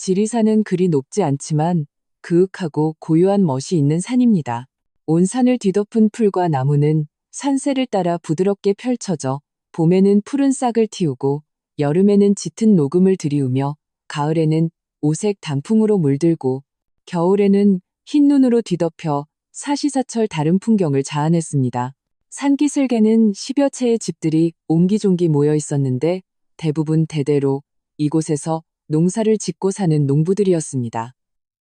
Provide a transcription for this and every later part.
지리산은 그리 높지 않지만 그윽하고 고요한 멋이 있는 산입니다. 온 산을 뒤덮은 풀과 나무는 산세를 따라 부드럽게 펼쳐져 봄에는 푸른 싹을 틔우고 여름에는 짙은 녹음을 들이우며 가을에는 오색 단풍으로 물들고 겨울에는 흰 눈으로 뒤덮여 사시사철 다른 풍경을 자아냈습니다. 산기슭에는 10여 채의 집들이 옹기종기 모여 있었는데 대부분 대대로 이곳에서 농사를 짓고 사는 농부들이었습니다.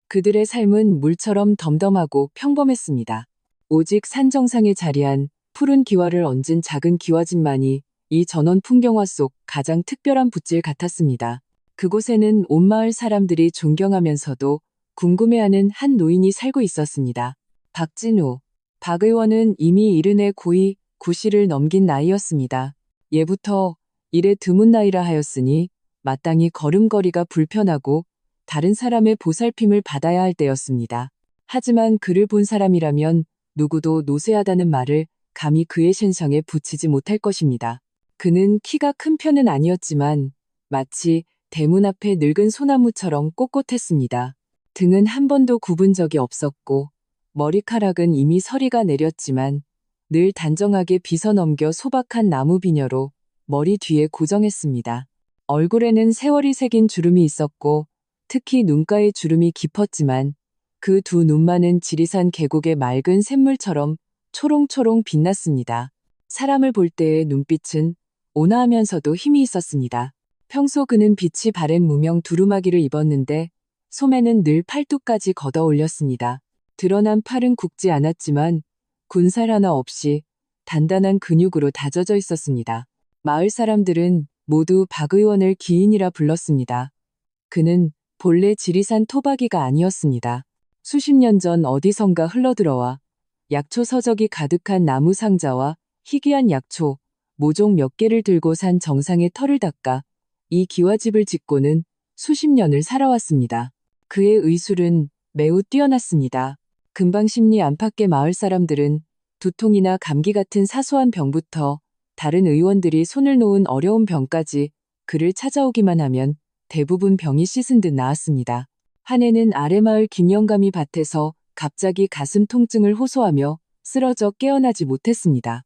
그들의 삶은 물처럼 덤덤하고 평범했습니다. 오직 산 정상에 자리한 푸른 기와를 얹은 작은 기와집만이 이 전원 풍경화 속 가장 특별한 붓질 같았습니다. 그곳에는 온 마을 사람들이 존경하면서도 궁금해하는 한 노인이 살고 있었습니다. 박진우. 박 의원은 이미 70의 고이 9시를 넘긴 나이였습니다. 예부터 일에 드문 나이라 하였으니 마땅히 걸음걸이가 불편하고 다른 사람의 보살핌을 받아야 할 때였습니다. 하지만 그를 본 사람이라면 누구도 노쇠하다는 말을 감히 그의 신상에 붙이지 못할 것입니다. 그는 키가 큰 편은 아니었지만 마치 대문 앞에 늙은 소나무처럼 꼿꼿했습니다. 등은 한 번도 굽은 적이 없었고 머리카락은 이미 서리가 내렸지만 늘 단정하게 빗어넘겨 소박한 나무 비녀로 머리 뒤에 고정했습니다. 얼굴에는 세월이 새긴 주름이 있었고 특히 눈가의 주름이 깊었지만 그 두 눈만은 지리산 계곡의 맑은 샘물처럼 초롱초롱 빛났습니다. 사람을 볼 때의 눈빛은 온화하면서도 힘이 있었습니다. 평소 그는 빛이 바랜 무명 두루마기를 입었는데 소매는 늘 팔뚝까지 걷어 올렸습니다. 드러난 팔은 굽지 않았지만 군살 하나 없이 단단한 근육으로 다져져 있었습니다. 마을 사람들은 모두 박 의원을 기인이라 불렀습니다. 그는 본래 지리산 토박이가 아니었습니다. 수십 년 전 어디선가 흘러들어와 약초 서적이 가득한 나무 상자와 희귀한 약초, 모종 몇 개를 들고 산 정상의 털을 닦아 이 기와집을 짓고는 수십 년을 살아왔습니다. 그의 의술은 매우 뛰어났습니다. 금방심리 안팎의 마을 사람들은 두통이나 감기 같은 사소한 병부터 다른 의원들이 손을 놓은 어려운 병까지 그를 찾아오기만 하면 대부분 병이 씻은 듯 나았습니다. 한 해는 아래마을 김영감이 밭에서 갑자기 가슴 통증을 호소하며 쓰러져 깨어나지 못했습니다.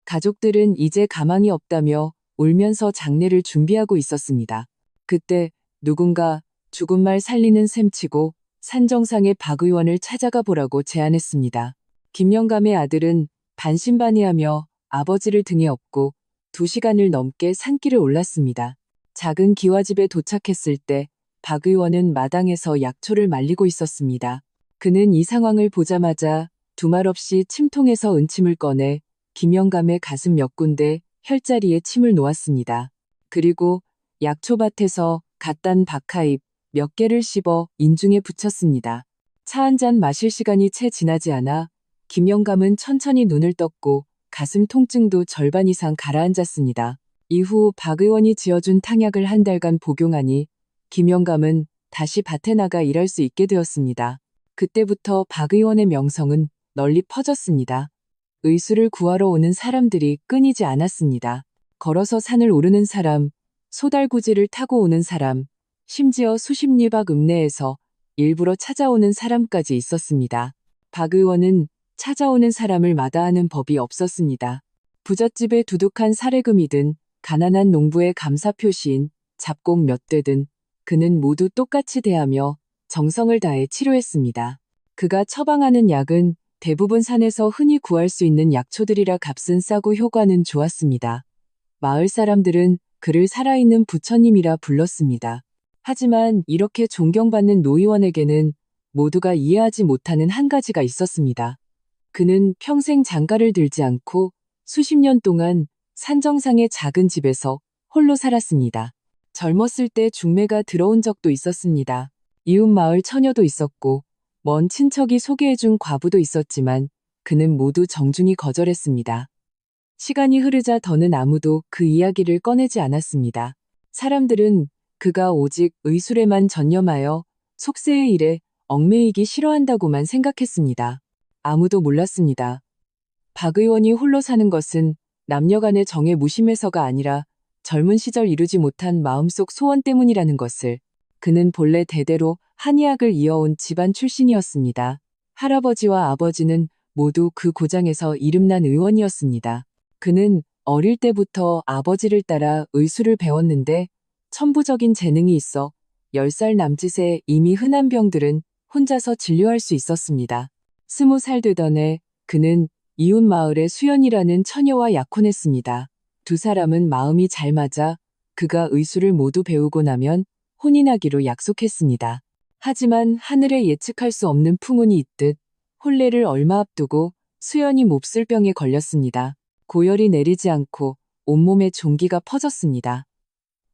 가족들은 이제 가망이 없다며 울면서 장례를 준비하고 있었습니다. 그때 누군가 죽은 말 살리는 셈치고 산정상의 박 의원을 찾아가 보라고 제안했습니다. 김영감의 아들은 반신반의하며 아버지를 등에 업고 2시간을 넘게 산길을 올랐습니다. 작은 기와집에 도착했을 때 박 의원은 마당에서 약초를 말리고 있었습니다. 그는 이 상황을 보자마자 두말 없이 침통에서 은침을 꺼내 김영감의 가슴 몇 군데 혈자리에 침을 놓았습니다. 그리고 약초밭에서 갓 딴 박하잎 몇 개를 씹어 인중에 붙였습니다. 차 한 잔 마실 시간이 채 지나지 않아 김영감은 천천히 눈을 떴고 가슴 통증도 절반 이상 가라앉았습니다. 이후 박 의원이 지어준 탕약을 한 달간 복용하니 김영감은 다시 밭에 나가 일할 수 있게 되었습니다. 그때부터 박 의원의 명성은 널리 퍼졌습니다. 의술을 구하러 오는 사람들이 끊이지 않았습니다. 걸어서 산을 오르는 사람, 소달구지를 타고 오는 사람, 심지어 수십 리 밖 읍내에서 일부러 찾아오는 사람까지 있었습니다. 박 의원은 찾아오는 사람을 마다하는 법이 없었습니다. 부잣집의 두둑한 사례금이든 가난한 농부의 감사 표시인 잡곡 몇 대든 그는 모두 똑같이 대하며 정성을 다해 치료했습니다. 그가 처방하는 약은 대부분 산에서 흔히 구할 수 있는 약초들이라 값은 싸고 효과는 좋았습니다. 마을 사람들은 그를 살아있는 부처님이라 불렀습니다. 하지만 이렇게 존경받는 노의원에게는 모두가 이해하지 못하는 한 가지가 있었습니다. 그는 평생 장가를 들지 않고 수십 년 동안 산정상의 작은 집에서 홀로 살았습니다. 젊었을 때 중매가 들어온 적도 있었습니다. 이웃 마을 처녀도 있었고 먼 친척이 소개해준 과부도 있었지만 그는 모두 정중히 거절했습니다. 시간이 흐르자 더는 아무도 그 이야기를 꺼내지 않았습니다. 사람들은 그가 오직 의술에만 전념하여 속세의 일에 얽매이기 싫어한다고만 생각했습니다. 아무도 몰랐습니다. 박 의원이 홀로 사는 것은 남녀간의 정에 무심해서가 아니라 젊은 시절 이루지 못한 마음속 소원 때문이라는 것을. 그는 본래 대대로 한의학을 이어온 집안 출신이었습니다. 할아버지와 아버지는 모두 그 고장에서 이름난 의원이었습니다. 그는 어릴 때부터 아버지를 따라 의술을 배웠는데 천부적인 재능이 있어 10살 남짓에 이미 흔한 병들은 혼자서 진료할 수 있었습니다. 20살 되던 해 그는 이웃 마을의 수연이라는 처녀와 약혼했습니다. 두 사람은 마음이 잘 맞아 그가 의술을 모두 배우고 나면 혼인하기로 약속했습니다. 하지만 하늘에 예측할 수 없는 풍운이 있듯 혼례를 얼마 앞두고 수연이 몹쓸 병에 걸렸습니다. 고열이 내리지 않고 온몸에 종기가 퍼졌습니다.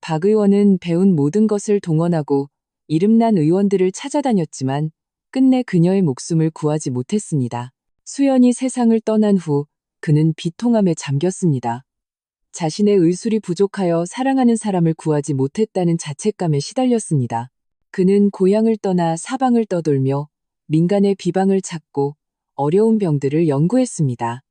박 의원은 배운 모든 것을 동원하고 이름난 의원들을 찾아다녔지만 끝내 그녀의 목숨을 구하지 못했습니다. 수연이 세상을 떠난 후 그는 비통함에 잠겼습니다. 자신의 의술이 부족하여 사랑하는 사람을 구하지 못했다는 자책감에 시달렸습니다. 그는 고향을 떠나 사방을 떠돌며 민간의 비방을 찾고 어려운 병들을 연구했습니다.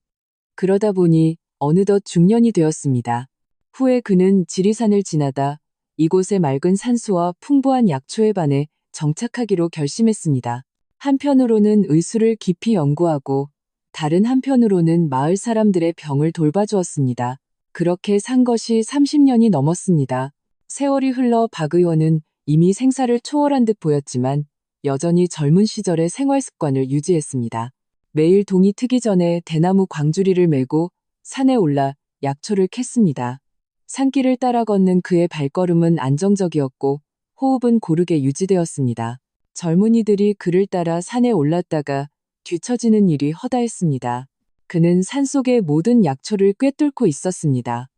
그러다 보니 어느덧 중년이 되었습니다. 후에 그는 지리산을 지나다 이곳의 맑은 산수와 풍부한 약초에 반해 정착하기로 결심했습니다. 한편으로는 의술을 깊이 연구하고 다른 한편으로는 마을 사람들의 병을 돌봐주었습니다. 그렇게 산 것이 30년이 넘었습니다. 세월이 흘러 박 의원은 이미 생사를 초월한 듯 보였지만 여전히 젊은 시절의 생활 습관을 유지했습니다. 매일 동이 트기 전에 대나무 광주리를 메고 산에 올라 약초를 캤습니다. 산길을 따라 걷는 그의 발걸음은 안정적이었고 호흡은 고르게 유지되었습니다. 젊은이들이 그를 따라 산에 올랐다가 뒤처지는 일이 허다했습니다. 그는 산속의 모든 약초를 꿰뚫고 있었습니다.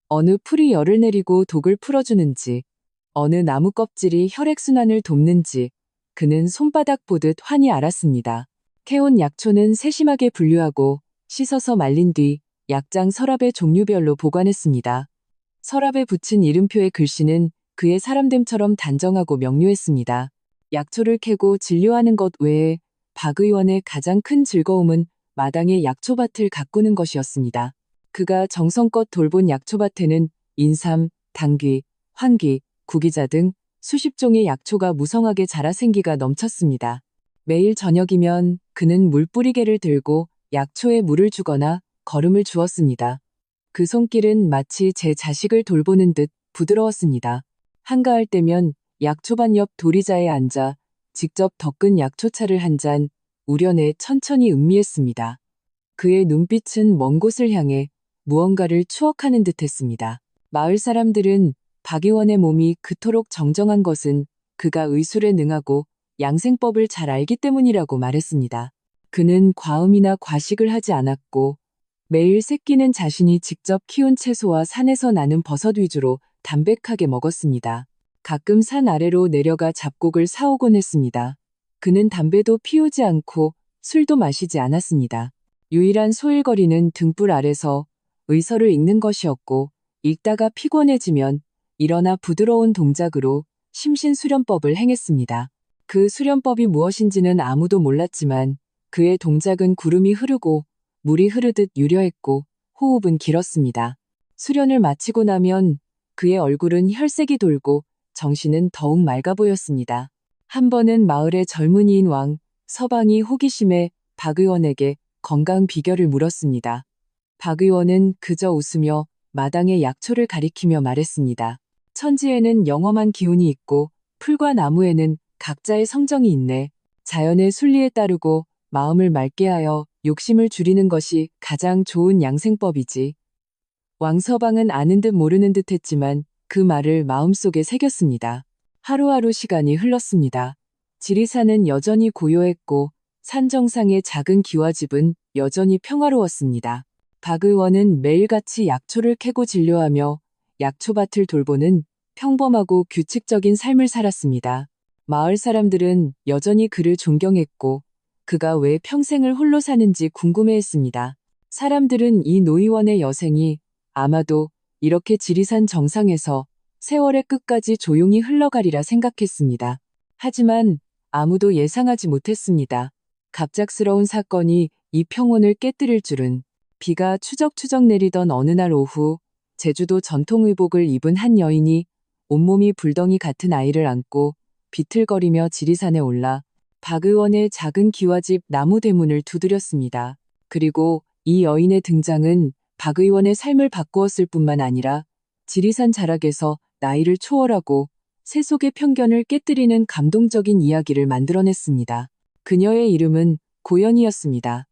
어느 풀이 열을 내리고 독을 풀어주는지, 어느 나무 껍질이 혈액순환을 돕는지 그는 손바닥 보듯 환히 알았습니다. 캐온 약초는 세심하게 분류하고 씻어서 말린 뒤 약장 서랍의 종류별로 보관했습니다. 서랍에 붙인 이름표의 글씨는 그의 사람됨처럼 단정하고 명료했습니다. 약초를 캐고 진료하는 것 외에 박 의원의 가장 큰 즐거움은 마당에 약초밭을 가꾸는 것이었습니다. 그가 정성껏 돌본 약초밭에는 인삼, 당귀, 황귀, 구기자 등 수십 종의 약초가 무성하게 자라 생기가 넘쳤습니다. 매일 저녁이면 그는 물뿌리개를 들고 약초에 물을 주거나 거름을 주었습니다. 그 손길은 마치 제 자식을 돌보는 듯 부드러웠습니다. 한가할 때면 약초밭 옆 도리자에 앉아 직접 덕근 약초차를 한 잔 우려내 천천히 음미했습니다. 그의 눈빛은 먼 곳을 향해 무언가를 추억하는 듯했습니다. 마을 사람들은 박 의원의 몸이 그토록 정정한 것은 그가 의술에 능하고 양생법을 잘 알기 때문이라고 말했습니다. 그는 과음이나 과식을 하지 않았고 매일 새끼는 자신이 직접 키운 채소와 산에서 나는 버섯 위주로 담백하게 먹었습니다. 가끔 산 아래로 내려가 잡곡을 사오곤 했습니다. 그는 담배도 피우지 않고 술도 마시지 않았습니다. 유일한 소일거리는 등불 아래서 의서를 읽는 것이었고 읽다가 피곤해지면 일어나 부드러운 동작으로 심신수련법을 행했습니다. 그 수련법이 무엇인지는 아무도 몰랐지만 그의 동작은 구름이 흐르고 물이 흐르듯 유려했고 호흡은 길었습니다. 수련을 마치고 나면 그의 얼굴은 혈색이 돌고 정신은 더욱 맑아 보였습니다. 한 번은 마을의 젊은이인 왕 서방이 호기심에 박 의원에게 건강 비결을 물었습니다. 박 의원은 그저 웃으며 마당의 약초를 가리키며 말했습니다. 천지에는 영험한 기운이 있고 풀과 나무에는 각자의 성정이 있네. 자연의 순리에 따르고 마음을 맑게 하여 욕심을 줄이는 것이 가장 좋은 양생법이지. 왕서방은 아는 듯 모르는 듯 했지만 그 말을 마음속에 새겼습니다. 하루하루 시간이 흘렀습니다. 지리산은 여전히 고요했고 산 정상의 작은 기와집은 여전히 평화로웠습니다. 박 의원은 매일같이 약초를 캐고 진료하며 약초밭을 돌보는 평범하고 규칙적인 삶을 살았습니다. 마을 사람들은 여전히 그를 존경했고 그가 왜 평생을 홀로 사는지 궁금해했습니다. 사람들은 이 노의원의 여생이 아마도 이렇게 지리산 정상에서 세월의 끝까지 조용히 흘러가리라 생각했습니다. 하지만 아무도 예상하지 못했습니다. 갑작스러운 사건이 이 평온을 깨뜨릴 줄은. 비가 추적추적 내리던 어느 날 오후 제주도 전통의복을 입은 한 여인이 온몸이 불덩이 같은 아이를 안고 비틀거리며 지리산에 올라 박 의원의 작은 기와집 나무 대문을 두드렸습니다. 그리고 이 여인의 등장은 박 의원의 삶을 바꾸었을 뿐만 아니라 지리산 자락에서 나이를 초월하고 세속의 편견을 깨뜨리는 감동적인 이야기를 만들어냈습니다. 그녀의 이름은 고연이었습니다.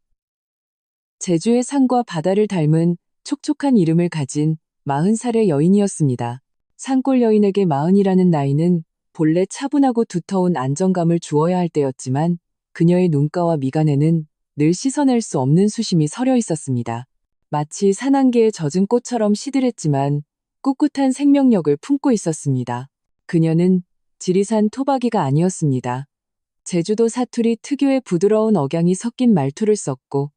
제주의 산과 바다를 닮은 촉촉한 이름을 가진 40살의 여인이었습니다. 산골 여인에게 40이라는 나이는 본래 차분하고 두터운 안정감을 주어야 할 때였지만 그녀의 눈가와 미간에는 늘 씻어낼 수 없는 수심이 서려 있었습니다. 마치 산안개에 젖은 꽃처럼 시들했지만 꿋꿋한 생명력을 품고 있었습니다. 그녀는 지리산 토박이가 아니었습니다. 제주도 사투리 특유의 부드러운 억양이 섞인 말투를 썼고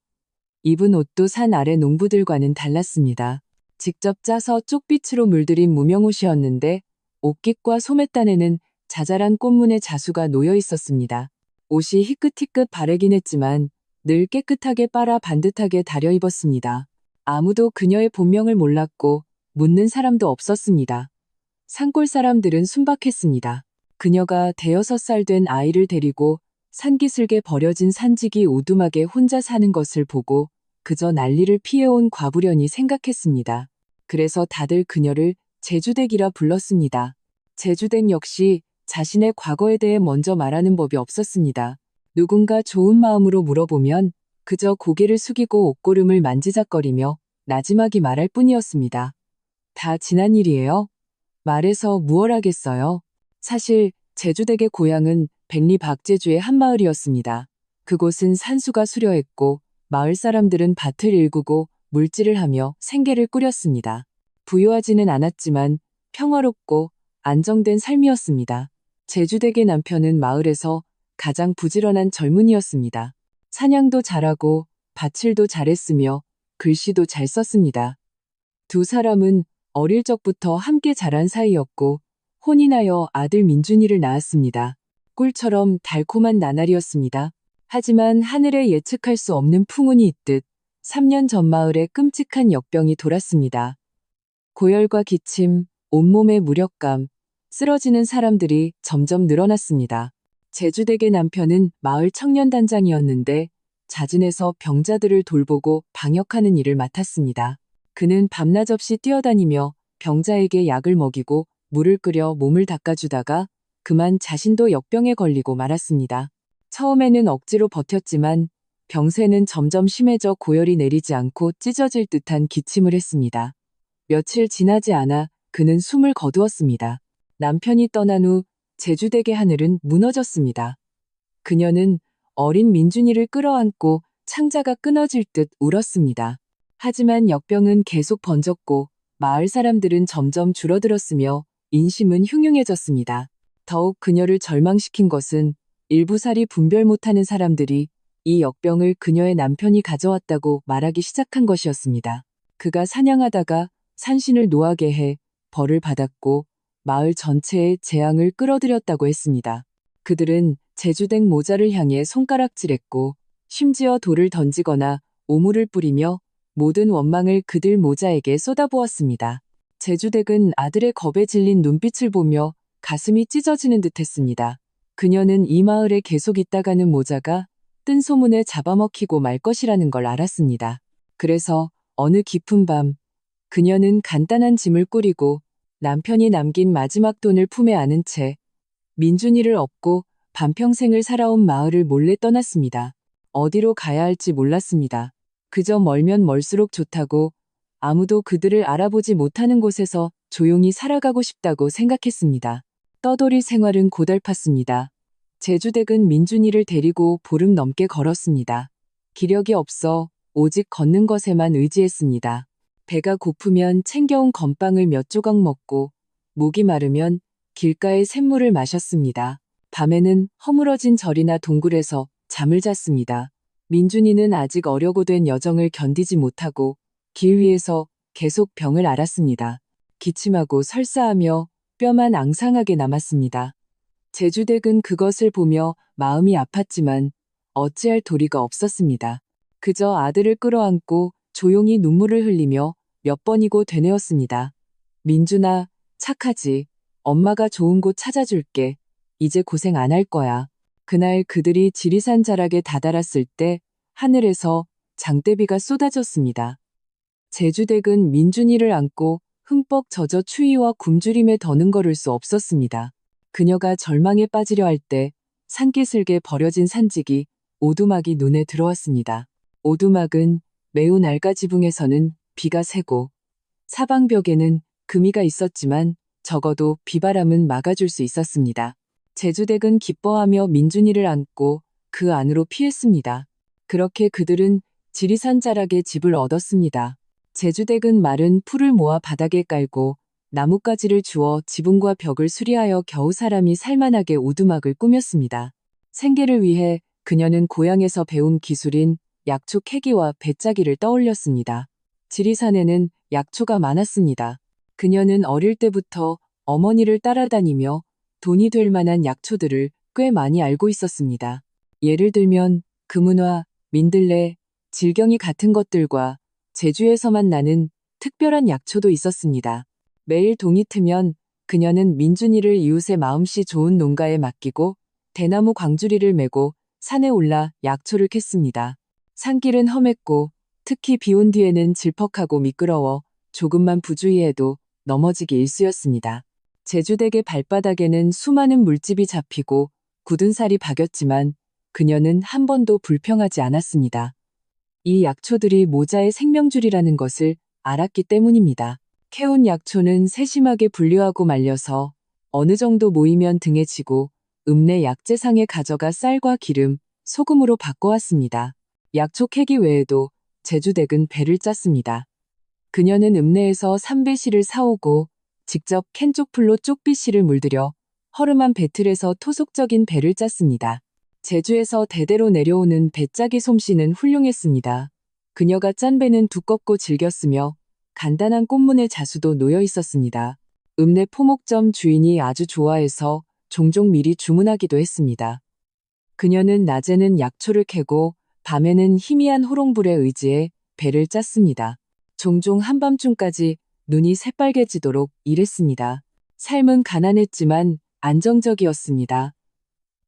입은 옷도 산 아래 농부들과는 달랐습니다. 직접 짜서 쪽빛으로 물들인 무명옷이었는데 옷깃과 소매단에는 자잘한 꽃무늬 자수가 놓여 있었습니다. 옷이 희끗희끗 바래긴 했지만 늘 깨끗하게 빨아 반듯하게 다려 입었습니다. 아무도 그녀의 본명을 몰랐고 묻는 사람도 없었습니다. 산골 사람들은 순박했습니다. 그녀가 5살 된 아이를 데리고 산기슭에 버려진 산지기 오두막에 혼자 사는 것을 보고 그저 난리를 피해온 과부련이 생각했습니다. 그래서 다들 그녀를 제주댁이라 불렀습니다. 제주댁 역시 자신의 과거에 대해 먼저 말하는 법이 없었습니다. 누군가 좋은 마음으로 물어보면 그저 고개를 숙이고 옷고름을 만지작거리며 나지막이 말할 뿐이었습니다. 다 지난 일이에요. 말해서 무얼 하겠어요. 사실 제주댁의 고향은 백리 박제주의 한 마을이었습니다. 그곳은 산수가 수려했고 마을 사람들은 밭을 일구고 물질을 하며 생계를 꾸렸습니다. 부유하지는 않았지만 평화롭고 안정된 삶이었습니다. 제주댁의 남편은 마을에서 가장 부지런한 젊은이였습니다. 사냥도 잘하고 밭일도 잘했으며 글씨도 잘 썼습니다. 두 사람은 어릴 적부터 함께 자란 사이였고 혼인하여 아들 민준이를 낳았습니다. 꿀처럼 달콤한 나날이었습니다. 하지만 하늘에 예측할 수 없는 풍운이 있듯 3년 전 마을에 끔찍한 역병이 돌았습니다. 고열과 기침, 온몸의 무력감, 쓰러지는 사람들이 점점 늘어났습니다. 제주댁의 남편은 마을 청년단장이었는데 자진해서 병자들을 돌보고 방역하는 일을 맡았습니다. 그는 밤낮 없이 뛰어다니며 병자에게 약을 먹이고 물을 끓여 몸을 닦아주다가 그만 자신도 역병에 걸리고 말았습니다. 처음에는 억지로 버텼지만 병세는 점점 심해져 고열이 내리지 않고 찢어질 듯한 기침을 했습니다. 며칠 지나지 않아 그는 숨을 거두었습니다. 남편이 떠난 후 제주댁의 하늘은 무너졌습니다. 그녀는 어린 민준이를 끌어안고 창자가 끊어질 듯 울었습니다. 하지만 역병은 계속 번졌고 마을 사람들은 점점 줄어들었으며 인심은 흉흉해졌습니다. 더욱 그녀를 절망시킨 것은 일부살이 분별 못하는 사람들이 이 역병을 그녀의 남편이 가져왔다고 말하기 시작한 것이었습니다. 그가 사냥하다가 산신을 노하게 해 벌을 받았고 마을 전체의 재앙을 끌어들였다고 했습니다. 그들은 제주댁 모자를 향해 손가락질했고 심지어 돌을 던지거나 오물을 뿌리며 모든 원망을 그들 모자에게 쏟아부었습니다. 제주댁은 아들의 겁에 질린 눈빛을 보며 가슴이 찢어지는 듯했습니다. 그녀는 이 마을에 계속 있다가는 모자가 뜬 소문에 잡아먹히고 말 것이라는 걸 알았습니다. 그래서 어느 깊은 밤 그녀는 간단한 짐을 꾸리고 남편이 남긴 마지막 돈을 품에 안은 채 민준이를 업고 반평생을 살아온 마을을 몰래 떠났습니다. 어디로 가야 할지 몰랐습니다. 그저 멀면 멀수록 좋다고 아무도 그들을 알아보지 못하는 곳에서 조용히 살아가고 싶다고 생각했습니다. 떠돌이 생활은 고달팠습니다. 제주댁은 민준이를 데리고 보름 넘게 걸었습니다. 기력이 없어 오직 걷는 것에만 의지했습니다. 배가 고프면 챙겨온 건빵을 몇 조각 먹고 목이 마르면 길가의 샘물을 마셨습니다. 밤에는 허물어진 절이나 동굴에서 잠을 잤습니다. 민준이는 아직 어려고 된 여정을 견디지 못하고 길 위에서 계속 병을 앓았습니다. 기침하고 설사하며 뼈만 앙상하게 남았습니다. 제주댁은 그것을 보며 마음이 아팠지만 어찌할 도리가 없었습니다. 그저 아들을 끌어안고 조용히 눈물을 흘리며 몇 번이고 되뇌었습니다. 민준아, 착하지. 엄마가 좋은 곳 찾아줄게. 이제 고생 안 할 거야. 그날 그들이 지리산 자락에 다다랐을 때 하늘에서 장대비가 쏟아졌습니다. 제주댁은 민준이를 안고 흠뻑 젖어 추위와 굶주림에 더는 걸을 수 없었습니다. 그녀가 절망에 빠지려 할 때 산기슭에 버려진 산직이 오두막이 눈에 들어왔습니다. 오두막은 매우 낡아 지붕에서는 비가 새고 사방벽에는 금이가 있었지만 적어도 비바람은 막아줄 수 있었습니다. 제주댁은 기뻐하며 민준이를 안고 그 안으로 피했습니다. 그렇게 그들은 지리산 자락에 집을 얻었습니다. 제주댁은 마른 풀을 모아 바닥에 깔고 나뭇가지를 주워 지붕과 벽을 수리하여 겨우 사람이 살만하게 오두막을 꾸몄습니다. 생계를 위해 그녀는 고향에서 배운 기술인 약초 캐기와 배짜기를 떠올렸습니다. 지리산에는 약초가 많았습니다. 그녀는 어릴 때부터 어머니를 따라다니며 돈이 될 만한 약초들을 꽤 많이 알고 있었습니다. 예를 들면 금은화, 민들레, 질경이 같은 것들과 제주에서만 나는 특별한 약초도 있었습니다. 매일 동이 트면 그녀는 민준이를 이웃의 마음씨 좋은 농가에 맡기고 대나무 광주리를 메고 산에 올라 약초를 캤습니다. 산길은 험했고 특히 비 온 뒤에는 질퍽하고 미끄러워 조금만 부주의해도 넘어지기 일쑤였습니다. 제주댁의 발바닥에는 수많은 물집이 잡히고 굳은 살이 박였지만 그녀는 한 번도 불평하지 않았습니다. 이 약초들이 모자의 생명줄이라는 것을 알았기 때문입니다. 캐온 약초는 세심하게 분류하고 말려서 어느 정도 모이면 등에 지고 읍내 약재상에 가져가 쌀과 기름, 소금으로 바꿔왔습니다. 약초 캐기 외에도 제주댁은 배를 짰습니다. 그녀는 읍내에서 삼배씨를 사오고 직접 캔 쪽풀로 쪽비씨를 물들여 허름한 배틀에서 토속적인 배를 짰습니다. 제주에서 대대로 내려오는 배짜기 솜씨는 훌륭했습니다. 그녀가 짠 배는 두껍고 질겼으며 간단한 꽃무늬 자수도 놓여 있었습니다. 읍내 포목점 주인이 아주 좋아해서 종종 미리 주문하기도 했습니다. 그녀는 낮에는 약초를 캐고 밤에는 희미한 호롱불에 의지해 배를 짰습니다. 종종 한밤중까지 눈이 새빨개지도록 일했습니다. 삶은 가난했지만 안정적이었습니다.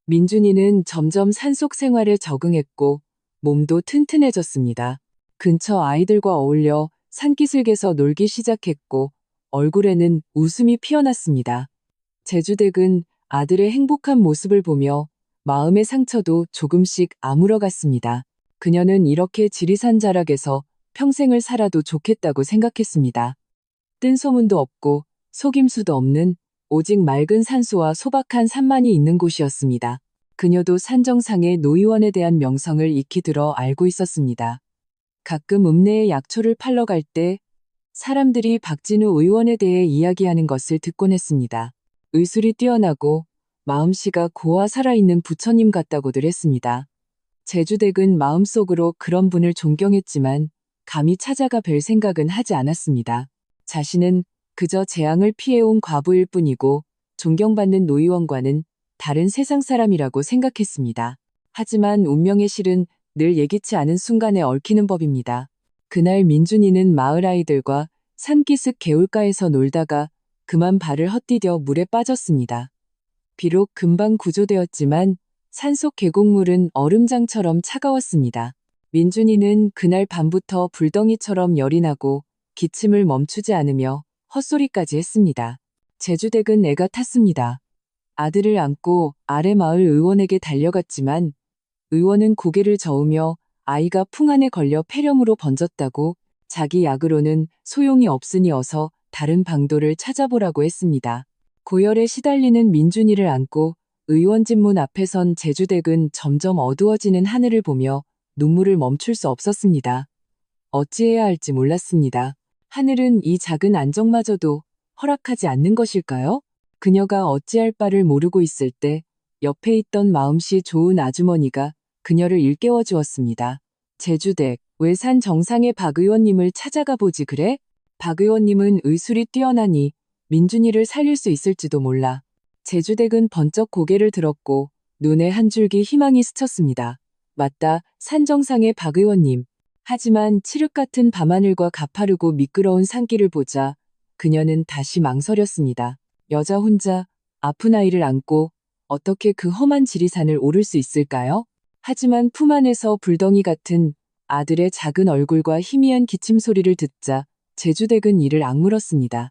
민준이는 점점 산속 생활에 적응했고 몸도 튼튼해졌습니다. 근처 아이들과 어울려 산기슭에서 놀기 시작했고 얼굴에는 웃음이 피어났습니다. 제주댁은 아들의 행복한 모습을 보며 마음의 상처도 조금씩 아물어갔습니다. 그녀는 이렇게 지리산 자락에서 평생을 살아도 좋겠다고 생각했습니다. 뜬 소문도 없고 속임수도 없는 오직 맑은 산수와 소박한 산만이 있는 곳이었습니다. 그녀도 산정상의 노의원에 대한 명성을 익히 들어 알고 있었습니다. 가끔 읍내에 약초를 팔러 갈 때 사람들이 박진우 의원에 대해 이야기하는 것을 듣곤 했습니다. 의술이 뛰어나고 마음씨가 고와 살아있는 부처님 같다고들 했습니다. 제주댁은 마음속으로 그런 분을 존경했지만 감히 찾아가 뵐 생각은 하지 않았습니다. 자신은 그저 재앙을 피해온 과부일 뿐이고 존경받는 노의원과는 다른 세상 사람이라고 생각했습니다. 하지만 운명의 실은 늘 예기치 않은 순간에 얽히는 법입니다. 그날 민준이는 마을 아이들과 산기슭 개울가에서 놀다가 그만 발을 헛디뎌 물에 빠졌습니다. 비록 금방 구조되었지만 산속 계곡물은 얼음장처럼 차가웠습니다. 민준이는 그날 밤부터 불덩이처럼 열이 나고 기침을 멈추지 않으며 헛소리까지 했습니다. 제주댁은 애가 탔습니다. 아들을 안고 아래 마을 의원에게 달려갔지만 의원은 고개를 저으며 아이가 풍안에 걸려 폐렴으로 번졌다고 자기 약으로는 소용이 없으니 어서 다른 방도를 찾아보라고 했습니다. 고열에 시달리는 민준이를 안고 의원집 문 앞에 선 제주댁은 점점 어두워지는 하늘을 보며 눈물을 멈출 수 없었습니다. 어찌해야 할지 몰랐습니다. 하늘은 이 작은 안정마저도 허락하지 않는 것일까요? 그녀가 어찌할 바를 모르고 있을 때 옆에 있던 마음씨 좋은 아주머니가 그녀를 일깨워 주었습니다. 제주댁, 왜 산 정상의 박 의원님을 찾아가 보지 그래? 박 의원님은 의술이 뛰어나니 민준이를 살릴 수 있을지도 몰라. 제주댁은 번쩍 고개를 들었고 눈에 한 줄기 희망이 스쳤습니다. 맞다, 산 정상의 박 의원님. 하지만 칠흑 같은 밤하늘과 가파르고 미끄러운 산길을 보자 그녀는 다시 망설였습니다. 여자 혼자 아픈 아이를 안고 어떻게 그 험한 지리산을 오를 수 있을까요? 하지만 품 안에서 불덩이 같은 아들의 작은 얼굴과 희미한 기침 소리를 듣자 제주댁은 이를 악물었습니다.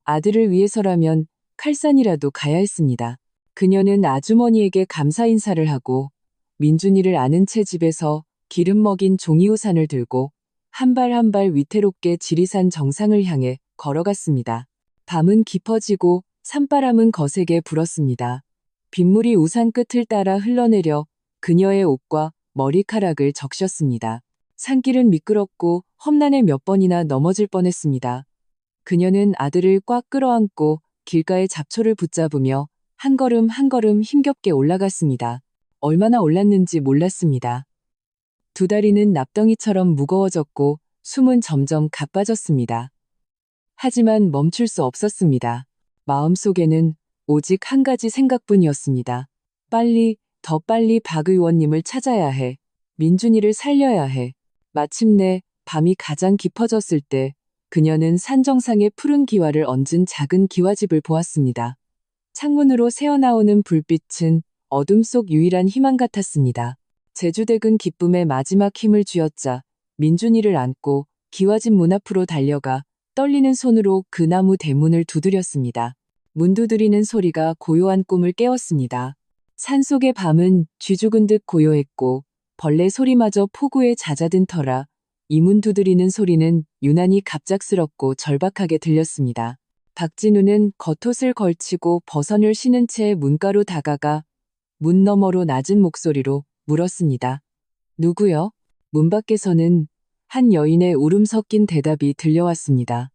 아들을 위해서라면 칼산이라도 가야 했습니다. 그녀는 아주머니에게 감사 인사를 하고 민준이를 아는 채 집에서 기름 먹인 종이우산을 들고 한 발 한 발 위태롭게 지리산 정상을 향해 걸어갔습니다. 밤은 깊어지고 산바람은 거세게 불었습니다. 빗물이 우산 끝을 따라 흘러내려 그녀의 옷과 머리카락을 적셨습니다. 산길은 미끄럽고 험난에 몇 번이나 넘어질 뻔했습니다. 그녀는 아들을 꽉 끌어안고 길가의 잡초를 붙잡으며 한 걸음 한 걸음 힘겹게 올라갔습니다. 얼마나 올랐는지 몰랐습니다. 두 다리는 납덩이처럼 무거워졌고 숨은 점점 가빠졌습니다. 하지만 멈출 수 없었습니다. 마음속에는 오직 한 가지 생각뿐이었습니다. 빨리, 더 빨리 박 의원님을 찾아야 해. 민준이를 살려야 해. 마침내 밤이 가장 깊어졌을 때 그녀는 산 정상의 푸른 기와를 얹은 작은 기와집을 보았습니다. 창문으로 새어나오는 불빛은 어둠 속 유일한 희망 같았습니다. 제주댁은 기쁨의 마지막 힘을 쥐었자 민준이를 안고 기와집 문 앞으로 달려가 떨리는 손으로 그 나무 대문을 두드렸습니다. 문 두드리는 소리가 고요한 꿈을 깨웠습니다. 산속의 밤은 쥐죽은 듯 고요했고 벌레 소리마저 폭우에 잦아든 터라 이 문 두드리는 소리는 유난히 갑작스럽고 절박하게 들렸습니다. 박진우는 겉옷을 걸치고 버선을 신은 채 문가로 다가가 문 너머로 낮은 목소리로 물었습니다. 누구요? 문 밖에서는 한 여인의 울음 섞인 대답이 들려왔습니다.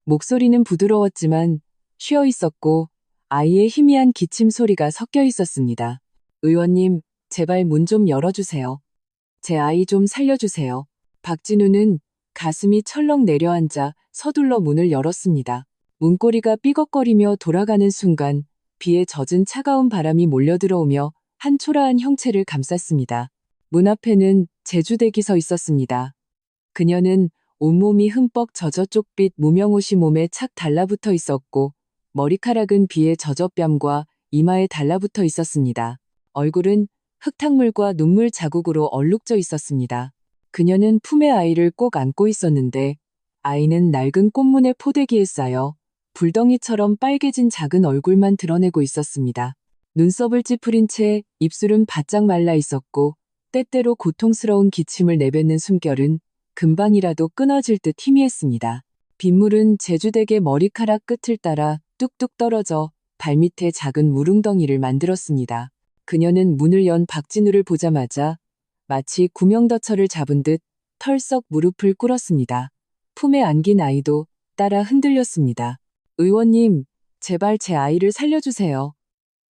목소리는 부드러웠지만 쉬어 있었고 아이의 희미한 기침 소리가 섞여 있었습니다. 의원님, 제발 문 좀 열어주세요. 제 아이 좀 살려주세요. 박진우는 가슴이 철렁 내려앉아 서둘러 문을 열었습니다. 문고리가 삐걱거리며 돌아가는 순간 비에 젖은 차가운 바람이 몰려들어오며 한 초라한 형체를 감쌌습니다. 문 앞에는 제주댁이 서 있었습니다. 그녀는 온몸이 흠뻑 젖어 쪽빛 무명옷이 몸에 착 달라붙어 있었고 머리카락은 비에 젖어 뺨과 이마에 달라붙어 있었습니다. 얼굴은 흙탕물과 눈물 자국으로 얼룩져 있었습니다. 그녀는 품에 아이를 꼭 안고 있었는데 아이는 낡은 꽃문의 포대기에 쌓여 불덩이처럼 빨개진 작은 얼굴만 드러내고 있었습니다. 눈썹을 찌푸린 채 입술은 바짝 말라 있었고 때때로 고통스러운 기침을 내뱉는 숨결은 금방이라도 끊어질 듯 희미했습니다. 빗물은 제주댁의 머리카락 끝을 따라 뚝뚝 떨어져 발밑에 작은 물웅덩이를 만들었습니다. 그녀는 문을 연 박진우를 보자마자 마치 구명더처를 잡은 듯 털썩 무릎을 꿇었습니다. 품에 안긴 아이도 따라 흔들렸습니다. 의원님, 제발 제 아이를 살려주세요.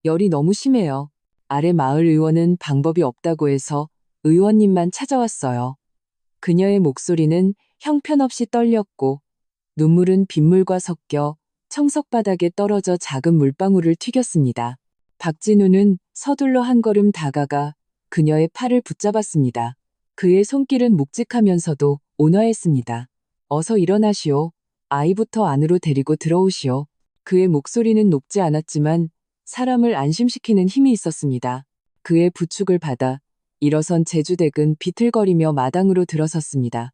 열이 너무 심해요. 아래 마을 의원은 방법이 없다고 해서 의원님만 찾아왔어요. 그녀의 목소리는 형편없이 떨렸고 눈물은 빗물과 섞여 청석바닥에 떨어져 작은 물방울을 튀겼습니다. 박진우는 서둘러 한 걸음 다가가 그녀의 팔을 붙잡았습니다. 그의 손길은 묵직하면서도 온화했습니다. 어서 일어나시오. 아이부터 안으로 데리고 들어오시오. 그의 목소리는 높지 않았지만 사람을 안심시키는 힘이 있었습니다. 그의 부축을 받아 일어선 제주댁은 비틀거리며 마당으로 들어섰습니다.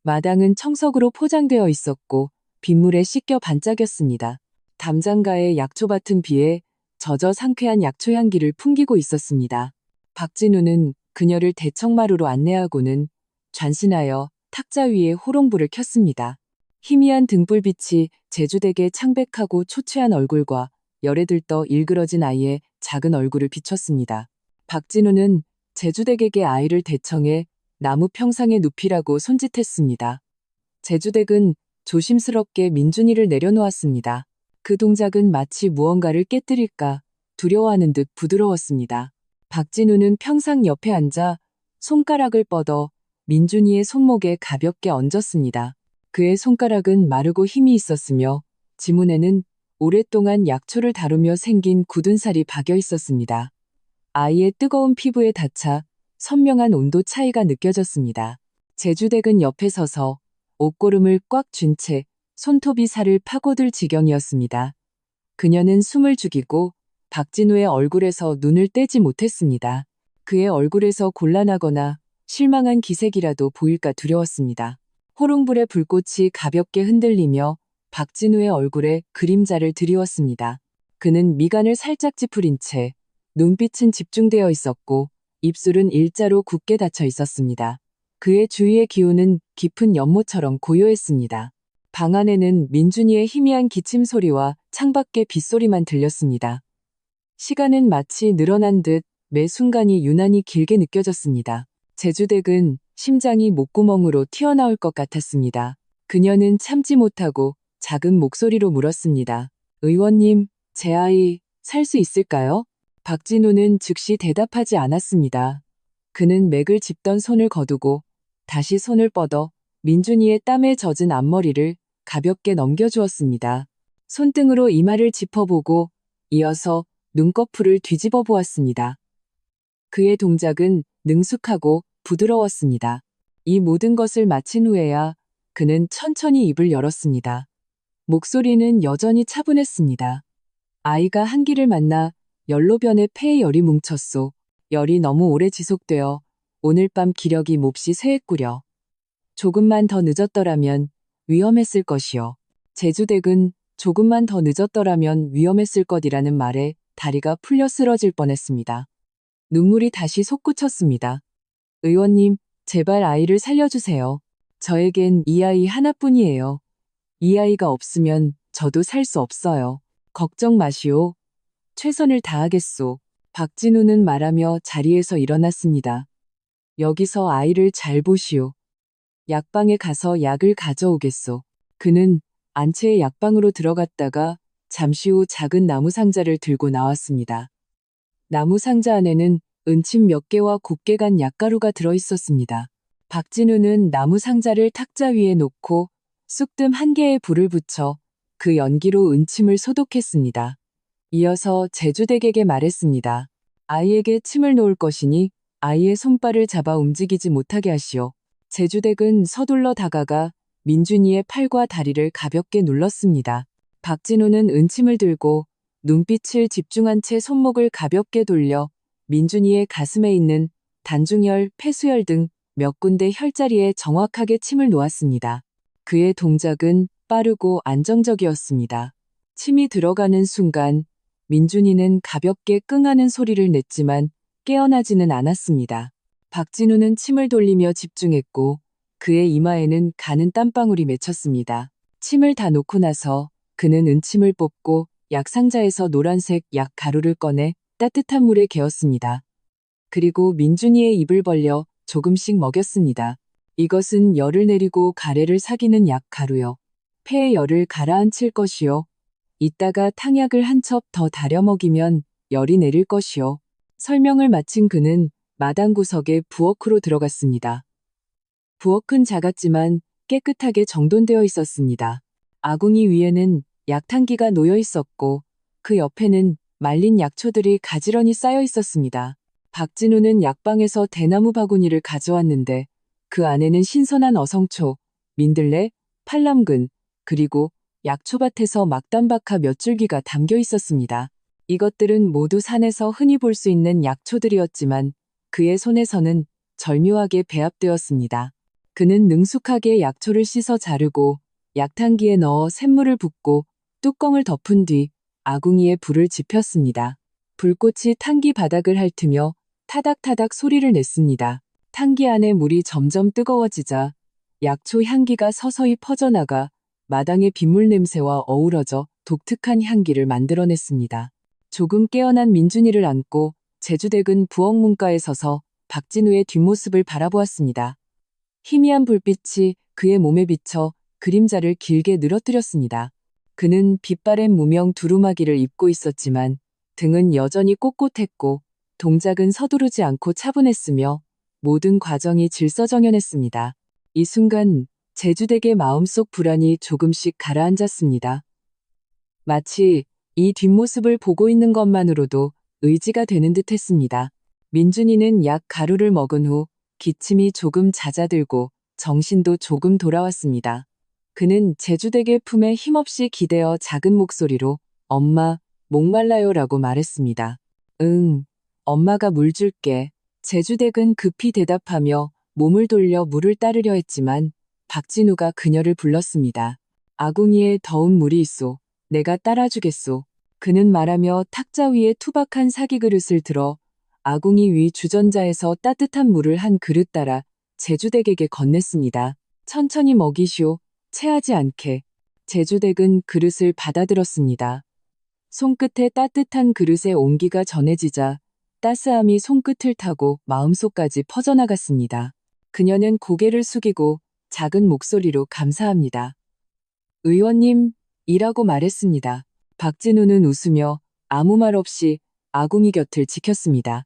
마당은 청석으로 포장되어 있었고 빗물에 씻겨 반짝였습니다. 담장가의 약초밭은 비에 젖어 상쾌한 약초 향기를 풍기고 있었습니다. 박진우는 그녀를 대청마루로 안내하고는 좌신하여 탁자 위에 호롱불을 켰습니다. 희미한 등불빛이 제주댁의 창백하고 초췌한 얼굴과 열에 들떠 일그러진 아이의 작은 얼굴을 비췄습니다. 박진우는 제주댁에게 아이를 대청해 나무 평상에 눕히라고 손짓했습니다. 제주댁은 조심스럽게 민준이를 내려놓았습니다. 그 동작은 마치 무언가를 깨뜨릴까 두려워하는 듯 부드러웠습니다. 박진우는 평상 옆에 앉아 손가락을 뻗어 민준이의 손목에 가볍게 얹었습니다. 그의 손가락은 마르고 힘이 있었으며 지문에는 오랫동안 약초를 다루며 생긴 굳은 살이 박여 있었습니다. 아이의 뜨거운 피부에 닿자 선명한 온도 차이가 느껴졌습니다. 제주댁은 옆에 서서 옷고름을 꽉 쥔 채 손톱이 살을 파고들 지경이었습니다. 그녀는 숨을 죽이고 박진우의 얼굴에서 눈을 떼지 못했습니다. 그의 얼굴에서 곤란하거나 실망한 기색이라도 보일까 두려웠습니다. 호롱불의 불꽃이 가볍게 흔들리며 박진우의 얼굴에 그림자를 드리웠습니다. 그는 미간을 살짝 찌푸린 채 눈빛은 집중되어 있었고 입술은 일자로 굳게 닫혀 있었습니다. 그의 주위의 기운은 깊은 연못처럼 고요했습니다. 방 안에는 민준이의 희미한 기침 소리와 창밖의 빗소리만 들렸습니다. 시간은 마치 늘어난 듯 매 순간이 유난히 길게 느껴졌습니다. 제주댁은 심장이 목구멍으로 튀어나올 것 같았습니다. 그녀는 참지 못하고 작은 목소리로 물었습니다. 의원님, 제 아이 살 수 있을까요? 박진우는 즉시 대답하지 않았습니다. 그는 맥을 짚던 손을 거두고 다시 손을 뻗어 민준이의 땀에 젖은 앞머리를 가볍게 넘겨주었습니다. 손등으로 이마를 짚어보고 이어서 눈꺼풀을 뒤집어 보았습니다. 그의 동작은 능숙하고 부드러웠습니다. 이 모든 것을 마친 후에야 그는 천천히 입을 열었습니다. 목소리는 여전히 차분했습니다. 아이가 한기를 만나 연로변에 폐에 열이 뭉쳤소. 열이 너무 오래 지속되어 오늘 밤 기력이 몹시 쇠했구려. 조금만 더 늦었더라면 위험했을 것이요. 제주댁은 조금만 더 늦었더라면 위험했을 것이라는 말에 다리가 풀려 쓰러질 뻔했습니다. 눈물이 다시 솟구쳤습니다. 의원님, 제발 아이를 살려주세요. 저에겐 이 아이 하나뿐이에요. 이 아이가 없으면 저도 살 수 없어요. 걱정 마시오. 최선을 다하겠소. 박진우는 말하며 자리에서 일어났습니다. 여기서 아이를 잘 보시오. 약방에 가서 약을 가져오겠소. 그는 안채의 약방으로 들어갔다가 잠시 후 작은 나무 상자를 들고 나왔습니다. 나무 상자 안에는 은침 몇 개와 곱게 간 약가루가 들어있었습니다. 박진우는 나무 상자를 탁자 위에 놓고 쑥뜸 한 개에 불을 붙여 그 연기로 은침을 소독했습니다. 이어서 제주댁에게 말했습니다. 아이에게 침을 놓을 것이니 아이의 손발을 잡아 움직이지 못하게 하시오. 제주댁은 서둘러 다가가 민준이의 팔과 다리를 가볍게 눌렀습니다. 박진우는 은침을 들고 눈빛을 집중한 채 손목을 가볍게 돌려 민준이의 가슴에 있는 단중혈, 폐수혈 등 몇 군데 혈자리에 정확하게 침을 놓았습니다. 그의 동작은 빠르고 안정적이었습니다. 침이 들어가는 순간 민준이는 가볍게 끙하는 소리를 냈지만 깨어나지는 않았습니다. 박진우는 침을 돌리며 집중했고 그의 이마에는 가는 땀방울이 맺혔습니다. 침을 다 놓고 나서 그는 은침을 뽑고 약상자에서 노란색 약 가루를 꺼내 따뜻한 물에 개었습니다. 그리고 민준이의 입을 벌려 조금씩 먹였습니다. 이것은 열을 내리고 가래를 사귀는 약 가루요. 폐의 열을 가라앉힐 것이요. 이따가 탕약을 한 첩 더 달여 먹이면 열이 내릴 것이요. 설명을 마친 그는 마당 구석에 부엌으로 들어갔습니다. 부엌은 작았지만 깨끗하게 정돈되어 있었습니다. 아궁이 위에는 약탕기가 놓여 있었고 그 옆에는 말린 약초들이 가지런히 쌓여 있었습니다. 박진우는 약방에서 대나무 바구니를 가져왔는데 그 안에는 신선한 어성초, 민들레, 팔남근, 그리고 약초밭에서 막단박하 몇 줄기가 담겨 있었습니다. 이것들은 모두 산에서 흔히 볼 수 있는 약초들이었지만 그의 손에서는 절묘하게 배합되었습니다. 그는 능숙하게 약초를 씻어 자르고 약탕기에 넣어 샘물을 붓고 뚜껑을 덮은 뒤 아궁이에 불을 지폈습니다. 불꽃이 탕기 바닥을 핥으며 타닥타닥 소리를 냈습니다. 탕기 안에 물이 점점 뜨거워지자 약초 향기가 서서히 퍼져나가 마당의 빗물 냄새와 어우러져 독특한 향기를 만들어냈습니다. 조금 깨어난 민준이를 안고 제주댁은 부엌 문가에 서서 박진우의 뒷모습을 바라보았습니다. 희미한 불빛이 그의 몸에 비쳐 그림자를 길게 늘어뜨렸습니다. 그는 빛바랜 무명 두루마기를 입고 있었지만 등은 여전히 꼿꼿했고 동작은 서두르지 않고 차분했으며 모든 과정이 질서정연했습니다. 이 순간 제주댁의 마음속 불안이 조금씩 가라앉았습니다. 마치 이 뒷모습을 보고 있는 것만으로도 의지가 되는 듯 했습니다. 민준이는 약 가루를 먹은 후 기침이 조금 잦아들고 정신도 조금 돌아왔습니다. 그는 제주댁의 품에 힘없이 기대어 작은 목소리로 엄마, 목말라요라고 말했습니다. 응, 엄마가 물 줄게. 제주댁은 급히 대답하며 몸을 돌려 물을 따르려 했지만 박진우가 그녀를 불렀습니다. 아궁이에 더운 물이 있소. 내가 따라주겠소. 그는 말하며 탁자 위에 투박한 사기 그릇을 들어 아궁이 위 주전자에서 따뜻한 물을 한 그릇 따라 제주댁에게 건넸습니다. 천천히 먹이시오. 체하지 않게. 제주댁은 그릇을 받아들었습니다. 손끝에 따뜻한 그릇의 온기가 전해지자 따스함이 손끝을 타고 마음속까지 퍼져나갔습니다. 그녀는 고개를 숙이고 작은 목소리로 감사합니다. 의원님, 이라고 말했습니다. 박진우는 웃으며 아무 말 없이 아궁이 곁을 지켰습니다.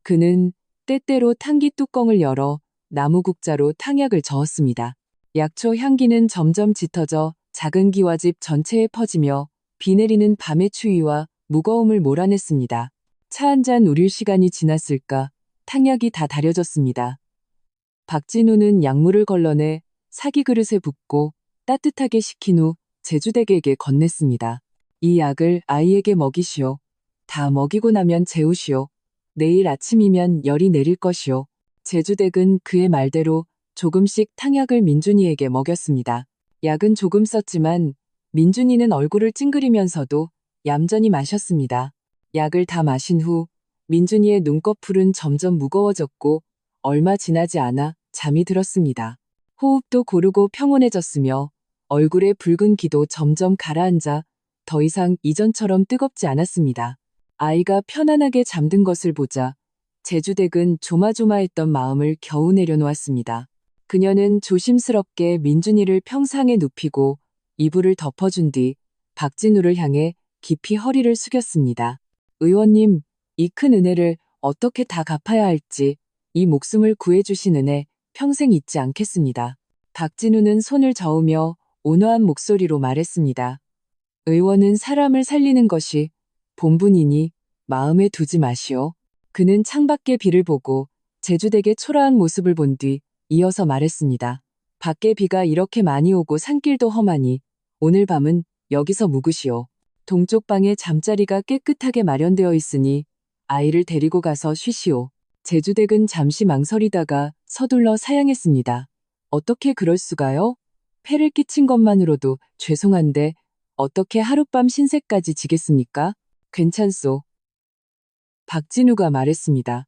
그는 때때로 탕기 뚜껑을 열어 나무국자로 탕약을 저었습니다. 약초 향기는 점점 짙어져 작은 기와집 전체에 퍼지며 비 내리는 밤의 추위와 무거움을 몰아냈습니다. 차 한 잔 우릴 시간이 지났을까 탕약이 다 다려졌습니다. 박진우는 약물을 걸러내 사기 그릇에 붓고 따뜻하게 식힌 후 제주댁에게 건넸습니다. 이 약을 아이에게 먹이시오. 다 먹이고 나면 재우시오. 내일 아침이면 열이 내릴 것이오. 제주댁은 그의 말대로 조금씩 탕약을 민준이에게 먹였습니다. 약은 조금 썼지만 민준이는 얼굴을 찡그리면서도 얌전히 마셨습니다. 약을 다 마신 후 민준이의 눈꺼풀은 점점 무거워졌고 얼마 지나지 않아 잠이 들었습니다. 호흡도 고르고 평온해졌으며 얼굴의 붉은 기도 점점 가라앉아 더 이상 이전처럼 뜨겁지 않았습니다. 아이가 편안하게 잠든 것을 보자 제주댁은 조마조마했던 마음을 겨우 내려놓았습니다. 그녀는 조심스럽게 민준이를 평상에 눕히고 이불을 덮어준 뒤 박진우를 향해 깊이 허리를 숙였습니다. 의원님, 이 큰 은혜를 어떻게 다 갚아야 할지 이 목숨을 구해주신 은혜 평생 잊지 않겠습니다. 박진우는 손을 저으며 온화한 목소리로 말했습니다. 의원은 사람을 살리는 것이 본분이니 마음에 두지 마시오. 그는 창밖의 비를 보고 제주댁의 초라한 모습을 본 뒤 이어서 말했습니다. 밖에 비가 이렇게 많이 오고 산길도 험하니 오늘 밤은 여기서 묵으시오. 동쪽 방에 잠자리가 깨끗하게 마련되어 있으니 아이를 데리고 가서 쉬시오. 제주댁은 잠시 망설이다가 서둘러 사양했습니다. 어떻게 그럴 수가요? 폐를 끼친 것만으로도 죄송한데 어떻게 하룻밤 신세까지 지겠습니까? 괜찮소. 박진우가 말했습니다.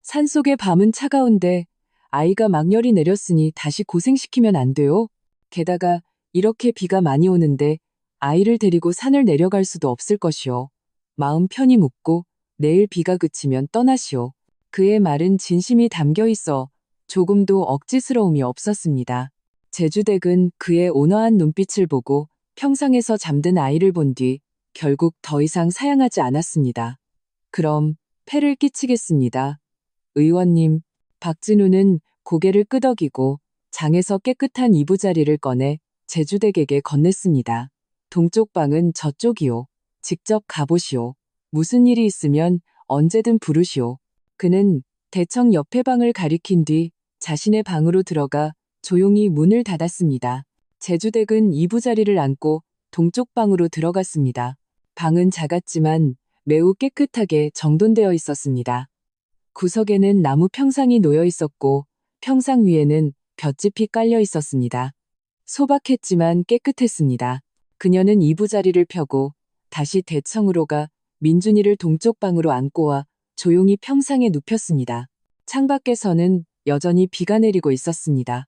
산속의 밤은 차가운데 아이가 막열이 내렸으니 다시 고생시키면 안 돼요. 게다가 이렇게 비가 많이 오는데 아이를 데리고 산을 내려갈 수도 없을 것이오. 마음 편히 묵고 내일 비가 그치면 떠나시오. 그의 말은 진심이 담겨 있어 조금도 억지스러움이 없었습니다. 제주댁은 그의 온화한 눈빛을 보고 평상에서 잠든 아이를 본 뒤 결국 더 이상 사양하지 않았습니다. 그럼 폐를 끼치겠습니다. 의원님, 박진우는 고개를 끄덕이고 장에서 깨끗한 이부자리를 꺼내 제주댁에게 건넸습니다. 동쪽 방은 저쪽이오. 직접 가보시오. 무슨 일이 있으면 언제든 부르시오. 그는 대청 옆의 방을 가리킨 뒤 자신의 방으로 들어가 조용히 문을 닫았습니다. 제주댁은 이부자리를 안고 동쪽 방으로 들어갔습니다. 방은 작았지만 매우 깨끗하게 정돈되어 있었습니다. 구석에는 나무 평상이 놓여 있었고 평상 위에는 볏짚이 깔려 있었습니다. 소박했지만 깨끗했습니다. 그녀는 이부자리를 펴고 다시 대청으로 가 민준이를 동쪽 방으로 안고 와 조용히 평상에 눕혔습니다. 창밖에서는 여전히 비가 내리고 있었습니다.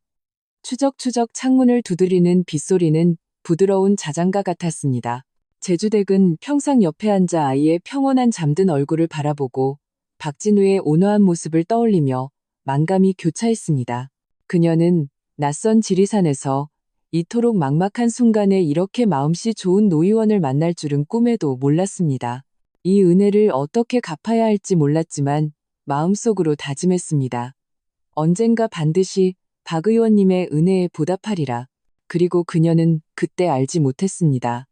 추적추적 창문을 두드리는 빗소리는 부드러운 자장가 같았습니다. 제주댁은 평상 옆에 앉아 아이의 평온한 잠든 얼굴을 바라보고 박진우의 온화한 모습을 떠올리며 만감이 교차했습니다. 그녀는 낯선 지리산에서 이토록 막막한 순간에 이렇게 마음씨 좋은 노의원을 만날 줄은 꿈에도 몰랐습니다. 이 은혜를 어떻게 갚아야 할지 몰랐지만 마음속으로 다짐했습니다. 언젠가 반드시 박 의원님의 은혜에 보답하리라. 그리고 그녀는 그때 알지 못했습니다.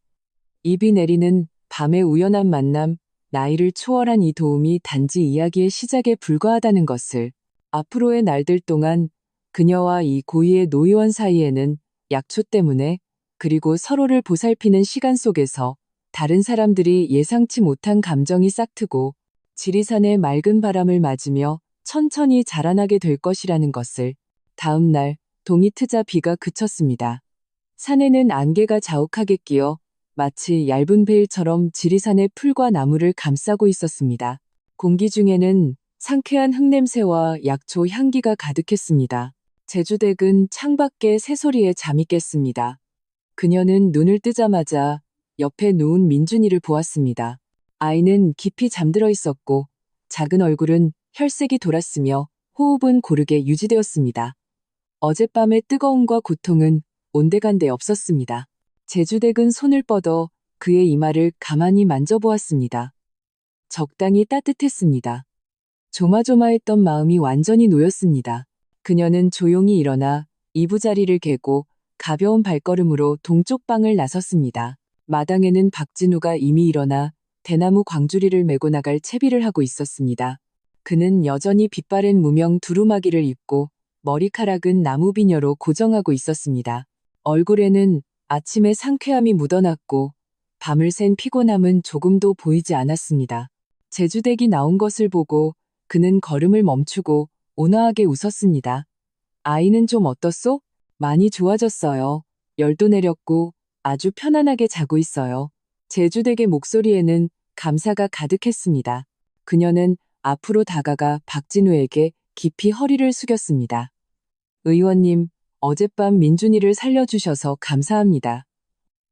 입이 내리는 밤의 우연한 만남, 나이를 초월한 이 도움이 단지 이야기의 시작에 불과하다는 것을. 앞으로의 날들 동안 그녀와 이 고위의 노의원 사이에는 약초 때문에 그리고 서로를 보살피는 시간 속에서 다른 사람들이 예상치 못한 감정이 싹트고 지리산의 맑은 바람을 맞으며 천천히 자라나게 될 것이라는 것을. 다음 날 동이 트자 비가 그쳤습니다. 산에는 안개가 자욱하게 끼어 마치 얇은 베일처럼 지리산의 풀과 나무를 감싸고 있었습니다. 공기 중에는 상쾌한 흙냄새와 약초 향기가 가득했습니다. 제주댁은 창밖에 새소리에 잠이 깼습니다. 그녀는 눈을 뜨자마자 옆에 누운 민준이를 보았습니다. 아이는 깊이 잠들어 있었고 작은 얼굴은 혈색이 돌았으며 호흡은 고르게 유지되었습니다. 어젯밤의 뜨거움과 고통은 온데간데 없었습니다. 제주댁은 손을 뻗어 그의 이마를 가만히 만져보았습니다. 적당히 따뜻했습니다. 조마조마했던 마음이 완전히 놓였습니다. 그녀는 조용히 일어나 이부자리를 개고 가벼운 발걸음으로 동쪽 방을 나섰습니다. 마당에는 박진우가 이미 일어나 대나무 광주리를 메고 나갈 채비를 하고 있었습니다. 그는 여전히 빛바랜 무명 두루마기를 입고 머리카락은 나무 비녀로 고정하고 있었습니다. 얼굴에는 아침의 상쾌함이 묻어났고 밤을 샌 피곤함은 조금도 보이지 않았습니다. 제주댁이 나온 것을 보고 그는 걸음을 멈추고 온화하게 웃었습니다. 아이는 좀 어떻소? 많이 좋아졌어요. 열도 내렸고 아주 편안하게 자고 있어요. 제주댁의 목소리에는 감사가 가득했습니다. 그녀는 앞으로 다가가 박진우에게 깊이 허리를 숙였습니다. 의원님, 어젯밤 민준이를 살려주셔서 감사합니다.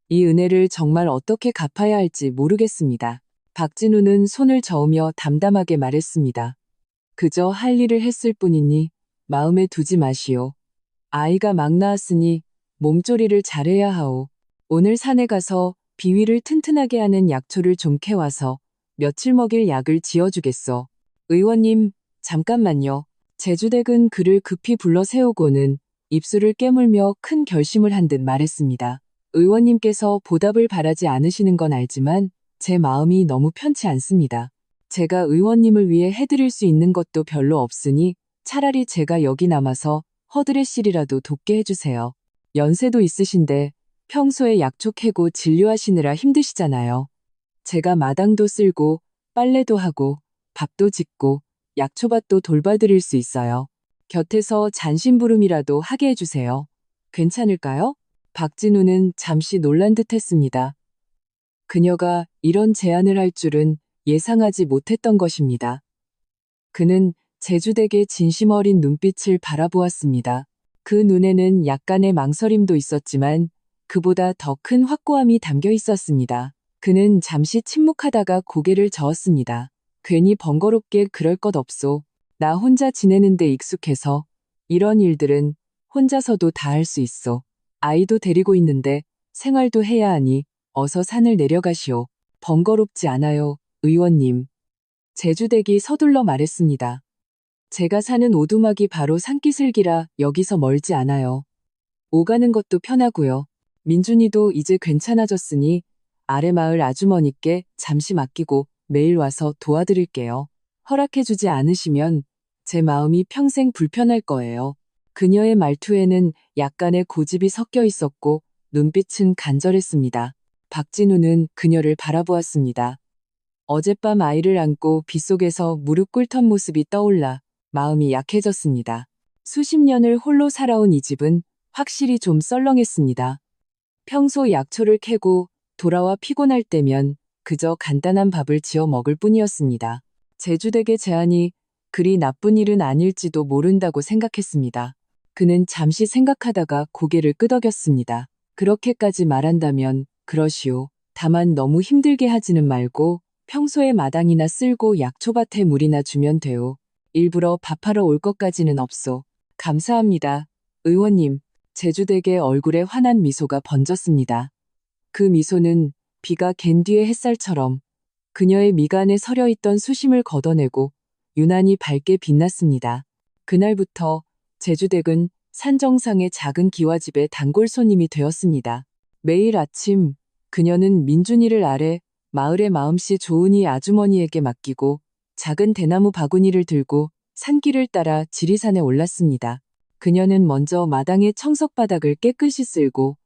이 은혜를 정말 어떻게 갚아야 할지 모르겠습니다. 박진우는 손을 저으며 담담하게 말했습니다. 그저 할 일을 했을 뿐이니 마음에 두지 마시오. 아이가 막 나았으니 몸조리를 잘해야 하오. 오늘 산에 가서 비위를 튼튼하게 하는 약초를 좀 캐와서 며칠 먹일 약을 지어주겠소. 의원님, 잠깐만요. 제주댁은 그를 급히 불러 세우고는 입술을 깨물며 큰 결심을 한 듯 말했습니다. 의원님께서 보답을 바라지 않으시는 건 알지만 제 마음이 너무 편치 않습니다. 제가 의원님을 위해 해드릴 수 있는 것도 별로 없으니 차라리 제가 여기 남아서 허드레실이라도 돕게 해주세요. 연세도 있으신데 평소에 약초 캐고 진료하시느라 힘드시잖아요. 제가 마당도 쓸고 빨래도 하고 밥도 짓고 약초밭도 돌봐드릴 수 있어요. 곁에서 잔심부름이라도 하게 해주세요. 괜찮을까요? 박진우는 잠시 놀란 듯 했습니다. 그녀가 이런 제안을 할 줄은 예상하지 못했던 것입니다. 그는 제주댁의 진심 어린 눈빛을 바라보았습니다. 그 눈에는 약간의 망설임도 있었지만 그보다 더 큰 확고함이 담겨 있었습니다. 그는 잠시 침묵하다가 고개를 저었습니다. 괜히 번거롭게 그럴 것 없소. 나 혼자 지내는데 익숙해서 이런 일들은 혼자서도 다 할 수 있어. 아이도 데리고 있는데 생활도 해야 하니 어서 산을 내려가시오. 번거롭지 않아요, 의원님. 제주댁이 서둘러 말했습니다. 제가 사는 오두막이 바로 산기슭이라 여기서 멀지 않아요. 오가는 것도 편하고요. 민준이도 이제 괜찮아졌으니 아래 마을 아주머니께 잠시 맡기고 매일 와서 도와드릴게요. 허락해주지 않으시면 제 마음이 평생 불편할 거예요. 그녀의 말투에는 약간의 고집이 섞여 있었고 눈빛은 간절했습니다. 박진우는 그녀를 바라보았습니다. 어젯밤 아이를 안고 빗속에서 무릎 꿇던 모습이 떠올라 마음이 약해졌습니다. 수십 년을 홀로 살아온 이 집은 확실히 좀 썰렁했습니다. 평소 약초를 캐고 돌아와 피곤할 때면 그저 간단한 밥을 지어 먹을 뿐이었습니다. 제주댁의 제안이 그리 나쁜 일은 아닐지도 모른다고 생각했습니다. 그는 잠시 생각하다가 고개를 끄덕였습니다. 그렇게까지 말한다면 그러시오. 다만 너무 힘들게 하지는 말고 평소에 마당이나 쓸고 약초밭에 물이나 주면 돼요. 일부러 밥하러 올 것까지는 없소. 감사합니다. 의원님, 제주댁의 얼굴에 환한 미소가 번졌습니다. 그 미소는 비가 갠 뒤의 햇살처럼 그녀의 미간에 서려 있던 수심을 걷어내고 유난히 밝게 빛났습니다. 그날부터 제주댁은 산정상의 작은 기와집의 단골 손님이 되었습니다. 매일 아침 그녀는 민준이를 아래 마을의 마음씨 좋은 이 아주머니에게 맡기고 작은 대나무 바구니를 들고 산길을 따라 지리산에 올랐습니다. 그녀는 먼저 마당의 청석바닥을 깨끗이 쓸고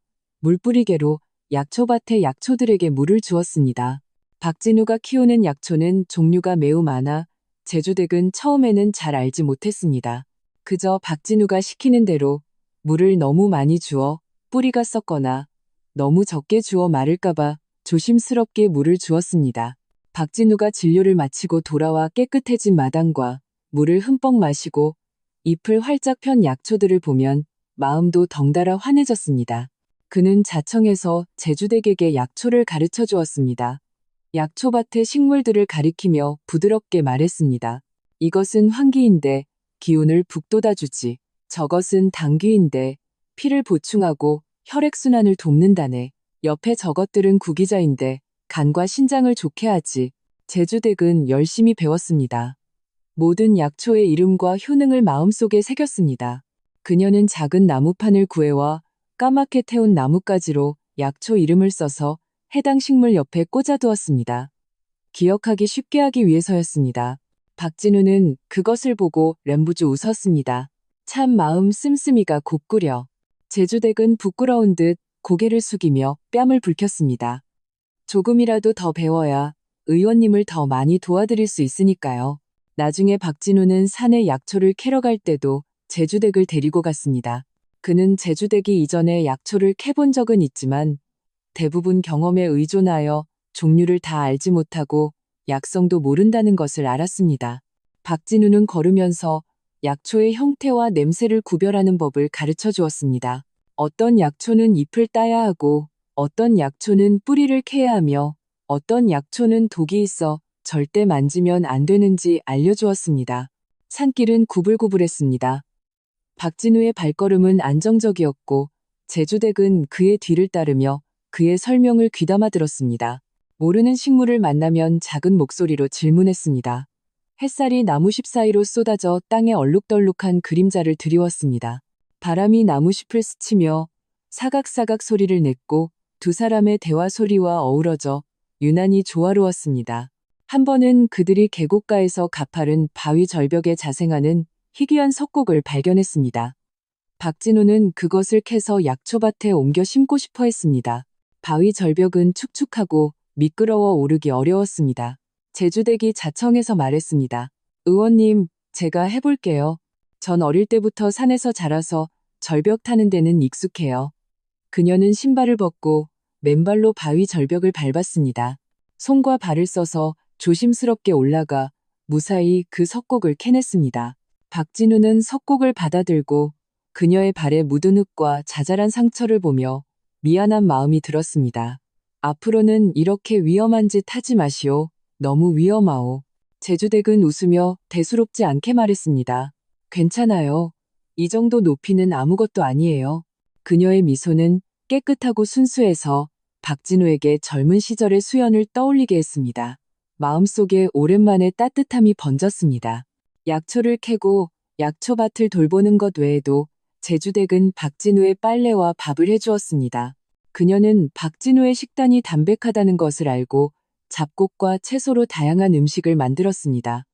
물뿌리개로 약초밭의 약초들에게 물을 주었습니다. 박진우가 키우는 약초는 종류가 매우 많아 제주댁은 처음에는 잘 알지 못했습니다. 그저 박진우가 시키는 대로 물을 너무 많이 주어 뿌리가 썩거나 너무 적게 주어 마를까봐 조심스럽게 물을 주었습니다. 박진우가 진료를 마치고 돌아와 깨끗해진 마당과 물을 흠뻑 마시고 잎을 활짝 편 약초들을 보면 마음도 덩달아 환해졌습니다. 그는 자청해서 제주댁에게 약초를 가르쳐 주었습니다. 약초밭의 식물들을 가리키며 부드럽게 말했습니다. 이것은 환기인데 기운을 북돋아주지. 저것은 당귀인데 피를 보충하고 혈액순환을 돕는다네. 옆에 저것들은 구기자인데 간과 신장을 좋게 하지. 제주댁은 열심히 배웠습니다. 모든 약초의 이름과 효능을 마음속에 새겼습니다. 그녀는 작은 나무판을 구해와 까맣게 태운 나뭇가지로 약초 이름을 써서 해당 식물 옆에 꽂아두었습니다. 기억하기 쉽게 하기 위해서였습니다. 박진우는 그것을 보고 렘부주 웃었습니다. 참 마음 씀씀이가 곱구려. 제주댁은 부끄러운 듯 고개를 숙이며 뺨을 붉혔습니다. 조금이라도 더 배워야 의원님을 더 많이 도와드릴 수 있으니까요. 나중에 박진우는 산에 약초를 캐러 갈 때도 제주댁을 데리고 갔습니다. 그는 제주댁이 이전에 약초를 캐본 적은 있지만 대부분 경험에 의존하여 종류를 다 알지 못하고 약성도 모른다는 것을 알았습니다. 박진우는 걸으면서 약초의 형태와 냄새를 구별하는 법을 가르쳐 주었습니다. 어떤 약초는 잎을 따야 하고 어떤 약초는 뿌리를 캐야 하며 어떤 약초는 독이 있어 절대 만지면 안 되는지 알려주었습니다. 산길은 구불구불했습니다. 박진우의 발걸음은 안정적이었고 제주댁은 그의 뒤를 따르며 그의 설명을 귀담아 들었습니다. 모르는 식물을 만나면 작은 목소리로 질문했습니다. 햇살이 나무십 사이로 쏟아져 땅에 얼룩덜룩한 그림자를 드리웠습니다. 바람이 나무잎을 스치며 사각사각 소리를 냈고 두 사람의 대화 소리와 어우러져 유난히 조화로웠습니다. 한 번은 그들이 계곡가에서 가파른 바위 절벽에 자생하는 희귀한 석곡을 발견했습니다. 박진우는 그것을 캐서 약초밭에 옮겨 심고 싶어 했습니다. 바위 절벽은 축축하고 미끄러워 오르기 어려웠습니다. 제주댁이 자청해서 말했습니다. 의원님, 제가 해볼게요. 전 어릴 때부터 산에서 자라서 절벽 타는 데는 익숙해요. 그녀는 신발을 벗고 맨발로 바위 절벽을 밟았습니다. 손과 발을 써서 조심스럽게 올라가 무사히 그 석곡을 캐냈습니다. 박진우는 석곡을 받아들고 그녀의 발에 묻은 흙과 자잘한 상처를 보며 미안한 마음이 들었습니다. 앞으로는 이렇게 위험한 짓 하지 마시오. 너무 위험하오. 제주댁은 웃으며 대수롭지 않게 말했습니다. 괜찮아요. 이 정도 높이는 아무것도 아니에요. 그녀의 미소는 깨끗하고 순수해서 박진우에게 젊은 시절의 수연을 떠올리게 했습니다. 마음속에 오랜만에 따뜻함이 번졌습니다. 약초를 캐고 약초밭을 돌보는 것 외에도 제주댁은 박진우의 빨래와 밥을 해주었습니다. 그녀는 박진우의 식단이 담백하다는 것을 알고 잡곡과 채소로 다양한 음식을 만들었습니다.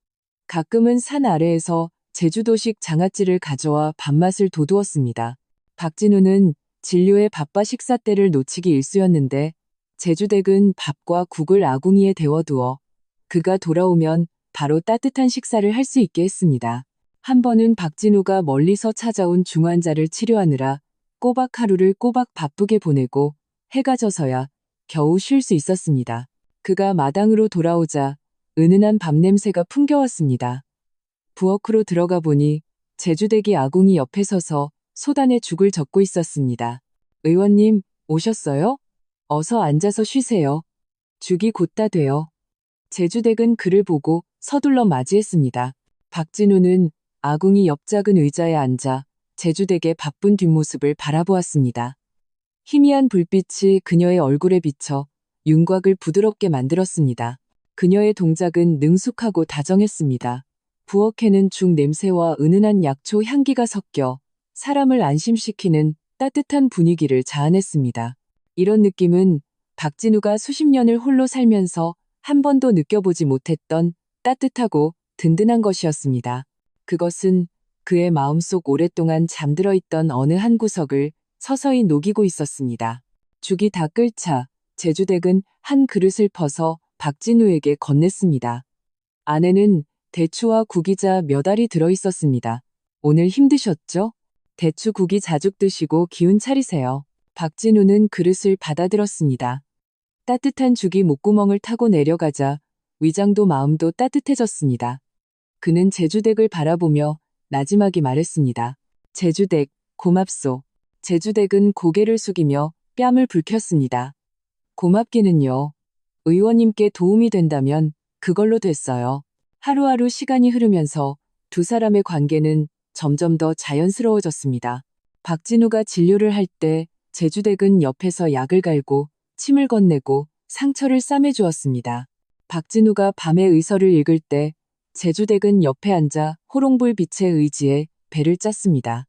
가끔은 산 아래에서 제주도식 장아찌를 가져와 밥맛을 돋우었습니다. 박진우는 진료의 밥과 식사 때를 놓치기 일쑤였는데 제주댁은 밥과 국을 아궁이에 데워두어 그가 돌아오면 바로 따뜻한 식사를 할 수 있게 했습니다. 한 번은 박진우가 멀리서 찾아온 중환자를 치료하느라 꼬박 하루를 꼬박 바쁘게 보내고 해가 져서야 겨우 쉴 수 있었습니다. 그가 마당으로 돌아오자 은은한 밥 냄새가 풍겨왔습니다. 부엌으로 들어가 보니 제주댁이 아궁이 옆에 서서 소단에 죽을 젓고 있었습니다. 의원님, 오셨어요? 어서 앉아서 쉬세요. 죽이 곧 다 돼요. 제주댁은 그를 보고 서둘러 맞이했습니다. 박진우는 아궁이 옆 작은 의자에 앉아 제주댁의 바쁜 뒷모습을 바라보았습니다. 희미한 불빛이 그녀의 얼굴에 비쳐 윤곽을 부드럽게 만들었습니다. 그녀의 동작은 능숙하고 다정했습니다. 부엌에는 죽 냄새와 은은한 약초 향기가 섞여 사람을 안심시키는 따뜻한 분위기를 자아냈습니다. 이런 느낌은 박진우가 수십 년을 홀로 살면서 한 번도 느껴보지 못했던 따뜻하고 든든한 것이었습니다. 그것은 그의 마음속 오랫동안 잠들어 있던 어느 한 구석을 서서히 녹이고 있었습니다. 죽이 다 끓자 제주댁은 한 그릇을 퍼서 박진우에게 건넸습니다. 안에는 대추와 구기자 몇 알이 들어있었습니다. 오늘 힘드셨죠? 대추 구기 자죽 드시고 기운 차리세요. 박진우는 그릇을 받아들었습니다. 따뜻한 죽이 목구멍을 타고 내려가자 위장도 마음도 따뜻해졌습니다. 그는 제주댁을 바라보며 나지막이 말했습니다. 제주댁, 고맙소. 제주댁은 고개를 숙이며 뺨을 붉혔습니다. 고맙기는요. 의원님께 도움이 된다면 그걸로 됐어요. 하루하루 시간이 흐르면서 두 사람의 관계는 점점 더 자연스러워졌습니다. 박진우가 진료를 할 때 제주댁은 옆에서 약을 갈고 침을 건네고 상처를 싸매주었습니다. 박진우가 밤에 의서를 읽을 때 제주댁은 옆에 앉아 호롱불 빛에 의지해 배를 짰습니다.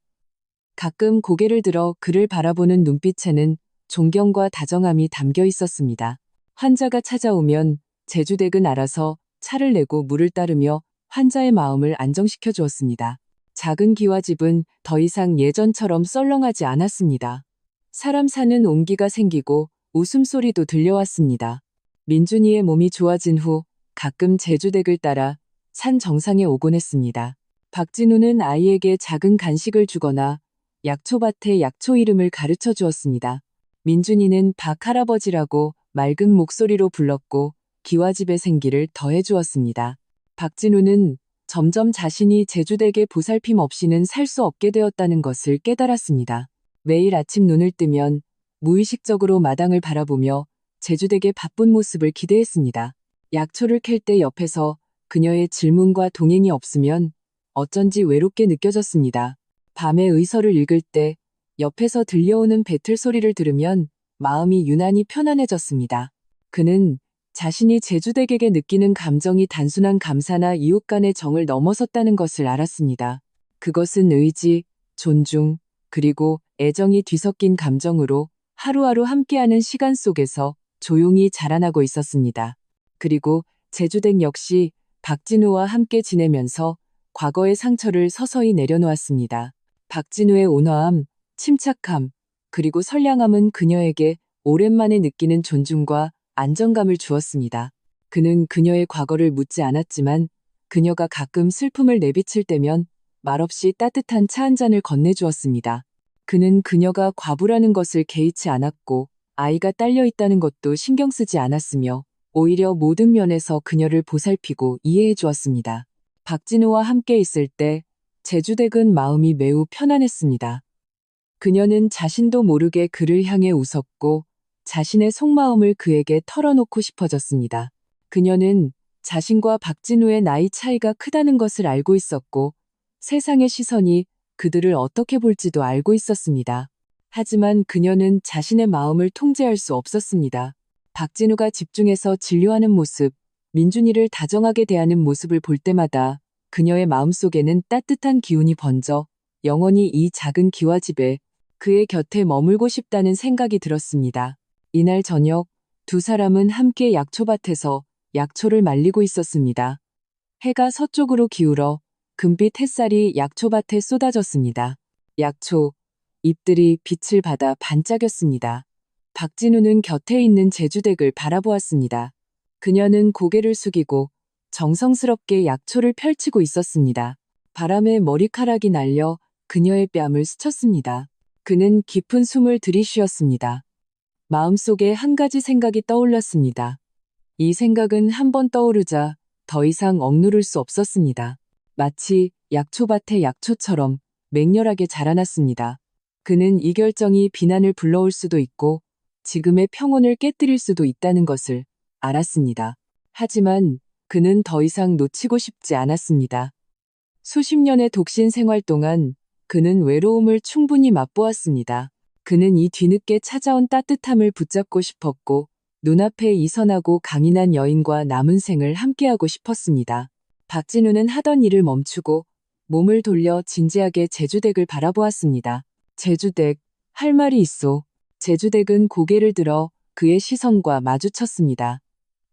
가끔 고개를 들어 그를 바라보는 눈빛에는 존경과 다정함이 담겨 있었습니다. 환자가 찾아오면 제주댁은 알아서 차를 내고 물을 따르며 환자의 마음을 안정시켜 주었습니다. 작은 기와집은 더 이상 예전처럼 썰렁하지 않았습니다. 사람 사는 온기가 생기고 웃음소리도 들려왔습니다. 민준이의 몸이 좋아진 후 가끔 제주댁을 따라 산 정상에 오곤 했습니다. 박진우는 아이에게 작은 간식을 주거나 약초밭에 약초 이름을 가르쳐 주었습니다. 민준이는 박할아버지라고 맑은 목소리로 불렀고 기와집의 생기를 더해 주었습니다. 박진우는 점점 자신이 제주댁의 보살핌 없이는 살 수 없게 되었다는 것을 깨달았습니다. 매일 아침 눈을 뜨면 무의식적으로 마당을 바라보며 제주댁의 바쁜 모습을 기대했습니다. 약초를 캘 때 옆에서 그녀의 질문과 동행이 없으면 어쩐지 외롭게 느껴졌습니다. 밤에 의서를 읽을 때 옆에서 들려오는 배틀 소리를 들으면 마음이 유난히 편안해졌습니다. 그는 자신이 제주댁에게 느끼는 감정이 단순한 감사나 이웃 간의 정을 넘어섰다는 것을 알았습니다. 그것은 의지, 존중, 그리고 애정이 뒤섞인 감정으로 하루하루 함께하는 시간 속에서 조용히 자라나고 있었습니다. 그리고 제주댁 역시 박진우와 함께 지내면서 과거의 상처를 서서히 내려놓았습니다. 박진우의 온화함, 침착함, 그리고 선량함은 그녀에게 오랜만에 느끼는 존중과 안정감을 주었습니다. 그는 그녀의 과거를 묻지 않았지만 그녀가 가끔 슬픔을 내비칠 때면 말없이 따뜻한 차 한 잔을 건네주었습니다. 그는 그녀가 과부라는 것을 개의치 않았고 아이가 딸려 있다는 것도 신경 쓰지 않았으며 오히려 모든 면에서 그녀를 보살피고 이해해 주었습니다. 박진우와 함께 있을 때 제주댁은 마음이 매우 편안했습니다. 그녀는 자신도 모르게 그를 향해 웃었고 자신의 속마음을 그에게 털어놓고 싶어졌습니다. 그녀는 자신과 박진우의 나이 차이가 크다는 것을 알고 있었고 세상의 시선이 그들을 어떻게 볼지도 알고 있었습니다. 하지만 그녀는 자신의 마음을 통제할 수 없었습니다. 박진우가 집중해서 진료하는 모습, 민준이를 다정하게 대하는 모습을 볼 때마다 그녀의 마음속에는 따뜻한 기운이 번져 영원히 이 작은 기와집에 그의 곁에 머물고 싶다는 생각이 들었습니다. 이날 저녁 두 사람은 함께 약초밭에서 약초를 말리고 있었습니다. 해가 서쪽으로 기울어 금빛 햇살이 약초밭에 쏟아졌습니다. 약초, 잎들이 빛을 받아 반짝였습니다. 박진우는 곁에 있는 제주댁을 바라보았습니다. 그녀는 고개를 숙이고 정성스럽게 약초를 펼치고 있었습니다. 바람에 머리카락이 날려 그녀의 뺨을 스쳤습니다. 그는 깊은 숨을 들이쉬었습니다. 마음속에 한 가지 생각이 떠올랐습니다. 이 생각은 한 번 떠오르자 더 이상 억누를 수 없었습니다. 마치 약초밭의 약초처럼 맹렬하게 자라났습니다. 그는 이 결정이 비난을 불러올 수도 있고 지금의 평온을 깨뜨릴 수도 있다는 것을 알았습니다. 하지만 그는 더 이상 놓치고 싶지 않았습니다. 수십 년의 독신 생활 동안 그는 외로움을 충분히 맛보았습니다. 그는 이 뒤늦게 찾아온 따뜻함을 붙잡고 싶었고 눈앞에 이 선하고 강인한 여인과 남은 생을 함께하고 싶었습니다. 박진우는 하던 일을 멈추고 몸을 돌려 진지하게 제주댁을 바라보았습니다. 제주댁, 할 말이 있소. 제주댁은 고개를 들어 그의 시선과 마주쳤습니다.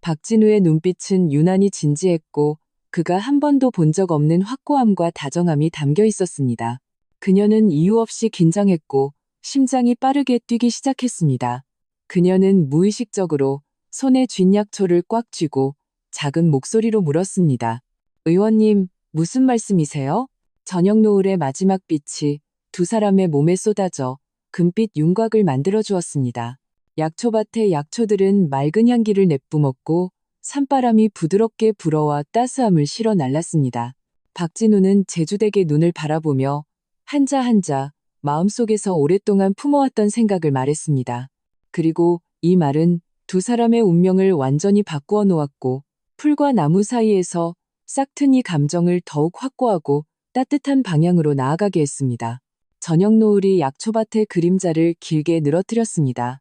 박진우의 눈빛은 유난히 진지했고 그가 한 번도 본 적 없는 확고함과 다정함이 담겨 있었습니다. 그녀는 이유 없이 긴장했고 심장이 빠르게 뛰기 시작했습니다. 그녀는 무의식적으로 손에 쥔 약초를 꽉 쥐고 작은 목소리로 물었습니다. 의원님, 무슨 말씀이세요? 저녁 노을의 마지막 빛이 두 사람의 몸에 쏟아져 금빛 윤곽을 만들어 주었습니다. 약초밭의 약초들은 맑은 향기를 내뿜었고 산바람이 부드럽게 불어와 따스함을 실어 날랐습니다. 박진우는 제주댁의 눈을 바라보며 한자 한자 마음속에서 오랫동안 품어왔던 생각을 말했습니다. 그리고 이 말은 두 사람의 운명을 완전히 바꾸어 놓았고 풀과 나무 사이에서 싹튼 이 감정을 더욱 확고하고 따뜻한 방향으로 나아가게 했습니다. 저녁 노을이 약초밭의 그림자를 길게 늘어뜨렸습니다.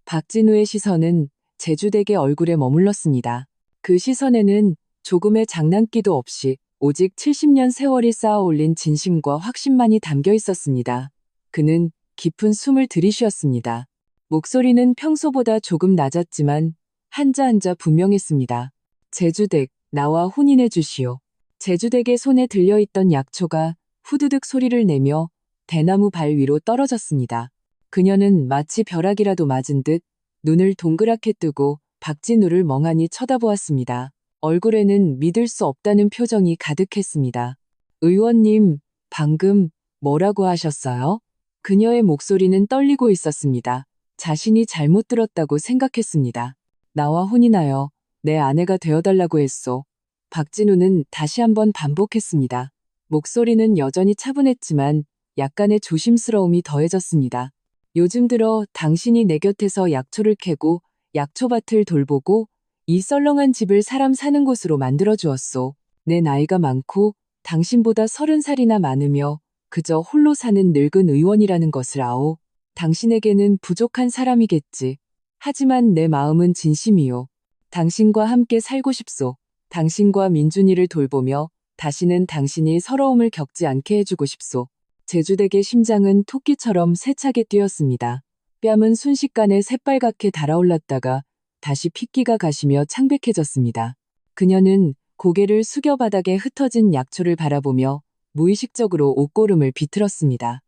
박진우의 시선은 제주댁의 얼굴에 머물렀습니다. 그 시선에는 조금의 장난기도 없이 오직 70년 세월이 쌓아 올린 진심과 확신만이 담겨 있었습니다. 그는 깊은 숨을 들이쉬었습니다. 목소리는 평소보다 조금 낮았지만 한자 한자 분명했습니다. 제주댁, 나와 혼인해 주시오. 제주댁의 손에 들려있던 약초가 후두둑 소리를 내며 대나무 발 위로 떨어졌습니다. 그녀는 마치 벼락이라도 맞은 듯 눈을 동그랗게 뜨고 박진우를 멍하니 쳐다보았습니다. 얼굴에는 믿을 수 없다는 표정이 가득했습니다. 의원님, 방금 뭐라고 하셨어요? 그녀의 목소리는 떨리고 있었습니다. 자신이 잘못 들었다고 생각했습니다. 나와 혼인하여 내 아내가 되어달라고 했소. 박진우는 다시 한번 반복했습니다. 목소리는 여전히 차분했지만 약간의 조심스러움이 더해졌습니다. 요즘 들어 당신이 내 곁에서 약초를 캐고 약초밭을 돌보고 이 썰렁한 집을 사람 사는 곳으로 만들어 주었소. 내 나이가 많고 당신보다 30살이나 많으며 그저 홀로 사는 늙은 의원이라는 것을 아오. 당신에게는 부족한 사람이겠지. 하지만 내 마음은 진심이요. 당신과 함께 살고 싶소. 당신과 민준이를 돌보며 다시는 당신이 서러움을 겪지 않게 해주고 싶소. 제주댁의 심장은 토끼처럼 세차게 뛰었습니다. 뺨은 순식간에 새빨갛게 달아올랐다가 다시 핏기가 가시며 창백해졌습니다. 그녀는 고개를 숙여 바닥에 흩어진 약초를 바라보며 무의식적으로 옷고름을 비틀었습니다.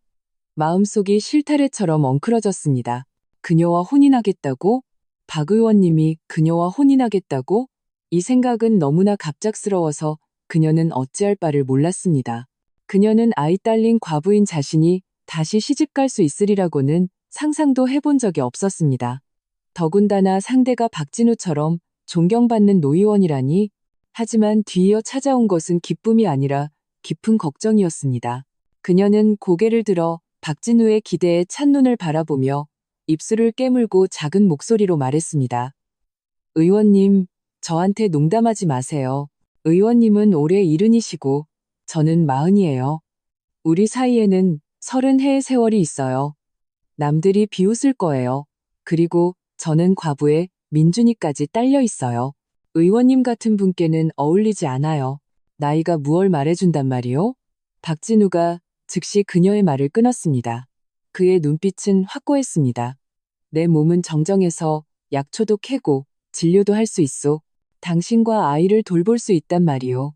마음속이 실타래처럼 엉클어졌습니다. 그녀와 혼인하겠다고? 박 의원님이 그녀와 혼인하겠다고? 이 생각은 너무나 갑작스러워서 그녀는 어찌할 바를 몰랐습니다. 그녀는 아이 딸린 과부인 자신이 다시 시집갈 수 있으리라고는 상상도 해본 적이 없었습니다. 더군다나 상대가 박진우처럼 존경받는 노의원이라니. 하지만 뒤이어 찾아온 것은 기쁨이 아니라 깊은 걱정이었습니다. 그녀는 고개를 들어 박진우의 기대에 찬눈을 바라보며 입술을 깨물고 작은 목소리로 말했습니다. 의원님, 저한테 농담하지 마세요. 의원님은 올해 70이시고 저는 40이에요. 우리 사이에는 30해의 세월이 있어요. 남들이 비웃을 거예요. 그리고 저는 과부에 민준이까지 딸려 있어요. 의원님 같은 분께는 어울리지 않아요. 나이가 무얼 말해준단 말이오? 박진우가 즉시 그녀의 말을 끊었습니다. 그의 눈빛은 확고했습니다. 내 몸은 정정해서 약초도 캐고 진료도 할 수 있소. 당신과 아이를 돌볼 수 있단 말이오.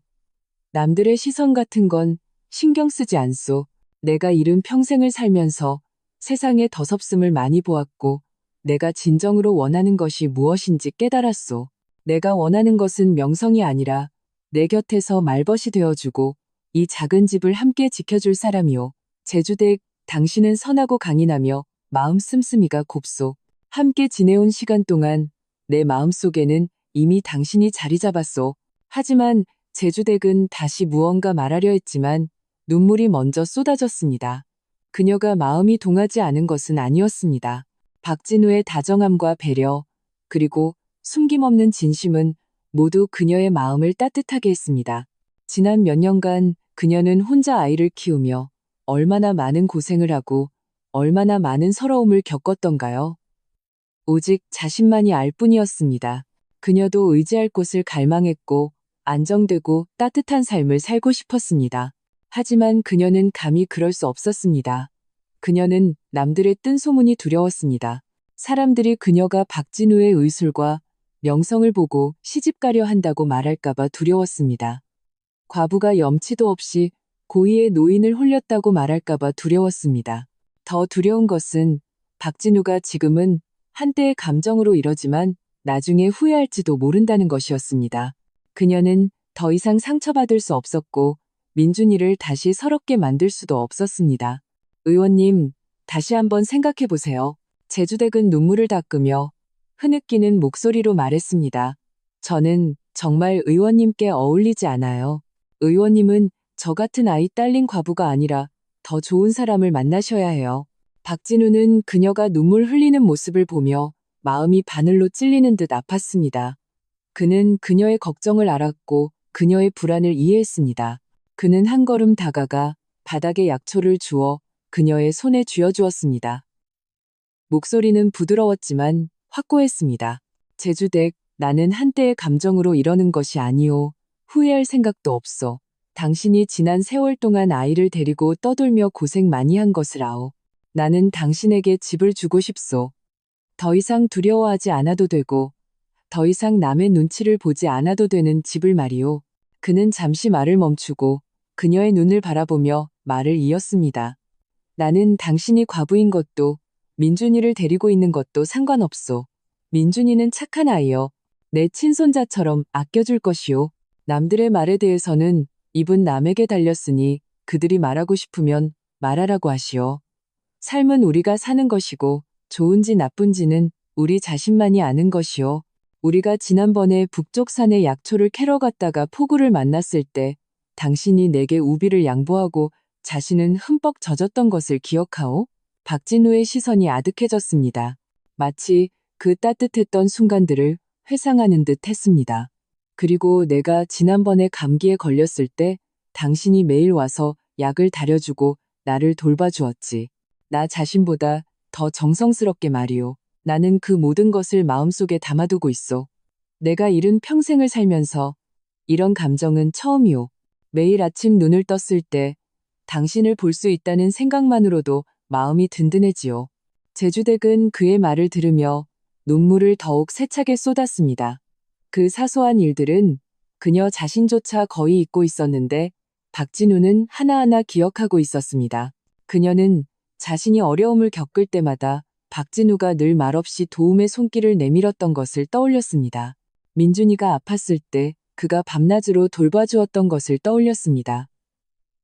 남들의 시선 같은 건 신경 쓰지 않소. 내가 이른 평생을 살면서 세상의 더섭음을 많이 보았고 내가 진정으로 원하는 것이 무엇인지 깨달았소. 내가 원하는 것은 명성이 아니라 내 곁에서 말벗이 되어주고 이 작은 집을 함께 지켜줄 사람이오. 제주댁, 당신은 선하고 강인하며 마음 씀씀이가 곱소. 함께 지내온 시간 동안 내 마음속에는 이미 당신이 자리 잡았소. 하지만 제주댁은 다시 무언가 말하려 했지만 눈물이 먼저 쏟아졌습니다. 그녀가 마음이 동하지 않은 것은 아니었습니다. 박진우의 다정함과 배려, 그리고 숨김없는 진심은 모두 그녀의 마음을 따뜻하게 했습니다. 지난 몇 년간 그녀는 혼자 아이를 키우며 얼마나 많은 고생을 하고 얼마나 많은 서러움을 겪었던가요? 오직 자신만이 알 뿐이었습니다. 그녀도 의지할 곳을 갈망했고 안정되고 따뜻한 삶을 살고 싶었습니다. 하지만 그녀는 감히 그럴 수 없었습니다. 그녀는 남들의 뜬 소문이 두려웠습니다. 사람들이 그녀가 박진우의 의술과 명성을 보고 시집가려 한다고 말할까봐 두려웠습니다. 과부가 염치도 없이 고의의 노인을 홀렸다고 말할까봐 두려웠습니다. 더 두려운 것은 박진우가 지금은 한때의 감정으로 이러지만 나중에 후회할지도 모른다는 것이었습니다. 그녀는 더 이상 상처받을 수 없었고 민준이를 다시 서럽게 만들 수도 없었습니다. 의원님, 다시 한번 생각해 보세요. 제주댁은 눈물을 닦으며 흐느끼는 목소리로 말했습니다. 저는 정말 의원님께 어울리지 않아요. 의원님은 저 같은 아이 딸린 과부가 아니라 더 좋은 사람을 만나셔야 해요. 박진우는 그녀가 눈물 흘리는 모습을 보며 마음이 바늘로 찔리는 듯 아팠습니다. 그는 그녀의 걱정을 알았고 그녀의 불안을 이해했습니다. 그는 한 걸음 다가가 바닥에 약초를 주어 그녀의 손에 쥐어주었습니다. 목소리는 부드러웠지만 확고했습니다. 제주댁, 나는 한때의 감정으로 이러는 것이 아니오. 후회할 생각도 없어. 당신이 지난 세월 동안 아이를 데리고 떠돌며 고생 많이 한 것을 아오. 나는 당신에게 집을 주고 싶소. 더 이상 두려워하지 않아도 되고, 더 이상 남의 눈치를 보지 않아도 되는 집을 말이오. 그는 잠시 말을 멈추고 그녀의 눈을 바라보며 말을 이었습니다. 나는 당신이 과부인 것도 민준이를 데리고 있는 것도 상관없소. 민준이는 착한 아이여. 내 친손자처럼 아껴줄 것이오. 남들의 말에 대해서는 입은 남에게 달렸으니 그들이 말하고 싶으면 말하라고 하시오. 삶은 우리가 사는 것이고 좋은지 나쁜지는 우리 자신만이 아는 것이오. 우리가 지난번에 북쪽 산에 약초를 캐러 갔다가 폭우를 만났을 때 당신이 내게 우비를 양보하고 자신은 흠뻑 젖었던 것을 기억하오? 박진우의 시선이 아득해졌습니다. 마치 그 따뜻했던 순간들을 회상하는 듯 했습니다. 그리고 내가 지난번에 감기에 걸렸을 때 당신이 매일 와서 약을 다려주고 나를 돌봐주었지. 나 자신보다 더 정성스럽게 말이오. 나는 그 모든 것을 마음속에 담아두고 있어. 내가 이른 평생을 살면서 이런 감정은 처음이오. 매일 아침 눈을 떴을 때 당신을 볼 수 있다는 생각만으로도 마음이 든든해지요. 제주댁은 그의 말을 들으며 눈물을 더욱 세차게 쏟았습니다. 그 사소한 일들은 그녀 자신조차 거의 잊고 있었는데 박진우는 하나하나 기억하고 있었습니다. 그녀는 자신이 어려움을 겪을 때마다 박진우가 늘 말없이 도움의 손길을 내밀었던 것을 떠올렸습니다. 민준이가 아팠을 때 그가 밤낮으로 돌봐주었던 것을 떠올렸습니다.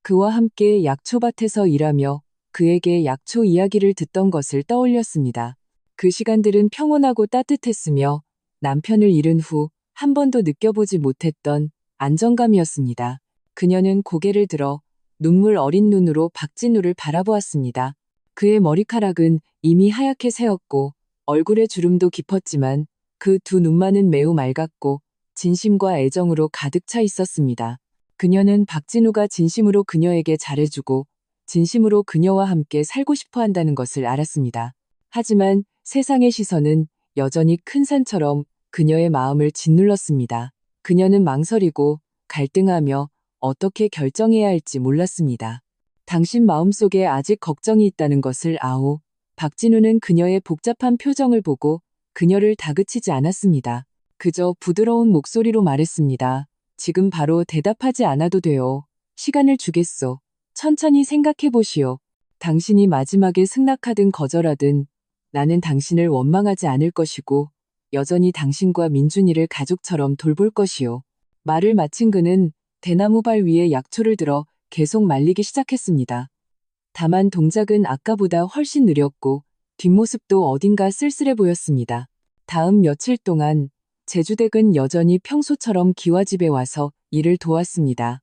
그와 함께 약초밭에서 일하며 그에게 약초 이야기를 듣던 것을 떠올렸습니다. 그 시간들은 평온하고 따뜻했으며 남편을 잃은 후 한 번도 느껴보지 못했던 안정감이었습니다. 그녀는 고개를 들어 눈물 어린 눈으로 박진우를 바라보았습니다. 그의 머리카락은 이미 하얗게 새었고 얼굴의 주름도 깊었지만 그 두 눈만은 매우 맑았고 진심과 애정으로 가득 차 있었습니다. 그녀는 박진우가 진심으로 그녀에게 잘해주고 진심으로 그녀와 함께 살고 싶어 한다는 것을 알았습니다. 하지만 세상의 시선은 여전히 큰 산처럼 그녀의 마음을 짓눌렀습니다. 그녀는 망설이고 갈등하며 어떻게 결정해야 할지 몰랐습니다. 당신 마음속에 아직 걱정이 있다는 것을 아오. 박진우는 그녀의 복잡한 표정을 보고 그녀를 다그치지 않았습니다. 그저 부드러운 목소리로 말했습니다. 지금 바로 대답하지 않아도 돼요. 시간을 주겠소. 천천히 생각해 보시오. 당신이 마지막에 승낙하든 거절하든 나는 당신을 원망하지 않을 것이고 여전히 당신과 민준이를 가족처럼 돌볼 것이오. 말을 마친 그는 대나무발 위에 약초를 들어 계속 말리기 시작했습니다. 다만 동작은 아까보다 훨씬 느렸고 뒷모습도 어딘가 쓸쓸해 보였습니다. 다음 며칠 동안 제주댁은 여전히 평소처럼 기와집에 와서 일을 도왔습니다.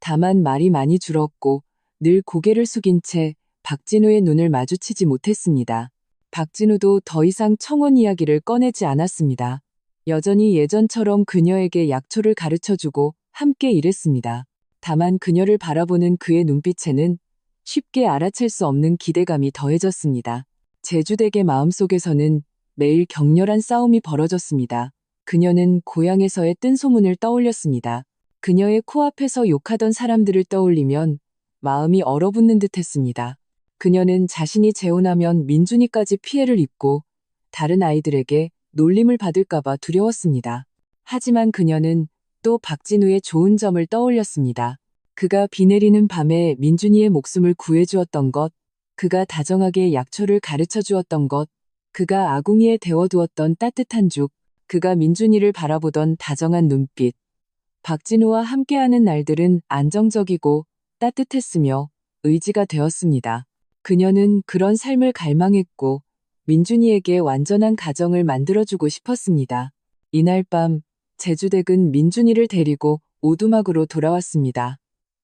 다만 말이 많이 줄었고 늘 고개를 숙인 채 박진우의 눈을 마주치지 못했습니다. 박진우도 더 이상 청혼 이야기를 꺼내지 않았습니다. 여전히 예전처럼 그녀에게 약초를 가르쳐주고 함께 일했습니다. 다만 그녀를 바라보는 그의 눈빛에는 쉽게 알아챌 수 없는 기대감이 더해졌습니다. 제주댁의 마음속에서는 매일 격렬한 싸움이 벌어졌습니다. 그녀는 고향에서의 뜬 소문을 떠올렸습니다. 그녀의 코앞에서 욕하던 사람들을 떠올리면 마음이 얼어붙는 듯 했습니다. 그녀는 자신이 재혼하면 민준이까지 피해를 입고 다른 아이들에게 놀림을 받을까봐 두려웠습니다. 하지만 그녀는 또 박진우의 좋은 점을 떠올렸습니다. 그가 비 내리는 밤에 민준이의 목숨을 구해주었던 것, 그가 다정하게 약초를 가르쳐 주었던 것, 그가 아궁이에 데워두었던 따뜻한 죽, 그가 민준이를 바라보던 다정한 눈빛. 박진우와 함께하는 날들은 안정적이고 따뜻했으며 의지가 되었습니다. 그녀는 그런 삶을 갈망했고 민준이에게 완전한 가정을 만들어주고 싶었습니다. 이날 밤 제주댁은 민준이를 데리고 오두막으로 돌아왔습니다.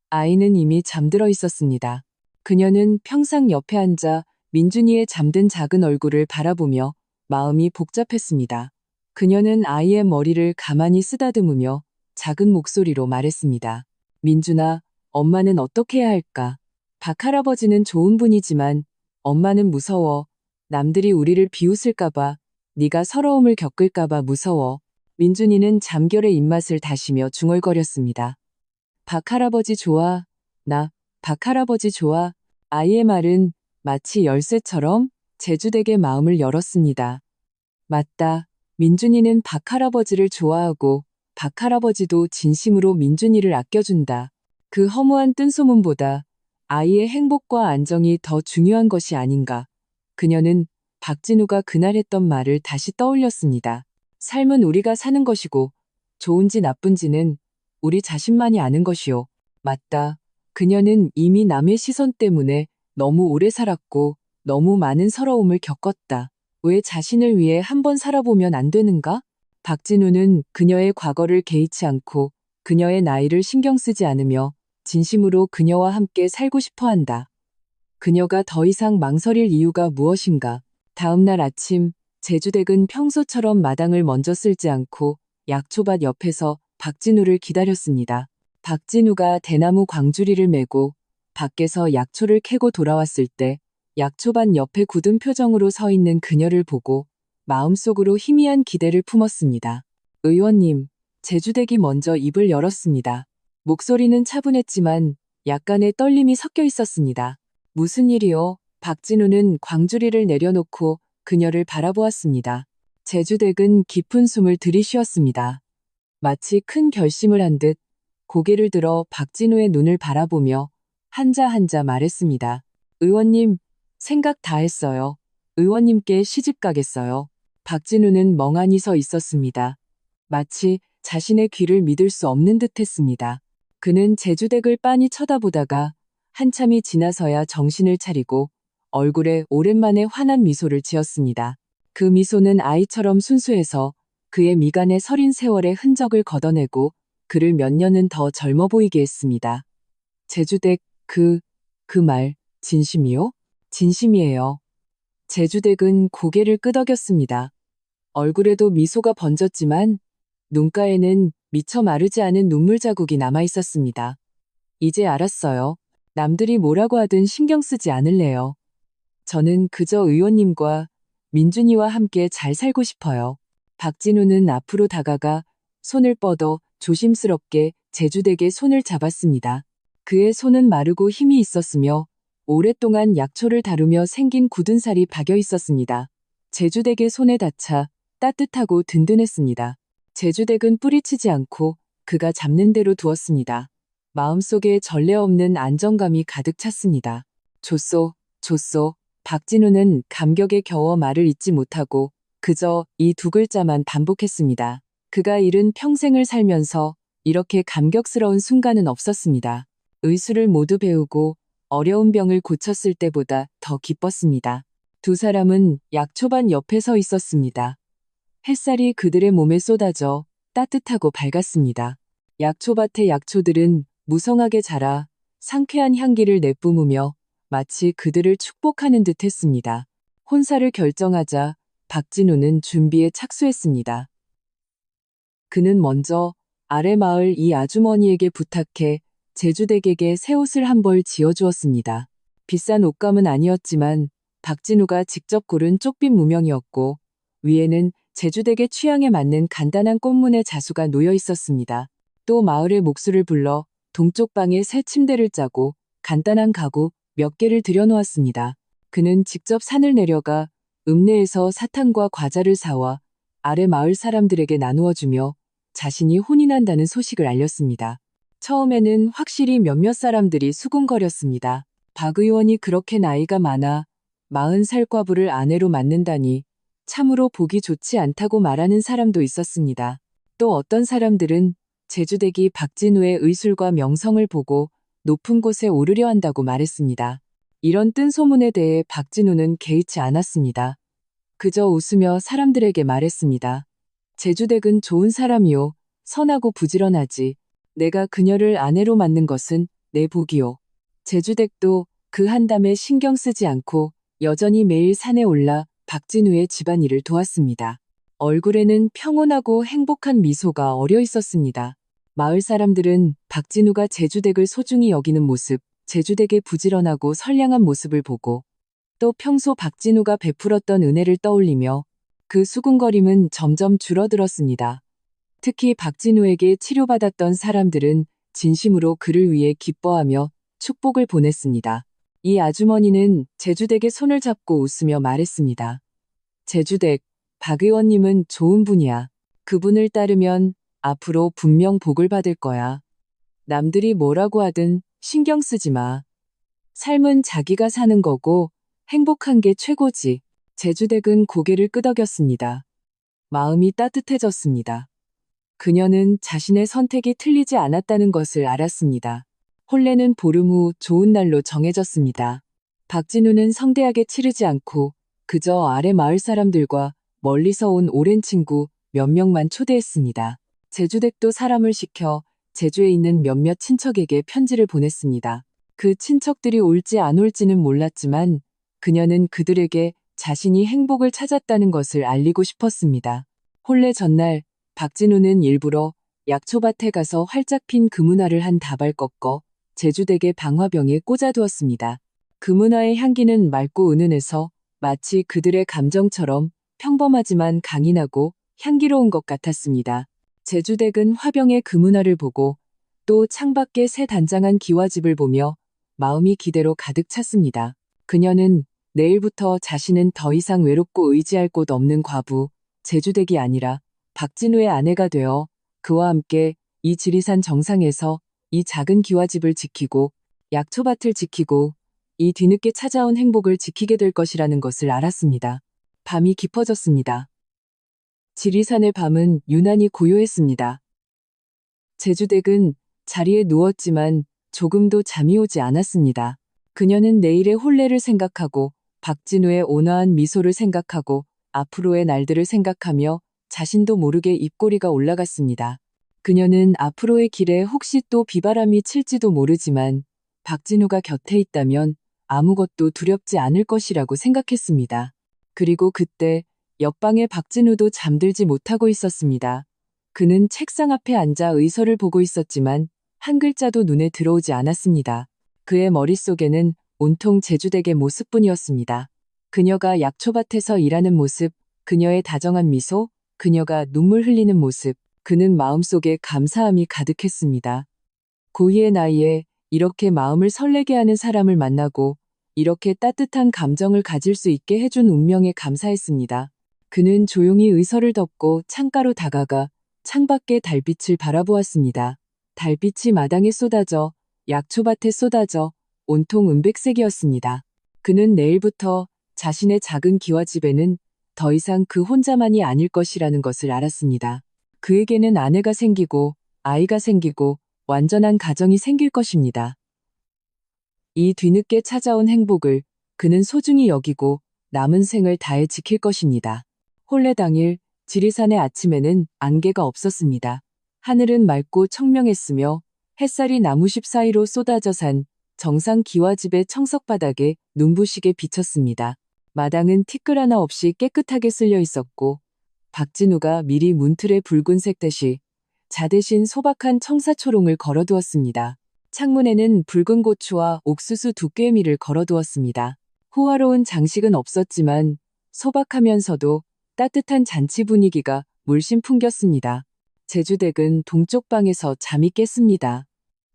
아이는 이미 잠들어 있었습니다. 그녀는 평상 옆에 앉아 민준이의 잠든 작은 얼굴을 바라보며 마음이 복잡했습니다. 그녀는 아이의 머리를 가만히 쓰다듬으며 작은 목소리로 말했습니다. 민준아, 엄마는 어떻게 해야 할까? 박할아버지는 좋은 분이지만 엄마는 무서워. 남들이 우리를 비웃을까봐, 네가 서러움을 겪을까봐 무서워. 민준이는 잠결에 입맛을 다시며 중얼거렸습니다. 박할아버지 좋아. 나 박할아버지 좋아. 아이의 말은 마치 열쇠처럼 제주댁의 마음을 열었습니다. 맞다. 민준이는 박할아버지를 좋아하고 박할아버지도 진심으로 민준이를 아껴준다. 그 허무한 뜬소문보다 아이의 행복과 안정이 더 중요한 것이 아닌가. 그녀는 박진우가 그날 했던 말을 다시 떠올렸습니다. 삶은 우리가 사는 것이고 좋은지 나쁜지는 우리 자신만이 아는 것이요. 맞다. 그녀는 이미 남의 시선 때문에 너무 오래 살았고 너무 많은 서러움을 겪었다. 왜 자신을 위해 한번 살아보면 안 되는가? 박진우는 그녀의 과거를 개의치 않고 그녀의 나이를 신경 쓰지 않으며 진심으로 그녀와 함께 살고 싶어 한다. 그녀가 더 이상 망설일 이유가 무엇인가? 다음 날 아침, 제주댁은 평소처럼 마당을 먼저 쓸지 않고 약초밭 옆에서 박진우를 기다렸습니다. 박진우가 대나무 광주리를 메고 밖에서 약초를 캐고 돌아왔을 때 약초밭 옆에 굳은 표정으로 서 있는 그녀를 보고 마음속으로 희미한 기대를 품었습니다. 의원님, 제주댁이 먼저 입을 열었습니다. 목소리는 차분했지만 약간의 떨림이 섞여 있었습니다. 무슨 일이요? 박진우는 광주리를 내려놓고 그녀를 바라보았습니다. 제주댁은 깊은 숨을 들이쉬었습니다. 마치 큰 결심을 한 듯 고개를 들어 박진우의 눈을 바라보며 한자 한자 말했습니다. 의원님, 생각 다 했어요. 의원님께 시집 가겠어요. 박진우는 멍하니 서 있었습니다. 마치 자신의 귀를 믿을 수 없는 듯 했습니다. 그는 제주댁을 빤히 쳐다보다가 한참이 지나서야 정신을 차리고 얼굴에 오랜만에 환한 미소를 지었습니다. 그 미소는 아이처럼 순수해서 그의 미간에 서린 세월의 흔적을 걷어내고 그를 몇 년은 더 젊어 보이게 했습니다. 제주댁, 그 말, 진심이요? 진심이에요. 제주댁은 고개를 끄덕였습니다. 얼굴에도 미소가 번졌지만 눈가에는 미처 마르지 않은 눈물 자국이 남아 있었습니다. 이제 알았어요. 남들이 뭐라고 하든 신경 쓰지 않을래요. 저는 그저 의원님과 민준이와 함께 잘 살고 싶어요. 박진우는 앞으로 다가가 손을 뻗어 조심스럽게 제주댁의 손을 잡았습니다. 그의 손은 마르고 힘이 있었으며 오랫동안 약초를 다루며 생긴 굳은 살이 박여 있었습니다. 제주댁의 손에 닿자 따뜻하고 든든했습니다. 제주댁은 뿌리치지 않고 그가 잡는 대로 두었습니다. 마음속에 전례 없는 안정감이 가득 찼습니다. 줬소, 줬소. 박진우는 감격에 겨워 말을 잇지 못하고 그저 이 두 글자만 반복했습니다. 그가 잃은 평생을 살면서 이렇게 감격스러운 순간은 없었습니다. 의술을 모두 배우고 어려운 병을 고쳤을 때보다 더 기뻤습니다. 두 사람은 약초반 옆에 서 있었습니다. 햇살이 그들의 몸에 쏟아져 따뜻하고 밝았습니다. 약초밭의 약초들은 무성하게 자라 상쾌한 향기를 내뿜으며 마치 그들을 축복하는 듯 했습니다. 혼사를 결정하자 박진우는 준비에 착수했습니다. 그는 먼저 아래 마을 이 아주머니에게 부탁해 제주댁에게 새 옷을 한 벌 지어주었습니다. 비싼 옷감은 아니었지만 박진우가 직접 고른 쪽빛 무명이었고 위에는 제주댁의 취향에 맞는 간단한 꽃무늬 자수가 놓여 있었습니다. 또 마을의 목수를 불러 동쪽 방에 새 침대를 짜고 간단한 가구 몇 개를 들여놓았습니다. 그는 직접 산을 내려가 읍내에서 사탕과 과자를 사와 아래 마을 사람들에게 나누어 주며 자신이 혼이 난다는 소식을 알렸습니다. 처음에는 확실히 몇몇 사람들이 수군거렸습니다. 박 의원이 그렇게 나이가 많아 40살 과부를 아내로 맡는다니 참으로 보기 좋지 않다고 말하는 사람도 있었습니다. 또 어떤 사람들은 제주댁이 박진우의 의술과 명성을 보고 높은 곳에 오르려 한다고 말했습니다. 이런 뜬 소문에 대해 박진우는 개의치 않았습니다. 그저 웃으며 사람들에게 말했습니다. 제주댁은 좋은 사람이요. 선하고 부지런하지. 내가 그녀를 아내로 맞는 것은 내 복이요. 제주댁도 그 한담에 신경 쓰지 않고 여전히 매일 산에 올라 박진우의 집안일을 도왔습니다. 얼굴에는 평온하고 행복한 미소가 어려 있었습니다. 마을 사람들은 박진우가 제주댁을 소중히 여기는 모습, 제주댁의 부지런하고 선량한 모습을 보고 또 평소 박진우가 베풀었던 은혜를 떠올리며 그 수군거림은 점점 줄어들었습니다. 특히 박진우에게 치료받았던 사람들은 진심으로 그를 위해 기뻐하며 축복을 보냈습니다. 이 아주머니는 제주댁의 손을 잡고 웃으며 말했습니다. 제주댁, 박 의원님은 좋은 분이야. 그분을 따르면 앞으로 분명 복을 받을 거야. 남들이 뭐라고 하든 신경 쓰지 마. 삶은 자기가 사는 거고 행복한 게 최고지. 제주댁은 고개를 끄덕였습니다. 마음이 따뜻해졌습니다. 그녀는 자신의 선택이 틀리지 않았다는 것을 알았습니다. 혼례는 보름 후 좋은 날로 정해졌습니다. 박진우는 성대하게 치르지 않고 그저 아래 마을 사람들과 멀리서 온 오랜 친구 몇 명만 초대했습니다. 제주댁도 사람을 시켜 제주에 있는 몇몇 친척에게 편지를 보냈습니다. 그 친척들이 올지 안 올지는 몰랐지만 그녀는 그들에게 자신이 행복을 찾았다는 것을 알리고 싶었습니다. 혼례 전날 박진우는 일부러 약초밭에 가서 활짝 핀 금은화를 한 다발 꺾어 제주댁의 방화병에 꽂아두었습니다. 금은화의 향기는 맑고 은은해서 마치 그들의 감정처럼 평범하지만 강인하고 향기로운 것 같았습니다. 제주댁은 화병의 금은화를 보고 또 창밖의 새 단장한 기와집을 보며 마음이 기대로 가득 찼습니다. 그녀는 내일부터 자신은 더 이상 외롭고 의지할 곳 없는 과부, 제주댁이 아니라 박진우의 아내가 되어 그와 함께 이 지리산 정상에서 이 작은 기와집을 지키고 약초밭을 지키고 이 뒤늦게 찾아온 행복을 지키게 될 것이라는 것을 알았습니다. 밤이 깊어졌습니다. 지리산의 밤은 유난히 고요했습니다. 제주댁은 자리에 누웠지만 조금도 잠이 오지 않았습니다. 그녀는 내일의 혼례를 생각하고 박진우의 온화한 미소를 생각하고 앞으로의 날들을 생각하며 자신도 모르게 입꼬리가 올라갔습니다. 그녀는 앞으로의 길에 혹시 또 비바람이 칠지도 모르지만 박진우가 곁에 있다면 아무것도 두렵지 않을 것이라고 생각했습니다. 그리고 그때 옆방의 박진우도 잠들지 못하고 있었습니다. 그는 책상 앞에 앉아 의서를 보고 있었지만 한 글자도 눈에 들어오지 않았습니다. 그의 머릿속에는 온통 제주댁의 모습뿐이었습니다. 그녀가 약초밭에서 일하는 모습, 그녀의 다정한 미소, 그녀가 눈물 흘리는 모습, 그는 마음속에 감사함이 가득했습니다. 고이의 나이에 이렇게 마음을 설레게 하는 사람을 만나고 이렇게 따뜻한 감정을 가질 수 있게 해준 운명에 감사했습니다. 그는 조용히 의서를 덮고 창가로 다가가 창밖의 달빛을 바라보았습니다. 달빛이 마당에 쏟아져 약초밭에 쏟아져 온통 은백색이었습니다. 그는 내일부터 자신의 작은 기와집에는 더 이상 그 혼자만이 아닐 것이라는 것을 알았습니다. 그에게는 아내가 생기고 아이가 생기고 완전한 가정이 생길 것입니다. 이 뒤늦게 찾아온 행복을 그는 소중히 여기고 남은 생을 다해 지킬 것입니다. 혼례 당일 지리산의 아침에는 안개가 없었습니다. 하늘은 맑고 청명했으며 햇살이 나무십 사이로 쏟아져 산 정상 기와집의 청석바닥에 눈부시게 비쳤습니다. 마당은 티끌 하나 없이 깨끗하게 쓸려 있었고 박진우가 미리 문틀에 붉은색 대시 자 대신 소박한 청사초롱을 걸어두었습니다. 창문에는 붉은 고추와 옥수수 두 꿰미를 걸어두었습니다. 호화로운 장식은 없었지만 소박하면서도 따뜻한 잔치 분위기가 물씬 풍겼습니다. 제주댁은 동쪽 방에서 잠이 깼습니다.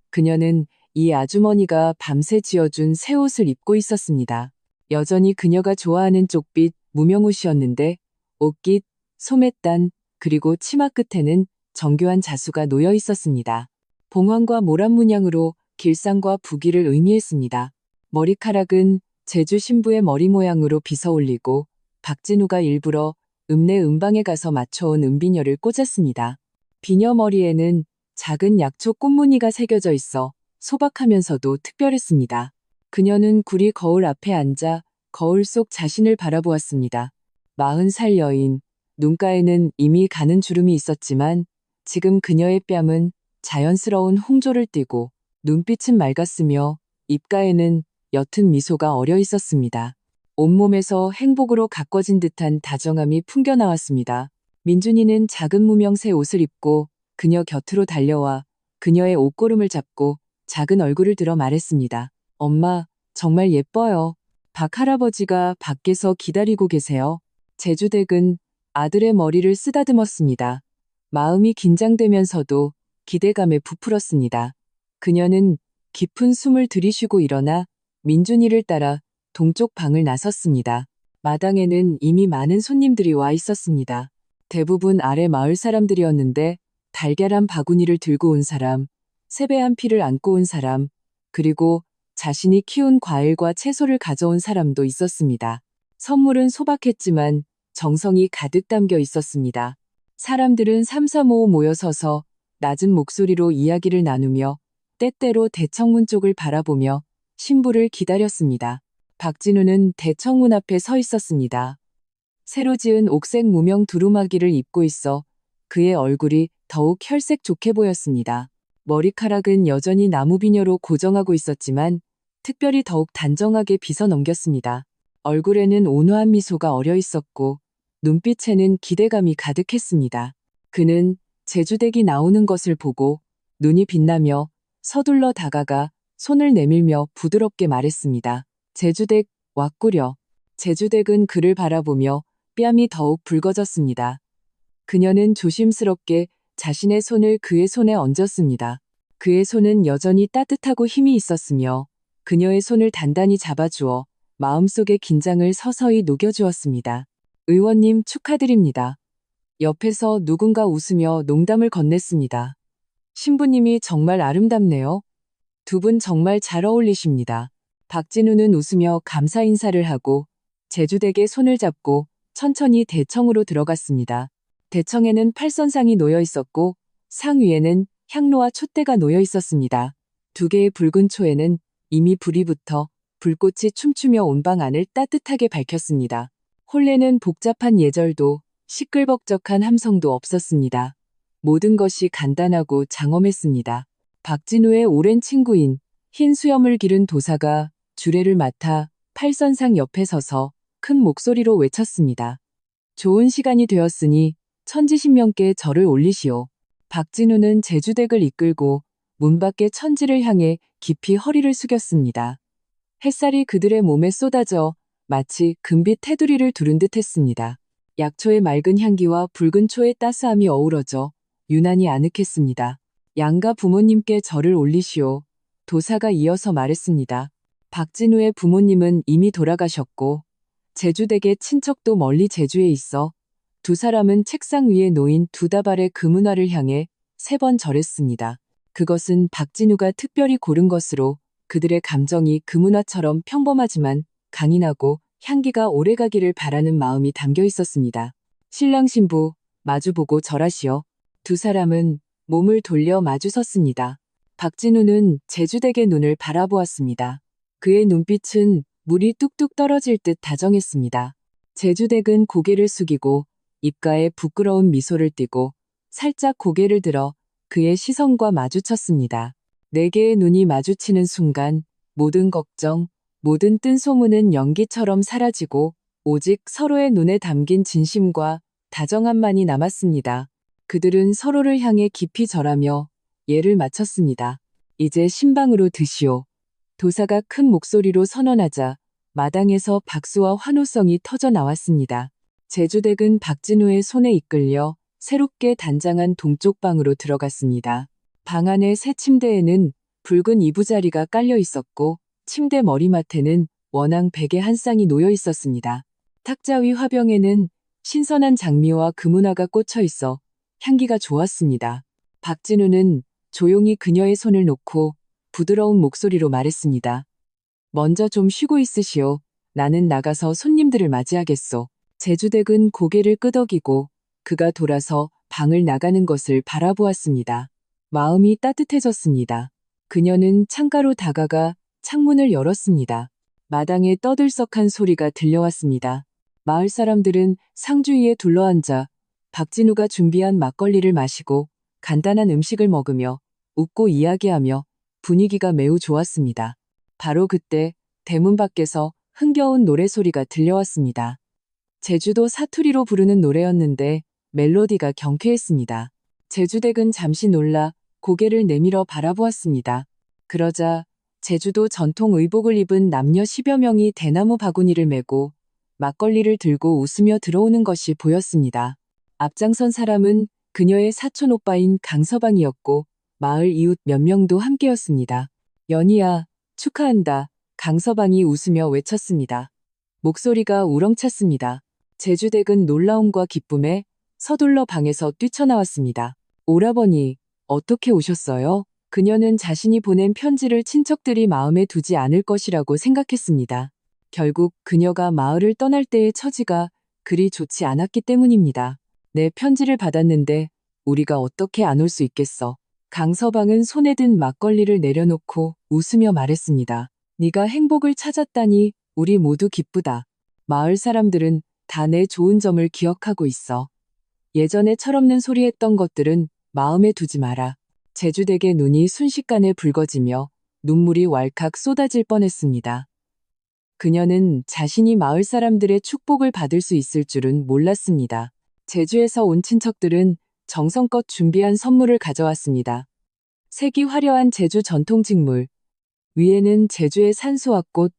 그녀는 이 아주머니가 밤새 지어준 새 옷을 입고 있었습니다. 여전히 그녀가 좋아하는 쪽빛 무명옷이었는데 옷깃, 소매단, 그리고 치마 끝에는 정교한 자수가 놓여 있었습니다. 봉황과 모란 문양으로 길상과 부귀를 의미했습니다. 머리카락은 제주 신부의 머리 모양으로 빗어 올리고 박진우가 일부러 읍내 음방에 가서 맞춰온 은비녀를 꽂았습니다. 비녀 머리에는 작은 약초 꽃무늬가 새겨져 있어 소박하면서도 특별했습니다. 그녀는 구리 거울 앞에 앉아 거울 속 자신을 바라보았습니다. 40살 여인, 눈가에는 이미 가는 주름이 있었지만 지금 그녀의 뺨은 자연스러운 홍조를 띠고 눈빛은 맑았으며 입가에는 옅은 미소가 어려 있었습니다. 온몸에서 행복으로 가꿔진 듯한 다정함이 풍겨나왔습니다. 민준이는 작은 무명새 옷을 입고 그녀 곁으로 달려와 그녀의 옷고름을 잡고 작은 얼굴을 들어 말했습니다. 엄마, 정말 예뻐요. 박 할아버지가 밖에서 기다리고 계세요. 제주댁은 아들의 머리를 쓰다듬었습니다. 마음이 긴장되면서도 기대감에 부풀었습니다. 그녀는 깊은 숨을 들이쉬고 일어나 민준이를 따라 동쪽 방을 나섰습니다. 마당에는 이미 많은 손님들이 와 있었습니다. 대부분 아래 마을 사람들이었는데 달걀 한 바구니를 들고 온 사람, 세배 한 피를 안고 온 사람, 그리고 자신이 키운 과일과 채소를 가져온 사람도 있었습니다. 선물은 소박했지만 정성이 가득 담겨 있었습니다. 사람들은 삼삼오오 모여서서 낮은 목소리로 이야기를 나누며 때때로 대청문 쪽을 바라보며 신부를 기다렸습니다. 박진우는 대청문 앞에 서 있었습니다. 새로 지은 옥색 무명 두루마기를 입고 있어 그의 얼굴이 더욱 혈색 좋게 보였습니다. 머리카락은 여전히 나무 비녀로 고정하고 있었지만 특별히 더욱 단정하게 빗어 넘겼습니다. 얼굴에는 온화한 미소가 어려 있었고 눈빛에는 기대감이 가득했습니다. 그는 제주댁이 나오는 것을 보고 눈이 빛나며 서둘러 다가가 손을 내밀며 부드럽게 말했습니다. 제주댁 왔구려. 제주댁은 그를 바라보며 뺨이 더욱 붉어졌습니다. 그녀는 조심스럽게 자신의 손을 그의 손에 얹었습니다. 그의 손은 여전히 따뜻하고 힘이 있었으며 그녀의 손을 단단히 잡아주어 마음속의 긴장을 서서히 녹여주었습니다. 의원님 축하드립니다. 옆에서 누군가 웃으며 농담을 건넸습니다. 신부님이 정말 아름답네요. 두 분 정말 잘 어울리십니다. 박진우는 웃으며 감사 인사를 하고 제주댁의 손을 잡고 천천히 대청으로 들어갔습니다. 대청에는 팔선상이 놓여 있었고 상 위에는 향로와 촛대가 놓여 있었습니다. 두 개의 붉은 초에는 이미 불이 붙어 불꽃이 춤추며 온 방 안을 따뜻하게 밝혔습니다. 혼례는 복잡한 예절도 시끌벅적한 함성도 없었습니다. 모든 것이 간단하고 장엄했습니다. 박진우의 오랜 친구인 흰 수염을 기른 도사가 주례를 맡아 팔선상 옆에 서서 큰 목소리로 외쳤습니다. 좋은 시간이 되었으니 천지신명께 절을 올리시오. 박진우는 제주댁을 이끌고 문 밖의 천지를 향해 깊이 허리를 숙였습니다. 햇살이 그들의 몸에 쏟아져 마치 금빛 테두리를 두른 듯 했습니다. 약초의 맑은 향기와 붉은 초의 따스함이 어우러져 유난히 아늑했습니다. 양가 부모님께 절을 올리시오. 도사가 이어서 말했습니다. 박진우의 부모님은 이미 돌아가셨고 제주댁의 친척도 멀리 제주에 있어 두 사람은 책상 위에 놓인 두 다발의 금은화를 향해 3번 절했습니다. 그것은 박진우가 특별히 고른 것으로 그들의 감정이 금은화처럼 평범하지만 강인하고 향기가 오래가기를 바라는 마음이 담겨 있었습니다. 신랑 신부 마주보고 절하시오. 두 사람은 몸을 돌려 마주섰습니다. 박진우는 제주댁의 눈을 바라보았습니다. 그의 눈빛은 물이 뚝뚝 떨어질 듯 다정했습니다. 제주댁은 고개를 숙이고 입가에 부끄러운 미소를 띠고 살짝 고개를 들어 그의 시선과 마주쳤습니다. 네 개의 눈이 마주치는 순간 모든 걱정, 모든 뜬 소문은 연기처럼 사라지고 오직 서로의 눈에 담긴 진심과 다정함만이 남았습니다. 그들은 서로를 향해 깊이 절하며 예를 마쳤습니다. 이제 신방으로 드시오. 도사가 큰 목소리로 선언하자 마당에서 박수와 환호성이 터져 나왔습니다. 제주댁은 박진우의 손에 이끌려 새롭게 단장한 동쪽 방으로 들어갔습니다. 방 안의 새 침대에는 붉은 이부자리가 깔려 있었고 침대 머리맡에는 원앙 베개 한 쌍이 놓여 있었습니다. 탁자 위 화병에는 신선한 장미와 금은화가 꽂혀 있어 향기가 좋았습니다. 박진우는 조용히 그녀의 손을 놓고 부드러운 목소리로 말했습니다. 먼저 좀 쉬고 있으시오. 나는 나가서 손님들을 맞이하겠소. 제주댁은 고개를 끄덕이고 그가 돌아서 방을 나가는 것을 바라보았습니다. 마음이 따뜻해졌습니다. 그녀는 창가로 다가가 창문을 열었습니다. 마당에 떠들썩한 소리가 들려왔습니다. 마을 사람들은 상주위에 둘러앉아 박진우가 준비한 막걸리를 마시고 간단한 음식을 먹으며 웃고 이야기하며 분위기가 매우 좋았습니다. 바로 그때 대문 밖에서 흥겨운 노래소리가 들려왔습니다. 제주도 사투리로 부르는 노래였는데 멜로디가 경쾌했습니다. 제주댁은 잠시 놀라 고개를 내밀어 바라보았습니다. 그러자 제주도 전통 의복을 입은 남녀 10여 명이 대나무 바구니를 메고 막걸리를 들고 웃으며 들어오는 것이 보였습니다. 앞장선 사람은 그녀의 사촌 오빠인 강서방이었고 마을 이웃 몇 명도 함께였습니다. 연희야, 축하한다. 강서방이 웃으며 외쳤습니다. 목소리가 우렁찼습니다. 제주댁은 놀라움과 기쁨에 서둘러 방에서 뛰쳐나왔습니다. 오라버니, 어떻게 오셨어요? 그녀는 자신이 보낸 편지를 친척들이 마음에 두지 않을 것이라고 생각했습니다. 결국 그녀가 마을을 떠날 때의 처지가 그리 좋지 않았기 때문입니다. 내 편지를 받았는데 우리가 어떻게 안 올 수 있겠어. 강서방은 손에 든 막걸리를 내려놓고 웃으며 말했습니다. 네가 행복을 찾았다니 우리 모두 기쁘다. 마을 사람들은 다 내 좋은 점을 기억하고 있어. 예전에 철없는 소리 했던 것들은 마음에 두지 마라. 제주댁의 눈이 순식간에 붉어지며 눈물이 왈칵 쏟아질 뻔했습니다. 그녀는 자신이 마을 사람들의 축복을 받을 수 있을 줄은 몰랐습니다. 제주에서 온 친척들은 정성껏 준비한 선물을 가져왔습니다. 색이 화려한 제주 전통 직물, 위에는 제주의 산수와 꽃,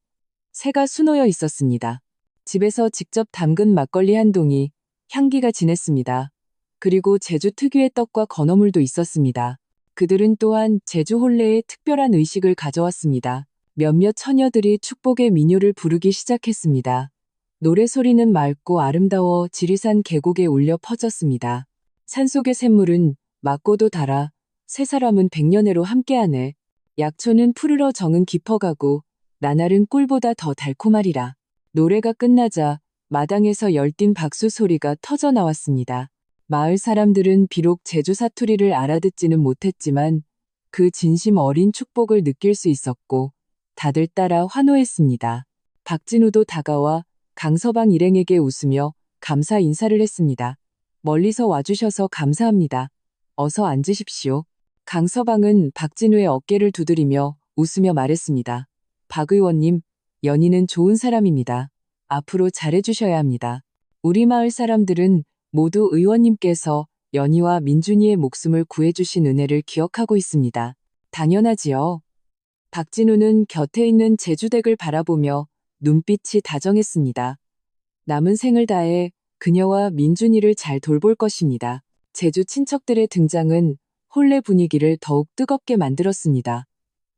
새가 수놓여 있었습니다. 집에서 직접 담근 막걸리 한 동이 향기가 진했습니다. 그리고 제주 특유의 떡과 건어물도 있었습니다. 그들은 또한 제주 혼례의 특별한 의식을 가져왔습니다. 몇몇 처녀들이 축복의 민요를 부르기 시작했습니다. 노래소리는 맑고 아름다워 지리산 계곡에 울려 퍼졌습니다. 산속의 샘물은 맑고도 달아 세 사람은 백년해로 함께하네. 약초는 푸르러 정은 깊어가고 나날은 꿀보다 더 달콤하리라. 노래가 끝나자 마당에서 열띤 박수 소리가 터져 나왔습니다. 마을 사람들은 비록 제주 사투리를 알아듣지는 못했지만 그 진심 어린 축복을 느낄 수 있었고 다들 따라 환호했습니다. 박진우도 다가와 강서방 일행에게 웃으며 감사 인사를 했습니다. 멀리서 와주셔서 감사합니다. 어서 앉으십시오. 강서방은 박진우의 어깨를 두드리며 웃으며 말했습니다. 박 의원님, 연희는 좋은 사람입니다. 앞으로 잘해주셔야 합니다. 우리 마을 사람들은 모두 의원님께서 연희와 민준이의 목숨을 구해주신 은혜를 기억하고 있습니다. 당연하지요. 박진우는 곁에 있는 제주댁을 바라보며 눈빛이 다정했습니다. 남은 생을 다해 그녀와 민준이를 잘 돌볼 것입니다. 제주 친척들의 등장은 혼례 분위기를 더욱 뜨겁게 만들었습니다.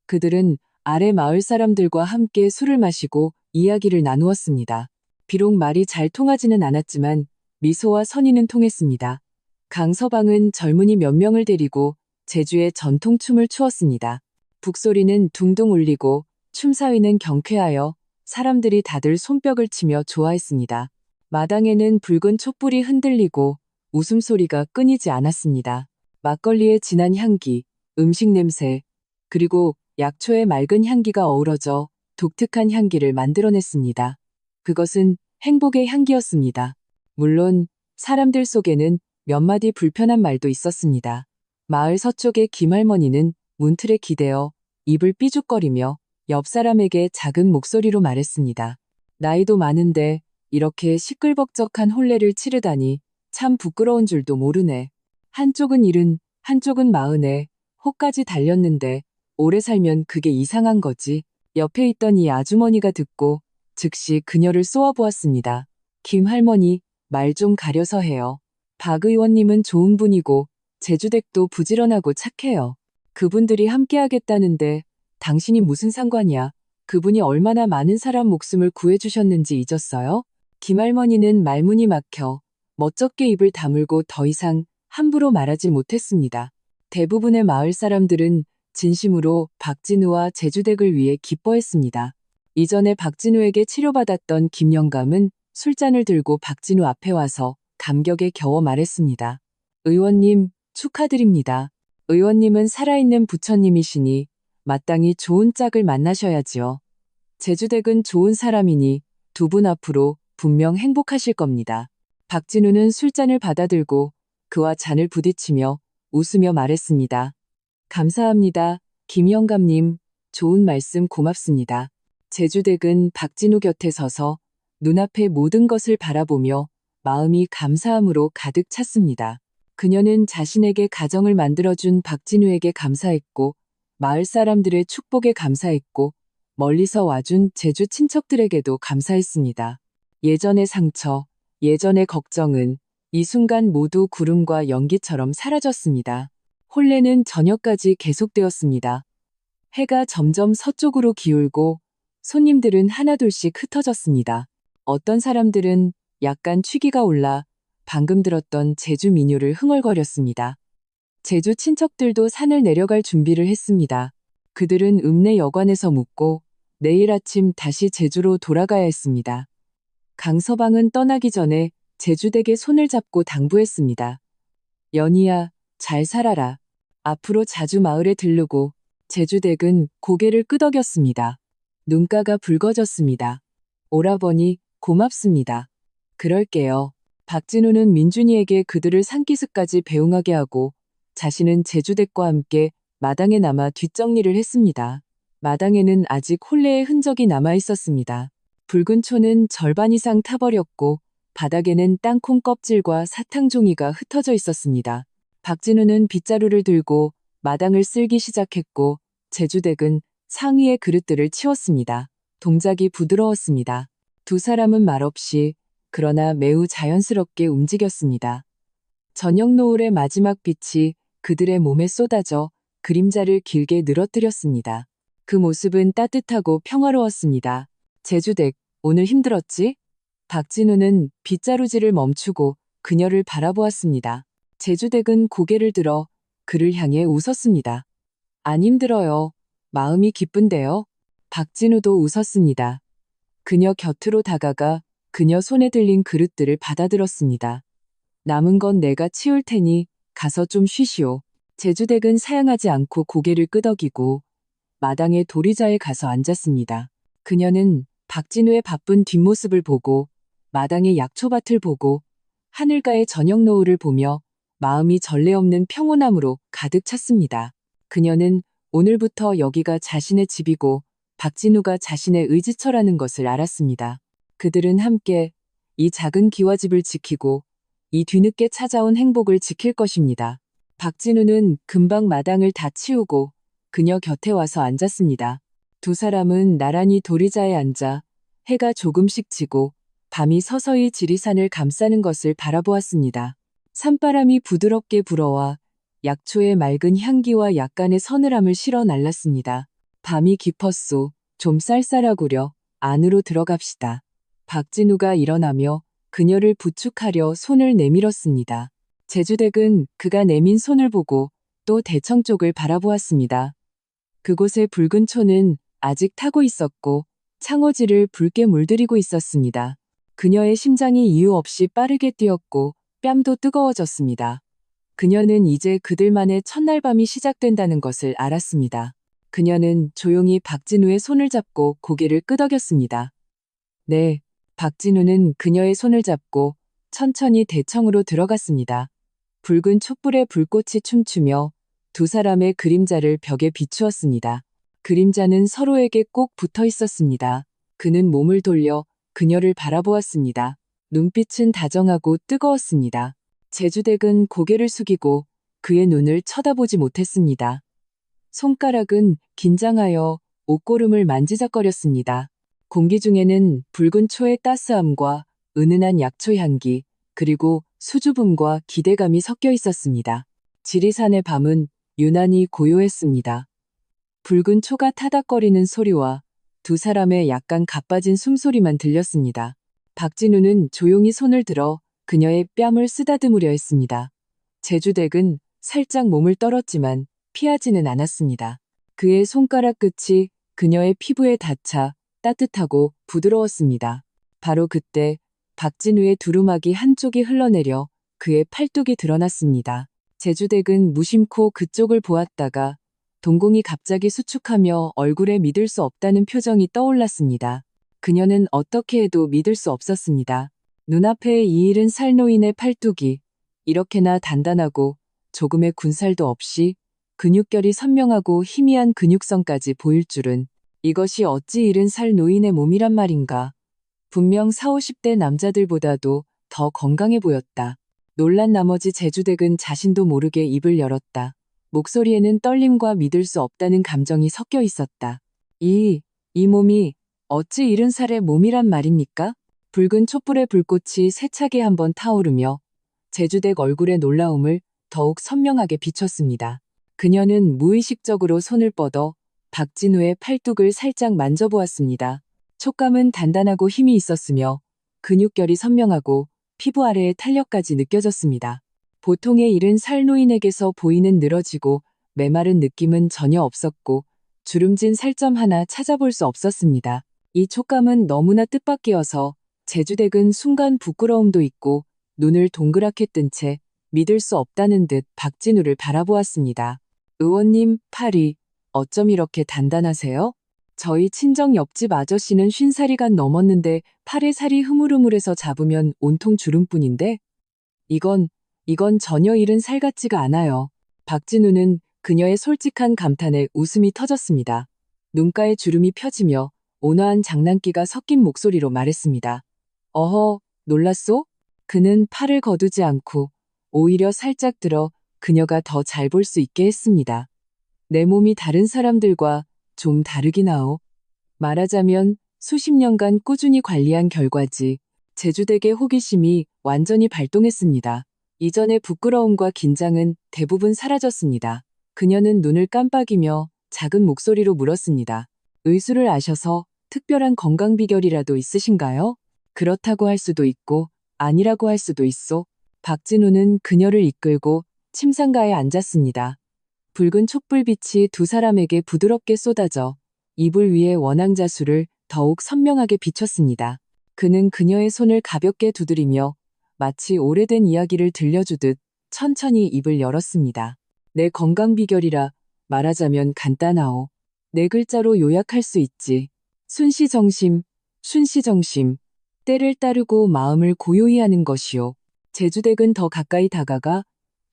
그들은 아래 마을 사람들과 함께 술을 마시고 이야기를 나누었습니다. 비록 말이 잘 통하지는 않았지만 미소와 선의는 통했습니다. 강서방은 젊은이 몇 명을 데리고 제주의 전통춤을 추었습니다. 북소리는 둥둥 울리고 춤사위는 경쾌하여 사람들이 다들 손뼉을 치며 좋아했습니다. 마당에는 붉은 촛불이 흔들리고 웃음소리가 끊이지 않았습니다. 막걸리의 진한 향기, 음식 냄새, 그리고 약초의 맑은 향기가 어우러져 독특한 향기를 만들어냈습니다. 그것은 행복의 향기였습니다. 물론 사람들 속에는 몇 마디 불편한 말도 있었습니다. 마을 서쪽의 김할머니는 문틀에 기대어 입을 삐죽거리며 옆 사람에게 작은 목소리로 말했습니다. 나이도 많은데 이렇게 시끌벅적한 혼례를 치르다니 참 부끄러운 줄도 모르네. 한쪽은 70, 한쪽은 40에 호까지 달렸는데 오래 살면 그게 이상한 거지. 옆에 있던 이 아주머니가 듣고 즉시 그녀를 쏘아보았습니다. 김 할머니, 말 좀 가려서 해요. 박 의원님은 좋은 분이고 제주댁도 부지런하고 착해요. 그분들이 함께하겠다는데 당신이 무슨 상관이야. 그분이 얼마나 많은 사람 목숨을 구해주셨는지 잊었어요? 김 할머니는 말문이 막혀 멋쩍게 입을 다물고 더 이상 함부로 말하지 못했습니다. 대부분의 마을 사람들은 진심으로 박진우와 제주댁을 위해 기뻐했습니다. 이전에 박진우에게 치료받았던 김영감은 술잔을 들고 박진우 앞에 와서 감격에 겨워 말했습니다. 의원님, 축하드립니다. 의원님은 살아있는 부처님이시니 마땅히 좋은 짝을 만나셔야지요. 제주댁은 좋은 사람이니 두 분 앞으로 분명 행복하실 겁니다. 박진우는 술잔을 받아들고 그와 잔을 부딪히며 웃으며 말했습니다. 감사합니다. 김 영감님, 좋은 말씀 고맙습니다. 제주댁은 박진우 곁에 서서 눈앞의 모든 것을 바라보며 마음이 감사함으로 가득 찼습니다. 그녀는 자신에게 가정을 만들어준 박진우에게 감사했고, 마을 사람들의 축복에 감사했고, 멀리서 와준 제주 친척들에게도 감사했습니다. 예전의 상처, 예전의 걱정은 이 순간 모두 구름과 연기처럼 사라졌습니다. 혼례는 저녁까지 계속되었습니다. 해가 점점 서쪽으로 기울고 손님들은 하나둘씩 흩어졌습니다. 어떤 사람들은 약간 취기가 올라 방금 들었던 제주 민요를 흥얼거렸습니다. 제주 친척들도 산을 내려갈 준비를 했습니다. 그들은 읍내 여관에서 묵고 내일 아침 다시 제주로 돌아가야 했습니다. 강서방은 떠나기 전에 제주댁의 손을 잡고 당부했습니다. 연희야, 잘 살아라. 앞으로 자주 마을에 들르고. 제주댁은 고개를 끄덕였습니다. 눈가가 붉어졌습니다. 오라버니, 고맙습니다. 그럴게요. 박진우는 민준이에게 그들을 산기슭까지 배웅하게 하고 자신은 제주댁과 함께 마당에 남아 뒷정리를 했습니다. 마당에는 아직 혼례의 흔적이 남아 있었습니다. 붉은 초는 절반 이상 타버렸고 바닥에는 땅콩 껍질과 사탕 종이가 흩어져 있었습니다. 박진우는 빗자루를 들고 마당을 쓸기 시작했고 제주댁은 상위의 그릇들을 치웠습니다. 동작이 부드러웠습니다. 두 사람은 말없이 그러나 매우 자연스럽게 움직였습니다. 저녁 노을의 마지막 빛이 그들의 몸에 쏟아져 그림자를 길게 늘어뜨렸습니다. 그 모습은 따뜻하고 평화로웠습니다. 제주댁, 오늘 힘들었지? 박진우는 빗자루질을 멈추고 그녀를 바라보았습니다. 제주댁은 고개를 들어 그를 향해 웃었습니다. 안 힘들어요. 마음이 기쁜데요. 박진우도 웃었습니다. 그녀 곁으로 다가가 그녀 손에 들린 그릇들을 받아들었습니다. 남은 건 내가 치울 테니 가서 좀 쉬시오. 제주댁은 사양하지 않고 고개를 끄덕이고 마당의 도리자에 가서 앉았습니다. 그녀는 박진우의 바쁜 뒷모습을 보고 마당의 약초밭을 보고 하늘가의 저녁 노을을 보며 마음이 전례 없는 평온함으로 가득 찼습니다. 그녀는 오늘부터 여기가 자신의 집이고 박진우가 자신의 의지처라는 것을 알았습니다. 그들은 함께 이 작은 기와집을 지키고 이 뒤늦게 찾아온 행복을 지킬 것입니다. 박진우는 금방 마당을 다 치우고 그녀 곁에 와서 앉았습니다. 두 사람은 나란히 도리자에 앉아 해가 조금씩 지고 밤이 서서히 지리산을 감싸는 것을 바라보았습니다. 산바람이 부드럽게 불어와 약초의 맑은 향기와 약간의 서늘함을 실어 날랐습니다. 밤이 깊었소. 좀 쌀쌀하구려. 안으로 들어갑시다. 박진우가 일어나며 그녀를 부축하려 손을 내밀었습니다. 제주댁은 그가 내민 손을 보고 또 대청 쪽을 바라보았습니다. 그곳의 붉은 초는 아직 타고 있었고 창호지를 붉게 물들이고 있었습니다. 그녀의 심장이 이유 없이 빠르게 뛰었고 뺨도 뜨거워졌습니다. 그녀는 이제 그들만의 첫날 밤이 시작된다는 것을 알았습니다. 그녀는 조용히 박진우의 손을 잡고 고개를 끄덕였습니다. 네, 박진우는 그녀의 손을 잡고 천천히 대청으로 들어갔습니다. 붉은 촛불에 불꽃이 춤추며 두 사람의 그림자를 벽에 비추었습니다. 그림자는 서로에게 꼭 붙어 있었습니다. 그는 몸을 돌려 그녀를 바라보았습니다. 눈빛은 다정하고 뜨거웠습니다. 제주댁은 고개를 숙이고 그의 눈을 쳐다보지 못했습니다. 손가락은 긴장하여 옷고름을 만지작거렸습니다. 공기 중에는 붉은 초의 따스함과 은은한 약초 향기, 그리고 수줍음과 기대감이 섞여 있었습니다. 지리산의 밤은 유난히 고요했습니다. 붉은 초가 타닥거리는 소리와 두 사람의 약간 가빠진 숨소리만 들렸습니다. 박진우는 조용히 손을 들어 그녀의 뺨을 쓰다듬으려 했습니다. 제주댁은 살짝 몸을 떨었지만 피하지는 않았습니다. 그의 손가락 끝이 그녀의 피부에 닿자 따뜻하고 부드러웠습니다. 바로 그때 박진우의 두루마기 한쪽이 흘러내려 그의 팔뚝이 드러났습니다. 제주댁은 무심코 그쪽을 보았다가 동공이 갑자기 수축하며 얼굴에 믿을 수 없다는 표정이 떠올랐습니다. 그녀는 어떻게 해도 믿을 수 없었습니다. 눈앞에 이 일은 살 노인의 팔뚝이 이렇게나 단단하고 조금의 군살도 없이 근육결이 선명하고 희미한 근육성까지 보일 줄은, 이것이 어찌 일은 살 노인의 몸이란 말인가. 분명 40, 50대 남자들보다도 더 건강해 보였다. 놀란 나머지 제주댁은 자신도 모르게 입을 열었다. 목소리에는 떨림과 믿을 수 없다는 감정이 섞여 있었다. 이 몸이 어찌 70살의 몸이란 말입니까? 붉은 촛불의 불꽃이 세차게 한번 타오르며 제주댁 얼굴의 놀라움을 더욱 선명하게 비췄습니다. 그녀는 무의식적으로 손을 뻗어 박진우의 팔뚝을 살짝 만져보았습니다. 촉감은 단단하고 힘이 있었으며 근육결이 선명하고 피부 아래의 탄력까지 느껴졌습니다. 보통의 70살 노인에게서 보이는 늘어지고 메마른 느낌은 전혀 없었고 주름진 살점 하나 찾아볼 수 없었습니다. 이 촉감은 너무나 뜻밖이어서 제주댁은 순간 부끄러움도 있고 눈을 동그랗게 뜬 채 믿을 수 없다는 듯 박진우를 바라보았습니다. 의원님, 팔이 어쩜 이렇게 단단하세요? 저희 친정 옆집 아저씨는 50살이가 넘었는데 팔에 살이 흐물흐물해서 잡으면 온통 주름뿐인데 이건 전혀 70살 같지가 않아요. 박진우는 그녀의 솔직한 감탄에 웃음이 터졌습니다. 눈가에 주름이 펴지며 온화한 장난기가 섞인 목소리로 말했습니다. 어허, 놀랐소? 그는 팔을 거두지 않고 오히려 살짝 들어 그녀가 더 잘 볼 수 있게 했습니다. 내 몸이 다른 사람들과 좀 다르긴 하오. 말하자면 수십 년간 꾸준히 관리한 결과지. 제주댁의 호기심이 완전히 발동했습니다. 이전의 부끄러움과 긴장은 대부분 사라졌습니다. 그녀는 눈을 깜빡이며 작은 목소리로 물었습니다. 의술을 아셔서 특별한 건강 비결이라도 있으신가요? 그렇다고 할 수도 있고 아니라고 할 수도 있소. 박진우는 그녀를 이끌고 침상가에 앉았습니다. 붉은 촛불빛이 두 사람에게 부드럽게 쏟아져 이불 위에 원앙자수를 더욱 선명하게 비췄습니다. 그는 그녀의 손을 가볍게 두드리며 마치 오래된 이야기를 들려주듯 천천히 입을 열었습니다. 내 건강 비결이라 말하자면 간단하오. 네 글자로 요약할 수 있지. 순시정심, 순시정심. 때를 따르고 마음을 고요히 하는 것이요. 제주댁은 더 가까이 다가가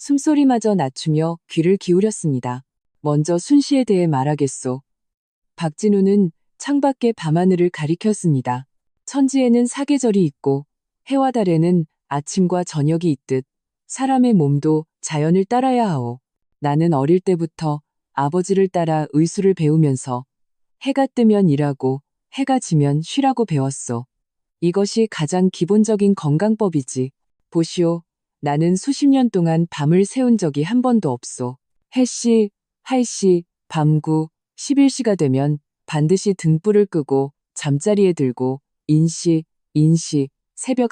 숨소리마저 낮추며 귀를 기울였습니다. 먼저 순시에 대해 말하겠소. 박진우는 창밖의 밤하늘을 가리켰습니다. 천지에는 사계절이 있고 해와 달에는 아침과 저녁이 있듯 사람의 몸도 자연을 따라야 하오. 나는 어릴 때부터 아버지를 따라 의술을 배우면서 해가 뜨면 일하고 해가 지면 쉬라고 배웠소. 이것이 가장 기본적인 건강법이지. 보시오. 나는 수십 년 동안 밤을 새운 적이 한 번도 없소. 해씨, 할씨, 밤구, 11시가 되면 반드시 등불을 끄고 잠자리에 들고 인시, 새벽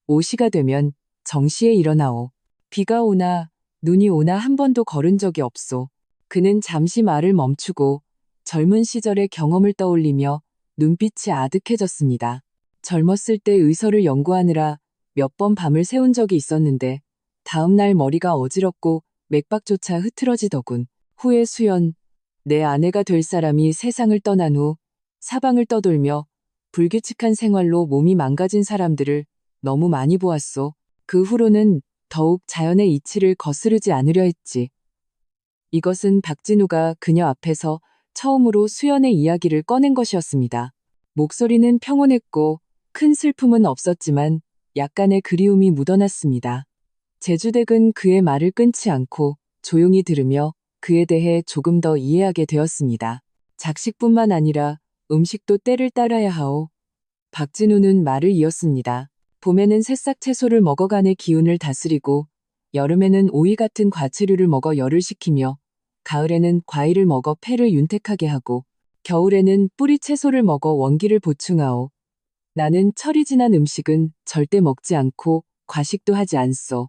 5시가 되면 정시에 일어나오. 비가 오나 눈이 오나 한 번도 걸은 적이 없소. 그는 잠시 말을 멈추고 젊은 시절의 경험을 떠올리며 눈빛이 아득해졌습니다. 젊었을 때 의서를 연구하느라 몇 번 밤을 새운 적이 있었는데 다음날 머리가 어지럽고 맥박조차 흐트러지더군. 후에 수연, 내 아내가 될 사람이 세상을 떠난 후 사방을 떠돌며 불규칙한 생활로 몸이 망가진 사람들을 너무 많이 보았소. 그 후로는 더욱 자연의 이치를 거스르지 않으려 했지. 이것은 박진우가 그녀 앞에서 처음으로 수연의 이야기를 꺼낸 것이었습니다. 목소리는 평온했고 큰 슬픔은 없었지만 약간의 그리움이 묻어났습니다. 제주댁은 그의 말을 끊지 않고 조용히 들으며 그에 대해 조금 더 이해하게 되었습니다. 작식뿐만 아니라 음식도 때를 따라야 하오. 박진우는 말을 이었습니다. 봄에는 새싹 채소를 먹어 간의 기운을 다스리고 여름에는 오이 같은 과채류를 먹어 열을 식히며 가을에는 과일을 먹어 폐를 윤택하게 하고 겨울에는 뿌리 채소를 먹어 원기를 보충하오. 나는 철이 지난 음식은 절대 먹지 않고 과식도 하지 않소.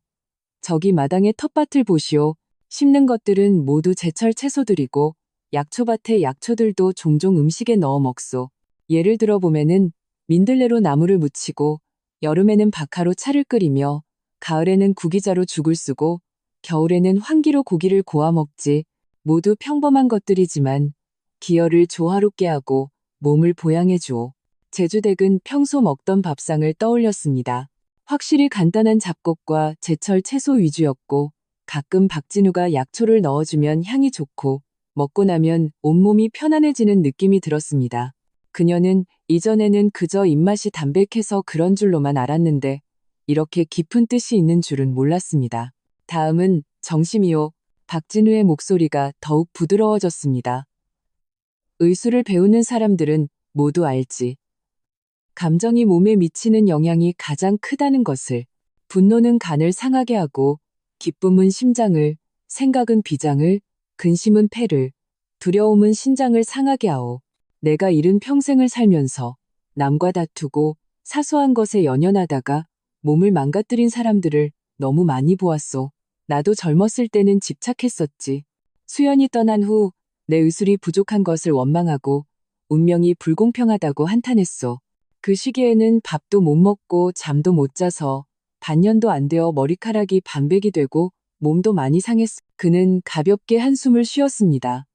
저기 마당의 텃밭을 보시오. 심는 것들은 모두 제철 채소들이고 약초밭의 약초들도 종종 음식에 넣어 먹소. 예를 들어 봄에는 민들레로 나무를 묻히고 여름에는 박하로 차를 끓이며 가을에는 구기자로 죽을 쓰고 겨울에는 환기로 고기를 고아 먹지. 모두 평범한 것들이지만 기혈을 조화롭게 하고 몸을 보양해 주오. 제주댁은 평소 먹던 밥상을 떠올렸습니다. 확실히 간단한 잡곡과 제철 채소 위주였고 가끔 박진우가 약초를 넣어주면 향이 좋고 먹고 나면 온몸이 편안해지는 느낌이 들었습니다. 그녀는 이전에는 그저 입맛이 담백해서 그런 줄로만 알았는데 이렇게 깊은 뜻이 있는 줄은 몰랐습니다. 다음은 정심이요. 박진우의 목소리가 더욱 부드러워졌습니다. 의술을 배우는 사람들은 모두 알지. 감정이 몸에 미치는 영향이 가장 크다는 것을. 분노는 간을 상하게 하고 기쁨은 심장을, 생각은 비장을, 근심은 폐를, 두려움은 신장을 상하게 하오. 내가 이른 평생을 살면서 남과 다투고 사소한 것에 연연하다가 몸을 망가뜨린 사람들을 너무 많이 보았소. 나도 젊었을 때는 집착했었지. 수연이 떠난 후 내 의술이 부족한 것을 원망하고 운명이 불공평하다고 한탄했소. 그 시기에는 밥도 못 먹고 잠도 못 자서 반년도 안 되어 머리카락이 반백이 되고 몸도 많이 상했어. 그는 가볍게 한숨을 쉬었습니다.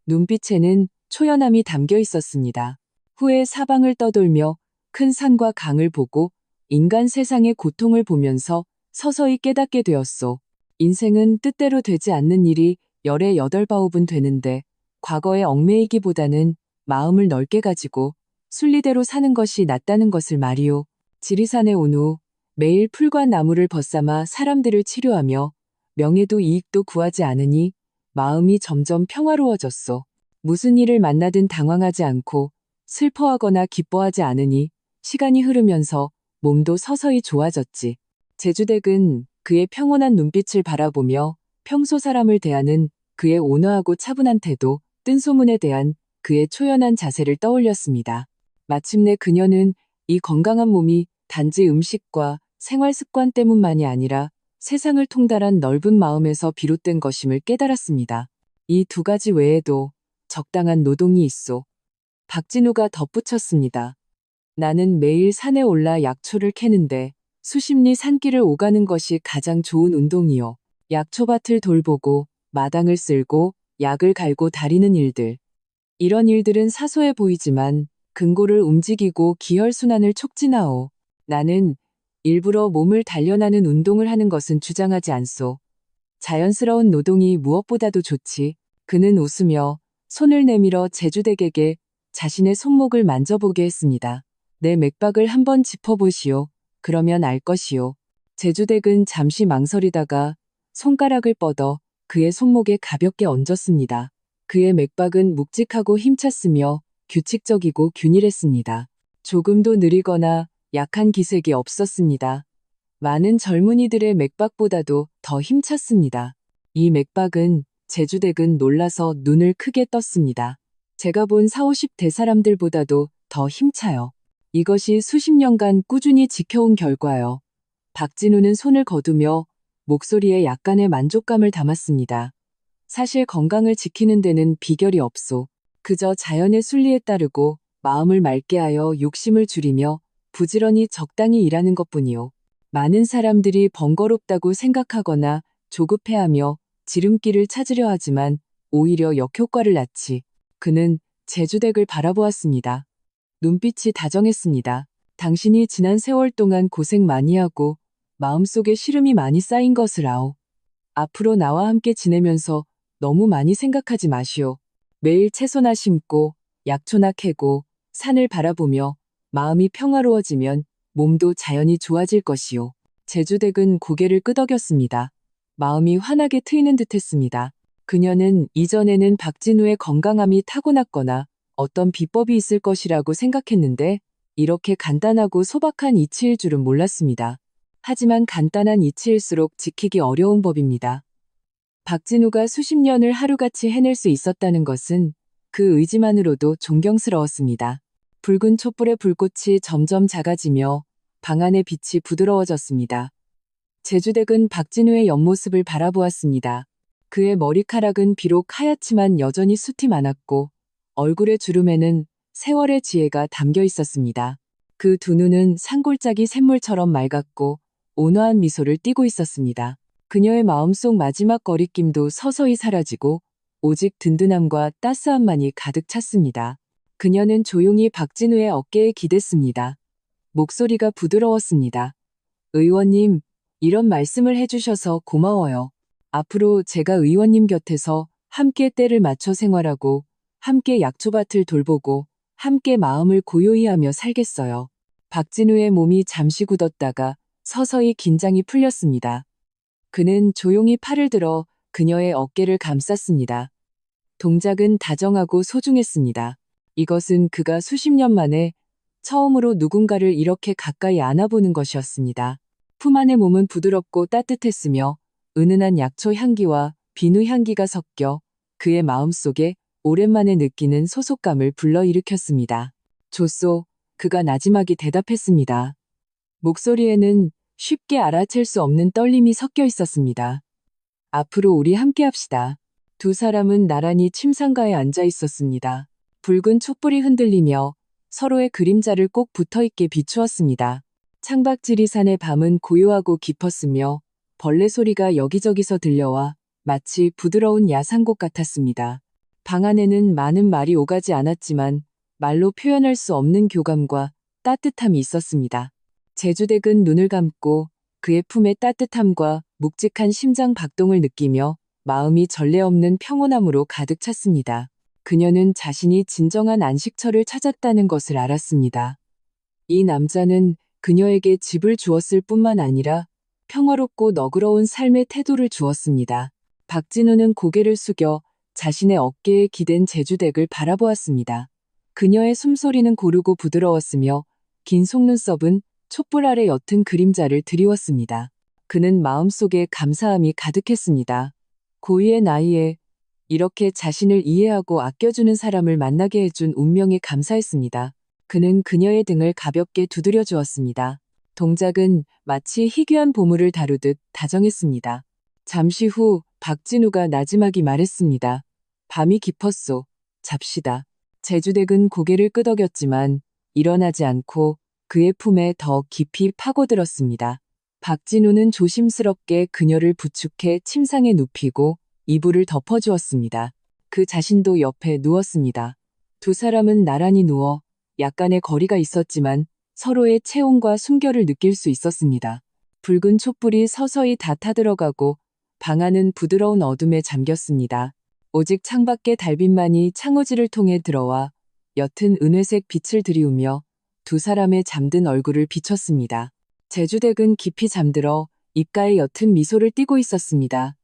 눈빛에는 초연함이 담겨 있었습니다. 후에 사방을 떠돌며 큰 산과 강을 보고 인간 세상의 고통을 보면서 서서히 깨닫게 되었소. 인생은 뜻대로 되지 않는 일이 열의 여덟바홉은 되는데 과거에 얽매이기보다는 마음을 넓게 가지고 순리대로 사는 것이 낫다는 것을 말이오. 지리산에 온 후 매일 풀과 나무를 벗삼아 사람들을 치료하며 명예도 이익도 구하지 않으니 마음이 점점 평화로워졌소. 무슨 일을 만나든 당황하지 않고 슬퍼하거나 기뻐하지 않으니 시간이 흐르면서 몸도 서서히 좋아졌지. 제주댁은 그의 평온한 눈빛을 바라보며 평소 사람을 대하는 그의 온화하고 차분한 태도, 뜬소문에 대한 그의 초연한 자세를 떠올렸습니다. 마침내 그녀는 이 건강한 몸이 단지 음식과 생활 습관 때문만이 아니라 세상을 통달한 넓은 마음에서 비롯된 것임을 깨달았습니다. 이 두 가지 외에도 적당한 노동이 있소. 박진우가 덧붙였습니다. 나는 매일 산에 올라 약초를 캐는데 수십리 산길을 오가는 것이 가장 좋은 운동이요. 약초밭을 돌보고 마당을 쓸고 약을 갈고 다리는 일들. 이런 일들은 사소해 보이지만 근골을 움직이고 기혈순환을 촉진하오. 나는 일부러 몸을 단련하는 운동을 하는 것은 주장하지 않소. 자연스러운 노동이 무엇보다도 좋지. 그는 웃으며 손을 내밀어 제주댁에게 자신의 손목을 만져보게 했습니다. 내 맥박을 한번 짚어보시오. 그러면 알 것이오. 제주댁은 잠시 망설이다가 손가락을 뻗어 그의 손목에 가볍게 얹었습니다. 그의 맥박은 묵직하고 힘찼으며 규칙적이고 균일했습니다. 조금도 느리거나 약한 기색이 없었습니다. 많은 젊은이들의 맥박보다도 더 힘찼습니다. 이 맥박은 제주댁은 놀라서 눈을 크게 떴습니다. 제가 본 40, 50대 사람들보다도 더 힘차요. 이것이 수십 년간 꾸준히 지켜온 결과요. 박진우는 손을 거두며 목소리에 약간의 만족감을 담았습니다. 사실 건강을 지키는 데는 비결이 없소. 그저 자연의 순리에 따르고 마음을 맑게 하여 욕심을 줄이며 부지런히 적당히 일하는 것뿐이요. 많은 사람들이 번거롭다고 생각하거나 조급해하며 지름길을 찾으려 하지만 오히려 역효과를 낳지. 그는 제주댁을 바라보았습니다. 눈빛이 다정했습니다. 당신이 지난 세월 동안 고생 많이 하고 마음속에 시름이 많이 쌓인 것을 아오. 앞으로 나와 함께 지내면서 너무 많이 생각하지 마시오. 매일 채소나 심고 약초나 캐고 산을 바라보며 마음이 평화로워지면 몸도 자연히 좋아질 것이오. 제주댁은 고개를 끄덕였습니다. 마음이 환하게 트이는 듯했습니다. 그녀는 이전에는 박진우의 건강함이 타고났거나 어떤 비법이 있을 것이라고 생각했는데 이렇게 간단하고 소박한 이치일 줄은 몰랐습니다. 하지만 간단한 이치일수록 지키기 어려운 법입니다. 박진우가 수십 년을 하루같이 해낼 수 있었다는 것은 그 의지만으로도 존경스러웠습니다. 붉은 촛불의 불꽃이 점점 작아지며 방 안의 빛이 부드러워졌습니다. 제주댁은 박진우의 옆모습을 바라보았습니다. 그의 머리카락은 비록 하얗지만 여전히 숱이 많았고 얼굴의 주름에는 세월의 지혜가 담겨 있었습니다. 그 두 눈은 산골짜기 샘물처럼 맑았고 온화한 미소를 띠고 있었습니다. 그녀의 마음속 마지막 거리낌도 서서히 사라지고 오직 든든함과 따스함만이 가득 찼습니다. 그녀는 조용히 박진우의 어깨에 기댔습니다. 목소리가 부드러웠습니다. 의원님, 이런 말씀을 해주셔서 고마워요. 앞으로 제가 의원님 곁에서 함께 때를 맞춰 생활하고 함께 약초밭을 돌보고 함께 마음을 고요히 하며 살겠어요. 박진우의 몸이 잠시 굳었다가 서서히 긴장이 풀렸습니다. 그는 조용히 팔을 들어 그녀의 어깨를 감쌌습니다. 동작은 다정하고 소중했습니다. 이것은 그가 수십 년 만에 처음으로 누군가를 이렇게 가까이 안아보는 것이었습니다. 품 안의 몸은 부드럽고 따뜻했으며 은은한 약초 향기와 비누 향기가 섞여 그의 마음속에 오랜만에 느끼는 소속감을 불러일으켰습니다. 좋소, 그가 나지막이 대답했습니다. 목소리에는 쉽게 알아챌 수 없는 떨림이 섞여 있었습니다. 앞으로 우리 함께 합시다. 두 사람은 나란히 침상가에 앉아 있었습니다. 붉은 촛불이 흔들리며 서로의 그림자를 꼭 붙어있게 비추었습니다. 창밖 지리산의 밤은 고요하고 깊었으며 벌레 소리가 여기저기서 들려와 마치 부드러운 야상곡 같았습니다. 방 안에는 많은 말이 오가지 않았지만 말로 표현할 수 없는 교감과 따뜻함이 있었습니다. 제주댁은 눈을 감고 그의 품의 따뜻함과 묵직한 심장 박동을 느끼며 마음이 전례 없는 평온함으로 가득 찼습니다. 그녀는 자신이 진정한 안식처를 찾았다는 것을 알았습니다. 이 남자는 그녀에게 집을 주었을 뿐만 아니라 평화롭고 너그러운 삶의 태도를 주었습니다. 박진우는 고개를 숙여 자신의 어깨에 기댄 제주댁을 바라보았습니다. 그녀의 숨소리는 고르고 부드러웠으며 긴 속눈썹은 촛불 아래 옅은 그림자를 드리웠습니다. 그는 마음속에 감사함이 가득했습니다. 고이의 나이에 이렇게 자신을 이해하고 아껴주는 사람을 만나게 해준 운명에 감사했습니다. 그는 그녀의 등을 가볍게 두드려 주었습니다. 동작은 마치 희귀한 보물을 다루듯 다정했습니다. 잠시 후 박진우가 나지막이 말했습니다. 밤이 깊었소. 잡시다. 제주댁은 고개를 끄덕였지만 일어나지 않고 그의 품에 더 깊이 파고들었습니다. 박진우는 조심스럽게 그녀를 부축해 침상에 눕히고 이불을 덮어주었습니다. 그 자신도 옆에 누웠습니다. 두 사람은 나란히 누워 약간의 거리가 있었지만 서로의 체온과 숨결을 느낄 수 있었습니다. 붉은 촛불이 서서히 다 타들어가고 방 안은 부드러운 어둠에 잠겼습니다. 오직 창밖의 달빛만이 창호지를 통해 들어와 옅은 은회색 빛을 들이우며 두 사람의 잠든 얼굴을 비췄습니다. 제주댁은 깊이 잠들어 입가에 옅은 미소를 띠고 있었습니다.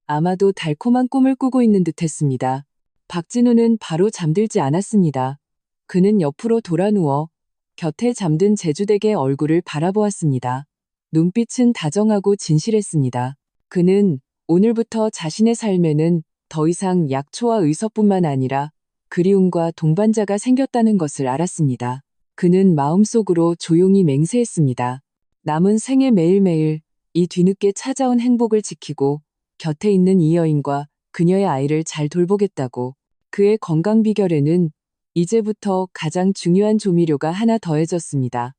아마도 달콤한 꿈을 꾸고 있는 듯했습니다. 박진우는 바로 잠들지 않았습니다. 그는 옆으로 돌아 누워 곁에 잠든 제주댁의 얼굴을 바라보았습니다. 눈빛은 다정하고 진실했습니다. 그는 오늘부터 자신의 삶에는 더 이상 약초와 의서뿐만 아니라 그리움과 동반자가 생겼다는 것을 알았습니다. 그는 마음속으로 조용히 맹세했습니다. 남은 생에 매일매일 이 뒤늦게 찾아온 행복을 지키고 곁에 있는 이 여인과 그녀의 아이를 잘 돌보겠다고. 그의 건강 비결에는 이제부터 가장 중요한 조미료가 하나 더해졌습니다.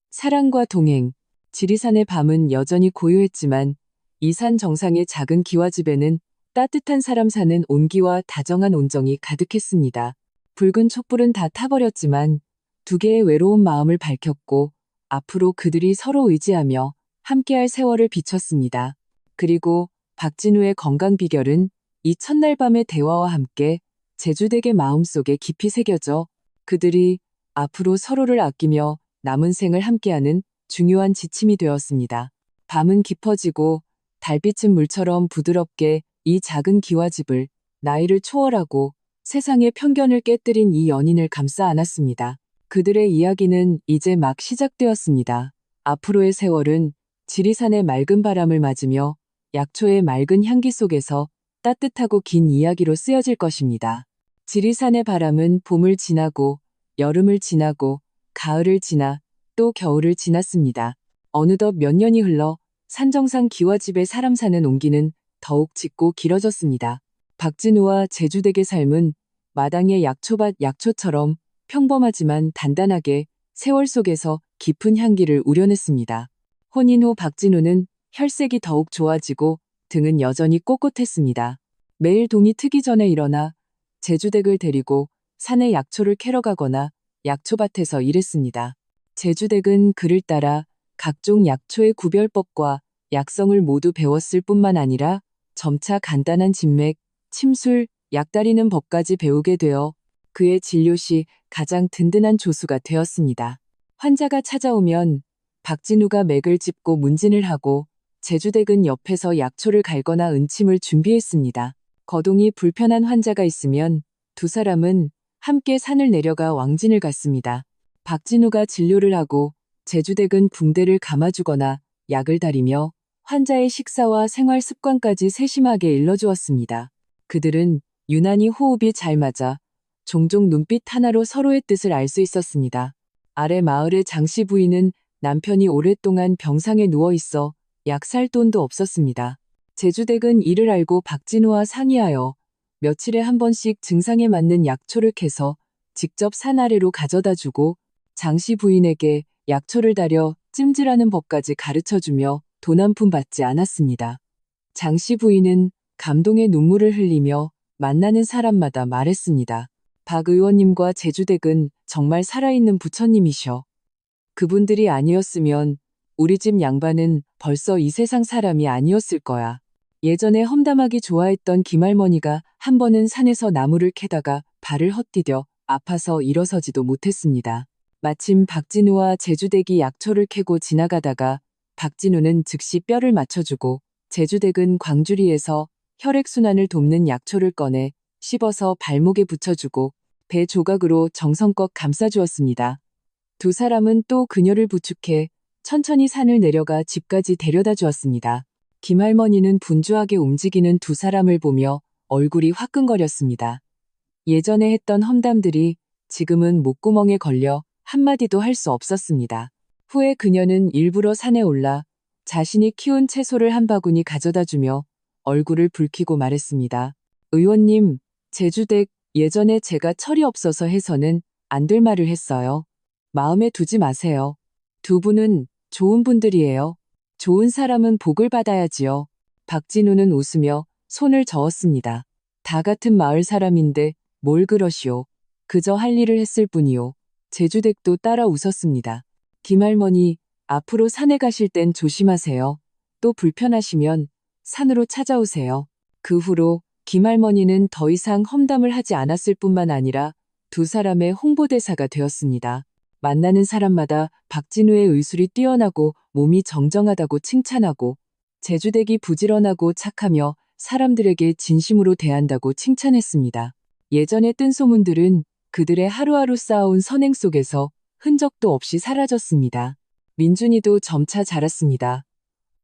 사랑과 동행. 지리산의 밤은 여전히 고요했지만 이 산 정상의 작은 기와집에는 따뜻한 사람 사는 온기와 다정한 온정이 가득했습니다. 붉은 촛불은 다 타버렸지만 두 개의 외로운 마음을 밝혔고 앞으로 그들이 서로 의지하며 함께할 세월을 비췄습니다. 그리고 박진우의 건강 비결은 이 첫날 밤의 대화와 함께 제주댁의 마음속에 깊이 새겨져 그들이 앞으로 서로를 아끼며 남은 생을 함께하는 중요한 지침이 되었습니다. 밤은 깊어지고 달빛은 물처럼 부드럽게 이 작은 기와집을 나이를 초월하고 세상의 편견을 깨뜨린 이 연인을 감싸 안았습니다. 그들의 이야기는 이제 막 시작되었습니다. 앞으로의 세월은 지리산의 맑은 바람을 맞으며 약초의 맑은 향기 속에서 따뜻하고 긴 이야기로 쓰여질 것입니다. 지리산의 바람은 봄을 지나고 여름을 지나고 가을을 지나 또 겨울을 지났습니다. 어느덧 몇 년이 흘러 산정상 기와집에 사람 사는 온기는 더욱 짙고 길어졌습니다. 박진우와 제주댁의 삶은 마당의 약초밭 약초처럼 평범하지만 단단하게 세월 속에서 깊은 향기를 우려냈습니다. 혼인 후 박진우는 혈색이 더욱 좋아지고 등은 여전히 꼿꼿했습니다. 매일 동이 트기 전에 일어나 제주댁을 데리고 산에 약초를 캐러 가거나 약초밭에서 일했습니다. 제주댁은 그를 따라 각종 약초의 구별법과 약성을 모두 배웠을 뿐만 아니라 점차 간단한 진맥, 침술, 약다리는 법까지 배우게 되어 그의 진료 시 가장 든든한 조수가 되었습니다. 환자가 찾아오면 박진우가 맥을 짚고 문진을 하고 제주댁은 옆에서 약초를 갈거나 은침을 준비했습니다. 거동이 불편한 환자가 있으면 두 사람은 함께 산을 내려가 왕진을 갔습니다. 박진우가 진료를 하고 제주댁은 붕대를 감아주거나 약을 다리며 환자의 식사와 생활 습관까지 세심하게 일러주었습니다. 그들은 유난히 호흡이 잘 맞아 종종 눈빛 하나로 서로의 뜻을 알 수 있었습니다. 아래 마을의 장씨 부인은 남편이 오랫동안 병상에 누워 있어 약 살 돈도 없었습니다. 제주댁은 이를 알고 박진우와 상의하여 며칠에 한 번씩 증상에 맞는 약초를 캐서 직접 산 아래로 가져다 주고 장씨 부인에게 약초를 다려 찜질하는 법까지 가르쳐주며 돈 한 푼 받지 않았습니다. 장씨 부인은 감동의 눈물을 흘리며 만나는 사람마다 말했습니다. 박 의원님과 제주댁은 정말 살아있는 부처님이셔. 그분들이 아니었으면 우리 집 양반은 벌써 이 세상 사람이 아니었을 거야. 예전에 험담하기 좋아했던 김할머니가 한 번은 산에서 나무를 캐다가 발을 헛디뎌 아파서 일어서지도 못했습니다. 마침 박진우와 제주댁이 약초를 캐고 지나가다가 박진우는 즉시 뼈를 맞춰주고 제주댁은 광주리에서 혈액순환을 돕는 약초를 꺼내 씹어서 발목에 붙여주고 배 조각으로 정성껏 감싸주었습니다. 두 사람은 또 그녀를 부축해 천천히 산을 내려가 집까지 데려다 주었습니다. 김할머니는 분주하게 움직이는 두 사람을 보며 얼굴이 화끈거렸습니다. 예전에 했던 험담들이 지금은 목구멍에 걸려 한마디도 할 수 없었습니다. 후에 그녀는 일부러 산에 올라 자신이 키운 채소를 한 바구니 가져다 주며 얼굴을 붉히고 말했습니다. 의원님, 제주댁 예전에 제가 철이 없어서 해서는 안 될 말을 했어요. 마음에 두지 마세요. 두 분은 좋은 분들이에요. 좋은 사람은 복을 받아야지요. 박진우는 웃으며 손을 저었습니다. 다 같은 마을 사람인데 뭘 그러시오. 그저 할 일을 했을 뿐이요. 제주댁도 따라 웃었습니다. 김할머니, 앞으로 산에 가실 땐 조심하세요. 또 불편하시면 산으로 찾아오세요. 그 후로 김할머니는 더 이상 험담을 하지 않았을 뿐만 아니라 두 사람의 홍보대사가 되었습니다. 만나는 사람마다 박진우의 의술이 뛰어나고 몸이 정정하다고 칭찬하고 제주댁이 부지런하고 착하며 사람들에게 진심으로 대한다고 칭찬했습니다. 예전에 뜬 소문들은 그들의 하루하루 쌓아온 선행 속에서 흔적도 없이 사라졌습니다. 민준이도 점차 자랐습니다.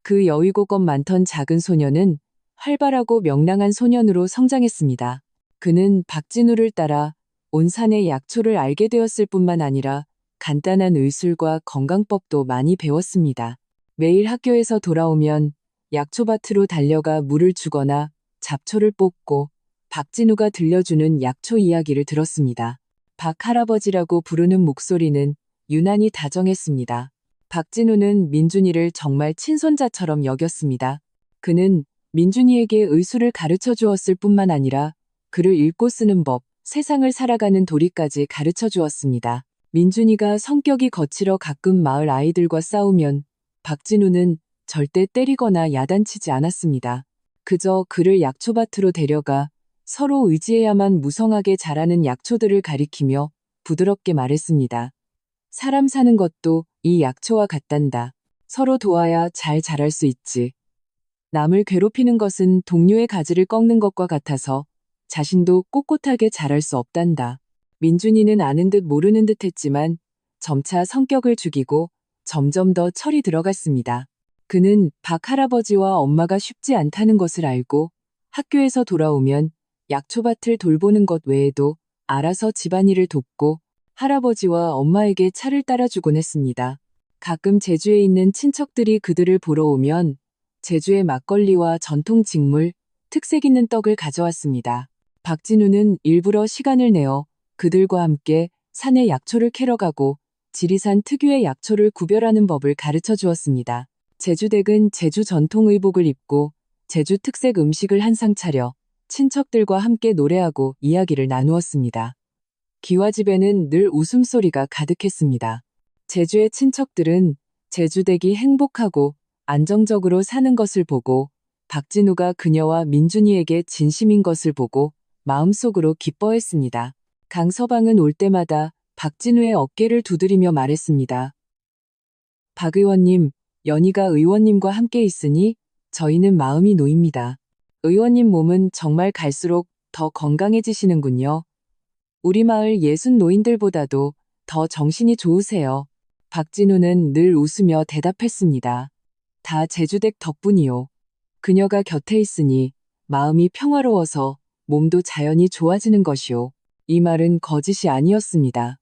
그 여의고 것 많던 작은 소녀는 활발하고 명랑한 소년으로 성장했습니다. 그는 박진우를 따라 온 산의 약초를 알게 되었을 뿐만 아니라 간단한 의술과 건강법도 많이 배웠습니다. 매일 학교에서 돌아오면 약초밭으로 달려가 물을 주거나 잡초를 뽑고 박진우가 들려주는 약초 이야기를 들었습니다. 박 할아버지라고 부르는 목소리는 유난히 다정했습니다. 박진우는 민준이를 정말 친손자처럼 여겼습니다. 그는 민준이에게 의술을 가르쳐 주었을 뿐만 아니라 글을 읽고 쓰는 법, 세상을 살아가는 도리까지 가르쳐 주었습니다. 민준이가 성격이 거칠어 가끔 마을 아이들과 싸우면 박진우는 절대 때리거나 야단치지 않았습니다. 그저 그를 약초밭으로 데려가 서로 의지해야만 무성하게 자라는 약초들을 가리키며 부드럽게 말했습니다. 사람 사는 것도 이 약초와 같단다. 서로 도와야 잘 자랄 수 있지. 남을 괴롭히는 것은 동료의 가지를 꺾는 것과 같아서 자신도 꼿꼿하게 자랄 수 없단다. 민준이는 아는 듯 모르는 듯 했지만 점차 성격을 죽이고 점점 더 철이 들어갔습니다. 그는 박 할아버지와 엄마가 쉽지 않다는 것을 알고 학교에서 돌아오면 약초밭을 돌보는 것 외에도 알아서 집안일을 돕고 할아버지와 엄마에게 차를 따라주곤 했습니다. 가끔 제주에 있는 친척들이 그들을 보러 오면 제주의 막걸리와 전통 직물, 특색 있는 떡을 가져왔습니다. 박진우는 일부러 시간을 내어 그들과 함께 산에 약초를 캐러 가고 지리산 특유의 약초를 구별하는 법을 가르쳐 주었습니다. 제주댁은 제주 전통 의복을 입고 제주 특색 음식을 한상 차려 친척들과 함께 노래하고 이야기를 나누었습니다. 기와집에는 늘 웃음소리가 가득했습니다. 제주의 친척들은 제주댁이 행복하고 안정적으로 사는 것을 보고 박진우가 그녀와 민준이에게 진심인 것을 보고 마음속으로 기뻐했습니다. 강서방은 올 때마다 박진우의 어깨를 두드리며 말했습니다. 박 의원님, 연희가 의원님과 함께 있으니 저희는 마음이 놓입니다. 의원님 몸은 정말 갈수록 더 건강해지시는군요. 우리 마을 60 노인들보다도 더 정신이 좋으세요. 박진우는 늘 웃으며 대답했습니다. 다 제주댁 덕분이요. 그녀가 곁에 있으니 마음이 평화로워서 몸도 자연히 좋아지는 것이요. 이 말은 거짓이 아니었습니다.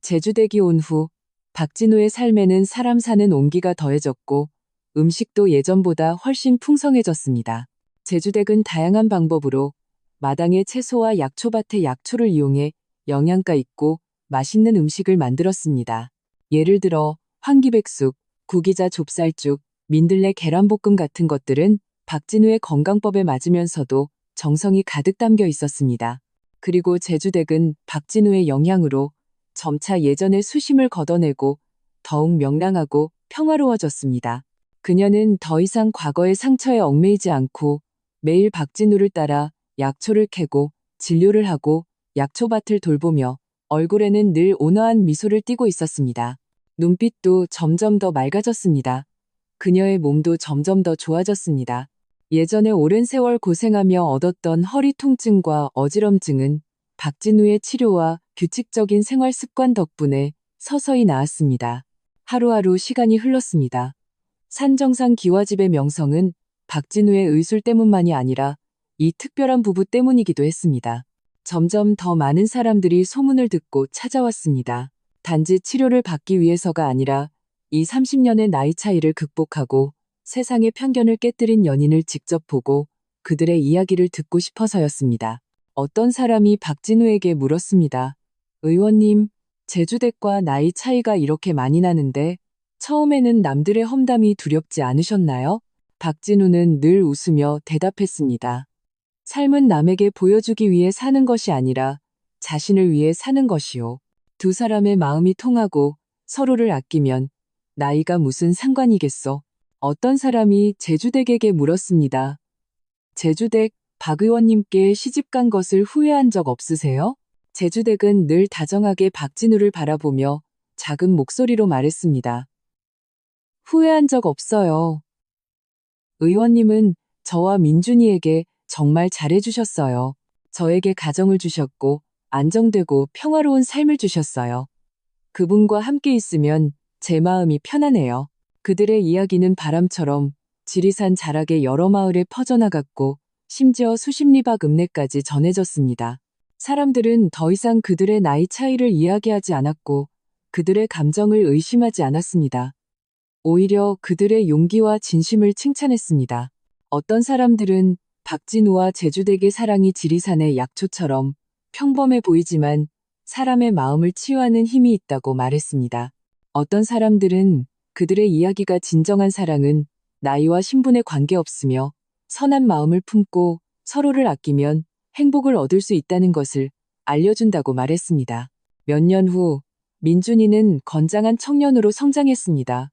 제주댁이 온 후 박진우의 삶에는 사람 사는 온기가 더해졌고 음식도 예전보다 훨씬 풍성해졌습니다. 제주댁은 다양한 방법으로 마당의 채소와 약초밭의 약초를 이용해 영양가 있고 맛있는 음식을 만들었습니다. 예를 들어 황기백숙, 구기자 좁쌀죽, 민들레 계란볶음 같은 것들은 박진우의 건강법에 맞으면서도 정성이 가득 담겨 있었습니다. 그리고 제주댁은 박진우의 영향으로 점차 예전의 수심을 걷어내고 더욱 명랑하고 평화로워졌습니다. 그녀는 더 이상 과거의 상처에 얽매이지 않고 매일 박진우를 따라 약초를 캐고 진료를 하고 약초밭을 돌보며 얼굴에는 늘 온화한 미소를 띠고 있었습니다. 눈빛도 점점 더 맑아졌습니다. 그녀의 몸도 점점 더 좋아졌습니다. 예전에 오랜 세월 고생하며 얻었던 허리 통증과 어지럼증은 박진우의 치료와 규칙적인 생활 습관 덕분에 서서히 나았습니다. 하루하루 시간이 흘렀습니다. 산정상 기와집의 명성은 박진우의 의술 때문만이 아니라 이 특별한 부부 때문이기도 했습니다. 점점 더 많은 사람들이 소문을 듣고 찾아왔습니다. 단지 치료를 받기 위해서가 아니라 이 30년의 나이 차이를 극복하고 세상의 편견을 깨뜨린 연인을 직접 보고 그들의 이야기를 듣고 싶어서였습니다. 어떤 사람이 박진우에게 물었습니다. 의원님, 제주댁과 나이 차이가 이렇게 많이 나는데 처음에는 남들의 험담이 두렵지 않으셨나요? 박진우는 늘 웃으며 대답했습니다. 삶은 남에게 보여주기 위해 사는 것이 아니라 자신을 위해 사는 것이요. 두 사람의 마음이 통하고 서로를 아끼면 나이가 무슨 상관이겠소. 어떤 사람이 제주댁에게 물었습니다. 제주댁 박 의원님께 시집간 것을 후회한 적 없으세요? 제주댁은 늘 다정하게 박진우를 바라보며 작은 목소리로 말했습니다. 후회한 적 없어요. 의원님은 저와 민준이에게 정말 잘해주셨어요. 저에게 가정을 주셨고 안정되고 평화로운 삶을 주셨어요. 그분과 함께 있으면 제 마음이 편안해요. 그들의 이야기는 바람처럼 지리산 자락의 여러 마을에 퍼져나갔고 심지어 수십 리 밖 읍내까지 전해졌습니다. 사람들은 더 이상 그들의 나이 차이를 이야기하지 않았고 그들의 감정을 의심하지 않았습니다. 오히려 그들의 용기와 진심을 칭찬했습니다. 어떤 사람들은 박진우와 제주댁의 사랑이 지리산의 약초처럼 평범해 보이지만 사람의 마음을 치유하는 힘이 있다고 말했습니다. 어떤 사람들은 그들의 이야기가 진정한 사랑은 나이와 신분에 관계없으며 선한 마음을 품고 서로를 아끼면 행복을 얻을 수 있다는 것을 알려준다고 말했습니다. 몇 년 후 민준이는 건장한 청년으로 성장했습니다.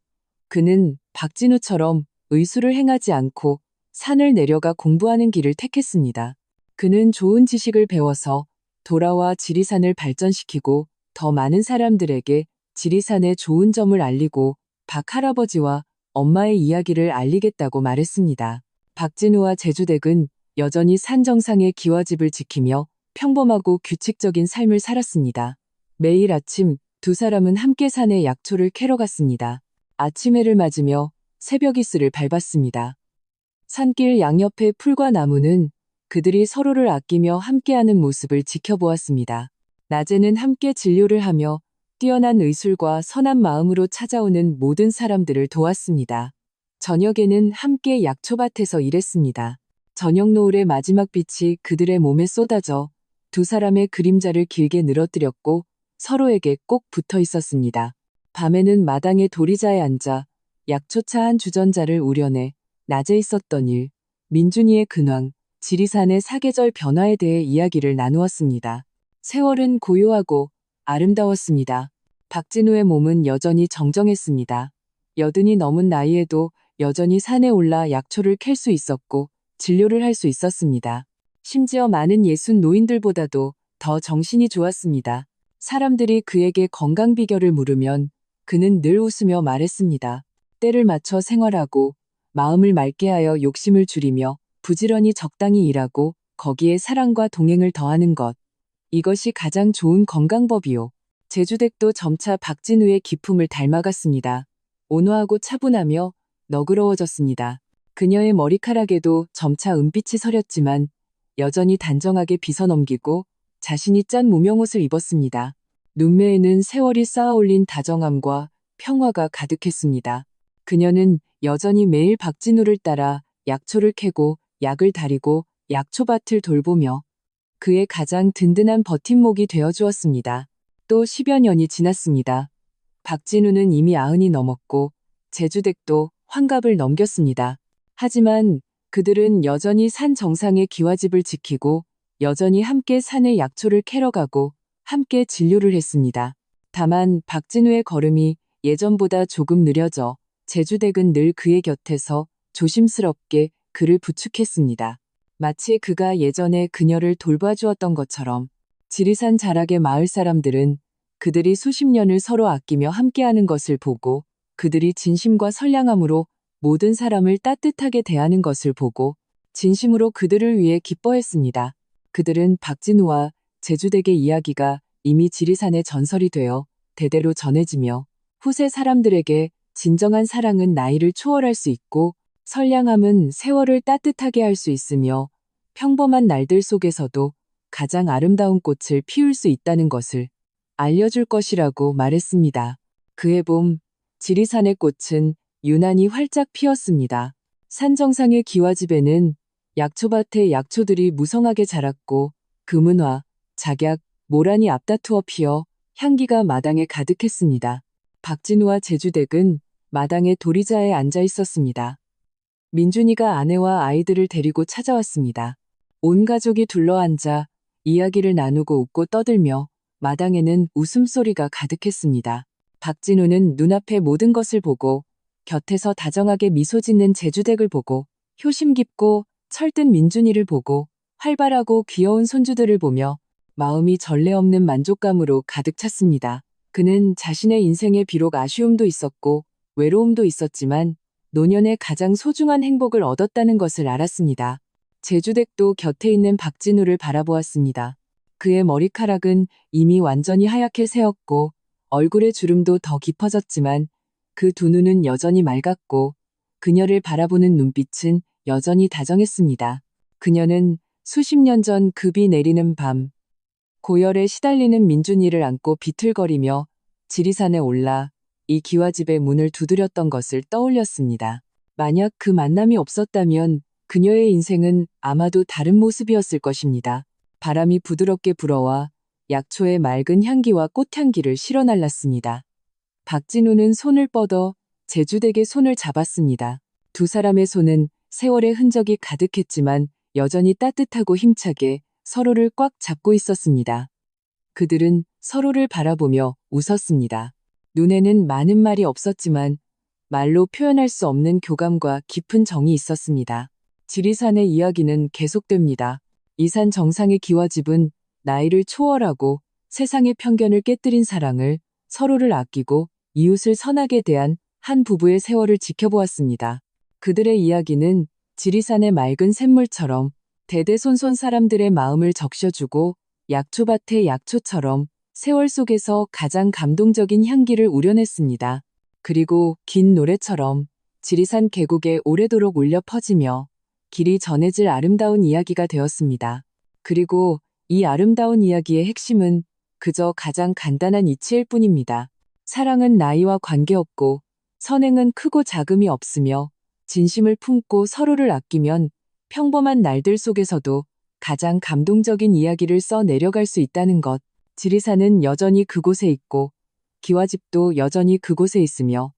그는 박진우처럼 의술을 행하지 않고 산을 내려가 공부하는 길을 택했습니다. 그는 좋은 지식을 배워서 돌아와 지리산을 발전시키고 더 많은 사람들에게 지리산의 좋은 점을 알리고 박 할아버지와 엄마의 이야기를 알리겠다고 말했습니다. 박진우와 제주댁은 여전히 산 정상의 기와집을 지키며 평범하고 규칙적인 삶을 살았습니다. 매일 아침 두 사람은 함께 산에 약초를 캐러 갔습니다. 아침 해를 맞으며 새벽 이슬을 밟았습니다. 산길 양옆의 풀과 나무는 그들이 서로를 아끼며 함께하는 모습을 지켜보았습니다. 낮에는 함께 진료를 하며 뛰어난 의술과 선한 마음으로 찾아오는 모든 사람들을 도왔습니다. 저녁에는 함께 약초밭에서 일했습니다. 저녁 노을의 마지막 빛이 그들의 몸에 쏟아져 두 사람의 그림자를 길게 늘어뜨렸고 서로에게 꼭 붙어 있었습니다. 밤에는 마당에 도리자에 앉아 약초차 한 주전자를 우려내 낮에 있었던 일, 민준이의 근황, 지리산의 사계절 변화에 대해 이야기를 나누었습니다. 세월은 고요하고 아름다웠습니다. 박진우의 몸은 여전히 정정했습니다. 여든이 넘은 나이에도 여전히 산에 올라 약초를 캘 수 있었고 진료를 할 수 있었습니다. 심지어 많은 예순 노인들보다도 더 정신이 좋았습니다. 사람들이 그에게 건강 비결을 물으면 그는 늘 웃으며 말했습니다. 때를 맞춰 생활하고 마음을 맑게 하여 욕심을 줄이며 부지런히 적당히 일하고 거기에 사랑과 동행을 더하는 것. 이것이 가장 좋은 건강법이요. 제주댁도 점차 박진우의 기품을 닮아갔습니다. 온화하고 차분하며 너그러워졌습니다. 그녀의 머리카락에도 점차 은빛이 서렸지만 여전히 단정하게 빗어넘기고 자신이 짠 무명옷을 입었습니다. 눈매에는 세월이 쌓아올린 다정함과 평화가 가득했습니다. 그녀는 여전히 매일 박진우를 따라 약초를 캐고 약을 다리고 약초밭을 돌보며 그의 가장 든든한 버팀목이 되어주었습니다. 또 10여 년이 지났습니다. 박진우는 이미 90이 넘었고 제주댁도 환갑을 넘겼습니다. 하지만 그들은 여전히 산 정상의 기와집을 지키고 여전히 함께 산에 약초를 캐러 가고 함께 진료를 했습니다. 다만 박진우의 걸음이 예전보다 조금 느려져 제주댁은 늘 그의 곁에서 조심스럽게 그를 부축했습니다. 마치 그가 예전에 그녀를 돌봐주었던 것처럼. 지리산 자락의 마을 사람들은 그들이 수십 년을 서로 아끼며 함께하는 것을 보고 그들이 진심과 선량함으로 모든 사람을 따뜻하게 대하는 것을 보고 진심으로 그들을 위해 기뻐했습니다. 그들은 박진우와 제주댁의 이야기가 이미 지리산의 전설이 되어 대대로 전해지며 후세 사람들에게 진정한 사랑은 나이를 초월할 수 있고 선량함은 세월을 따뜻하게 할 수 있으며 평범한 날들 속에서도 가장 아름다운 꽃을 피울 수 있다는 것을 알려줄 것이라고 말했습니다. 그해 봄, 지리산의 꽃은 유난히 활짝 피었습니다. 산 정상의 기와집에는 약초밭에 약초들이 무성하게 자랐고 금은화, 작약, 모란이 앞다투어 피어 향기가 마당에 가득했습니다. 박진우와 제주댁은 마당에 도리자에 앉아 있었습니다. 민준이가 아내와 아이들을 데리고 찾아왔습니다. 온 가족이 둘러앉아 이야기를 나누고 웃고 떠들며 마당에는 웃음소리가 가득했습니다. 박진우는 눈앞의 모든 것을 보고 곁에서 다정하게 미소 짓는 제주댁을 보고 효심 깊고 철든 민준이를 보고 활발하고 귀여운 손주들을 보며 마음이 전례 없는 만족감으로 가득 찼습니다. 그는 자신의 인생에 비록 아쉬움도 있었고 외로움도 있었지만 노년에 가장 소중한 행복을 얻었다는 것을 알았습니다. 제주댁도 곁에 있는 박진우를 바라보았습니다. 그의 머리카락은 이미 완전히 하얗게 새었고 얼굴의 주름도 더 깊어졌지만 그 두 눈은 여전히 맑았고 그녀를 바라보는 눈빛은 여전히 다정했습니다. 그녀는 수십 년 전 급이 내리는 밤, 고열에 시달리는 민준이를 안고 비틀거리며 지리산에 올라 이 기와집의 문을 두드렸던 것을 떠올렸습니다. 만약 그 만남이 없었다면 그녀의 인생은 아마도 다른 모습이었을 것입니다. 바람이 부드럽게 불어와 약초의 맑은 향기와 꽃향기를 실어날랐습니다. 박진우는 손을 뻗어 제주댁의 손을 잡았습니다. 두 사람의 손은 세월의 흔적이 가득했지만 여전히 따뜻하고 힘차게 서로를 꽉 잡고 있었습니다. 그들은 서로를 바라보며 웃었습니다. 눈에는 많은 말이 없었지만 말로 표현할 수 없는 교감과 깊은 정이 있었습니다. 지리산의 이야기는 계속됩니다. 이 산 정상의 기와집은 나이를 초월하고 세상의 편견을 깨뜨린 사랑을, 서로를 아끼고 이웃을 선하게 대한 한 부부의 세월을 지켜보았습니다. 그들의 이야기는 지리산의 맑은 샘물처럼 대대손손 사람들의 마음을 적셔주고 약초밭의 약초처럼 세월 속에서 가장 감동적인 향기를 우려냈습니다. 그리고 긴 노래처럼 지리산 계곡에 오래도록 울려 퍼지며 길이 전해질 아름다운 이야기가 되었습니다. 그리고 이 아름다운 이야기의 핵심은 그저 가장 간단한 이치일 뿐입니다. 사랑은 나이와 관계없고 선행은 크고 작음이 없으며 진심을 품고 서로를 아끼면 평범한 날들 속에서도 가장 감동적인 이야기를 써 내려갈 수 있다는 것. 지리산은 여전히 그곳에 있고 기와집도 여전히 그곳에 있으며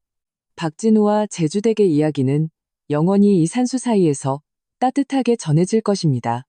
박진우와 제주댁의 이야기는 영원히 이 산수 사이에서 따뜻하게 전해질 것입니다.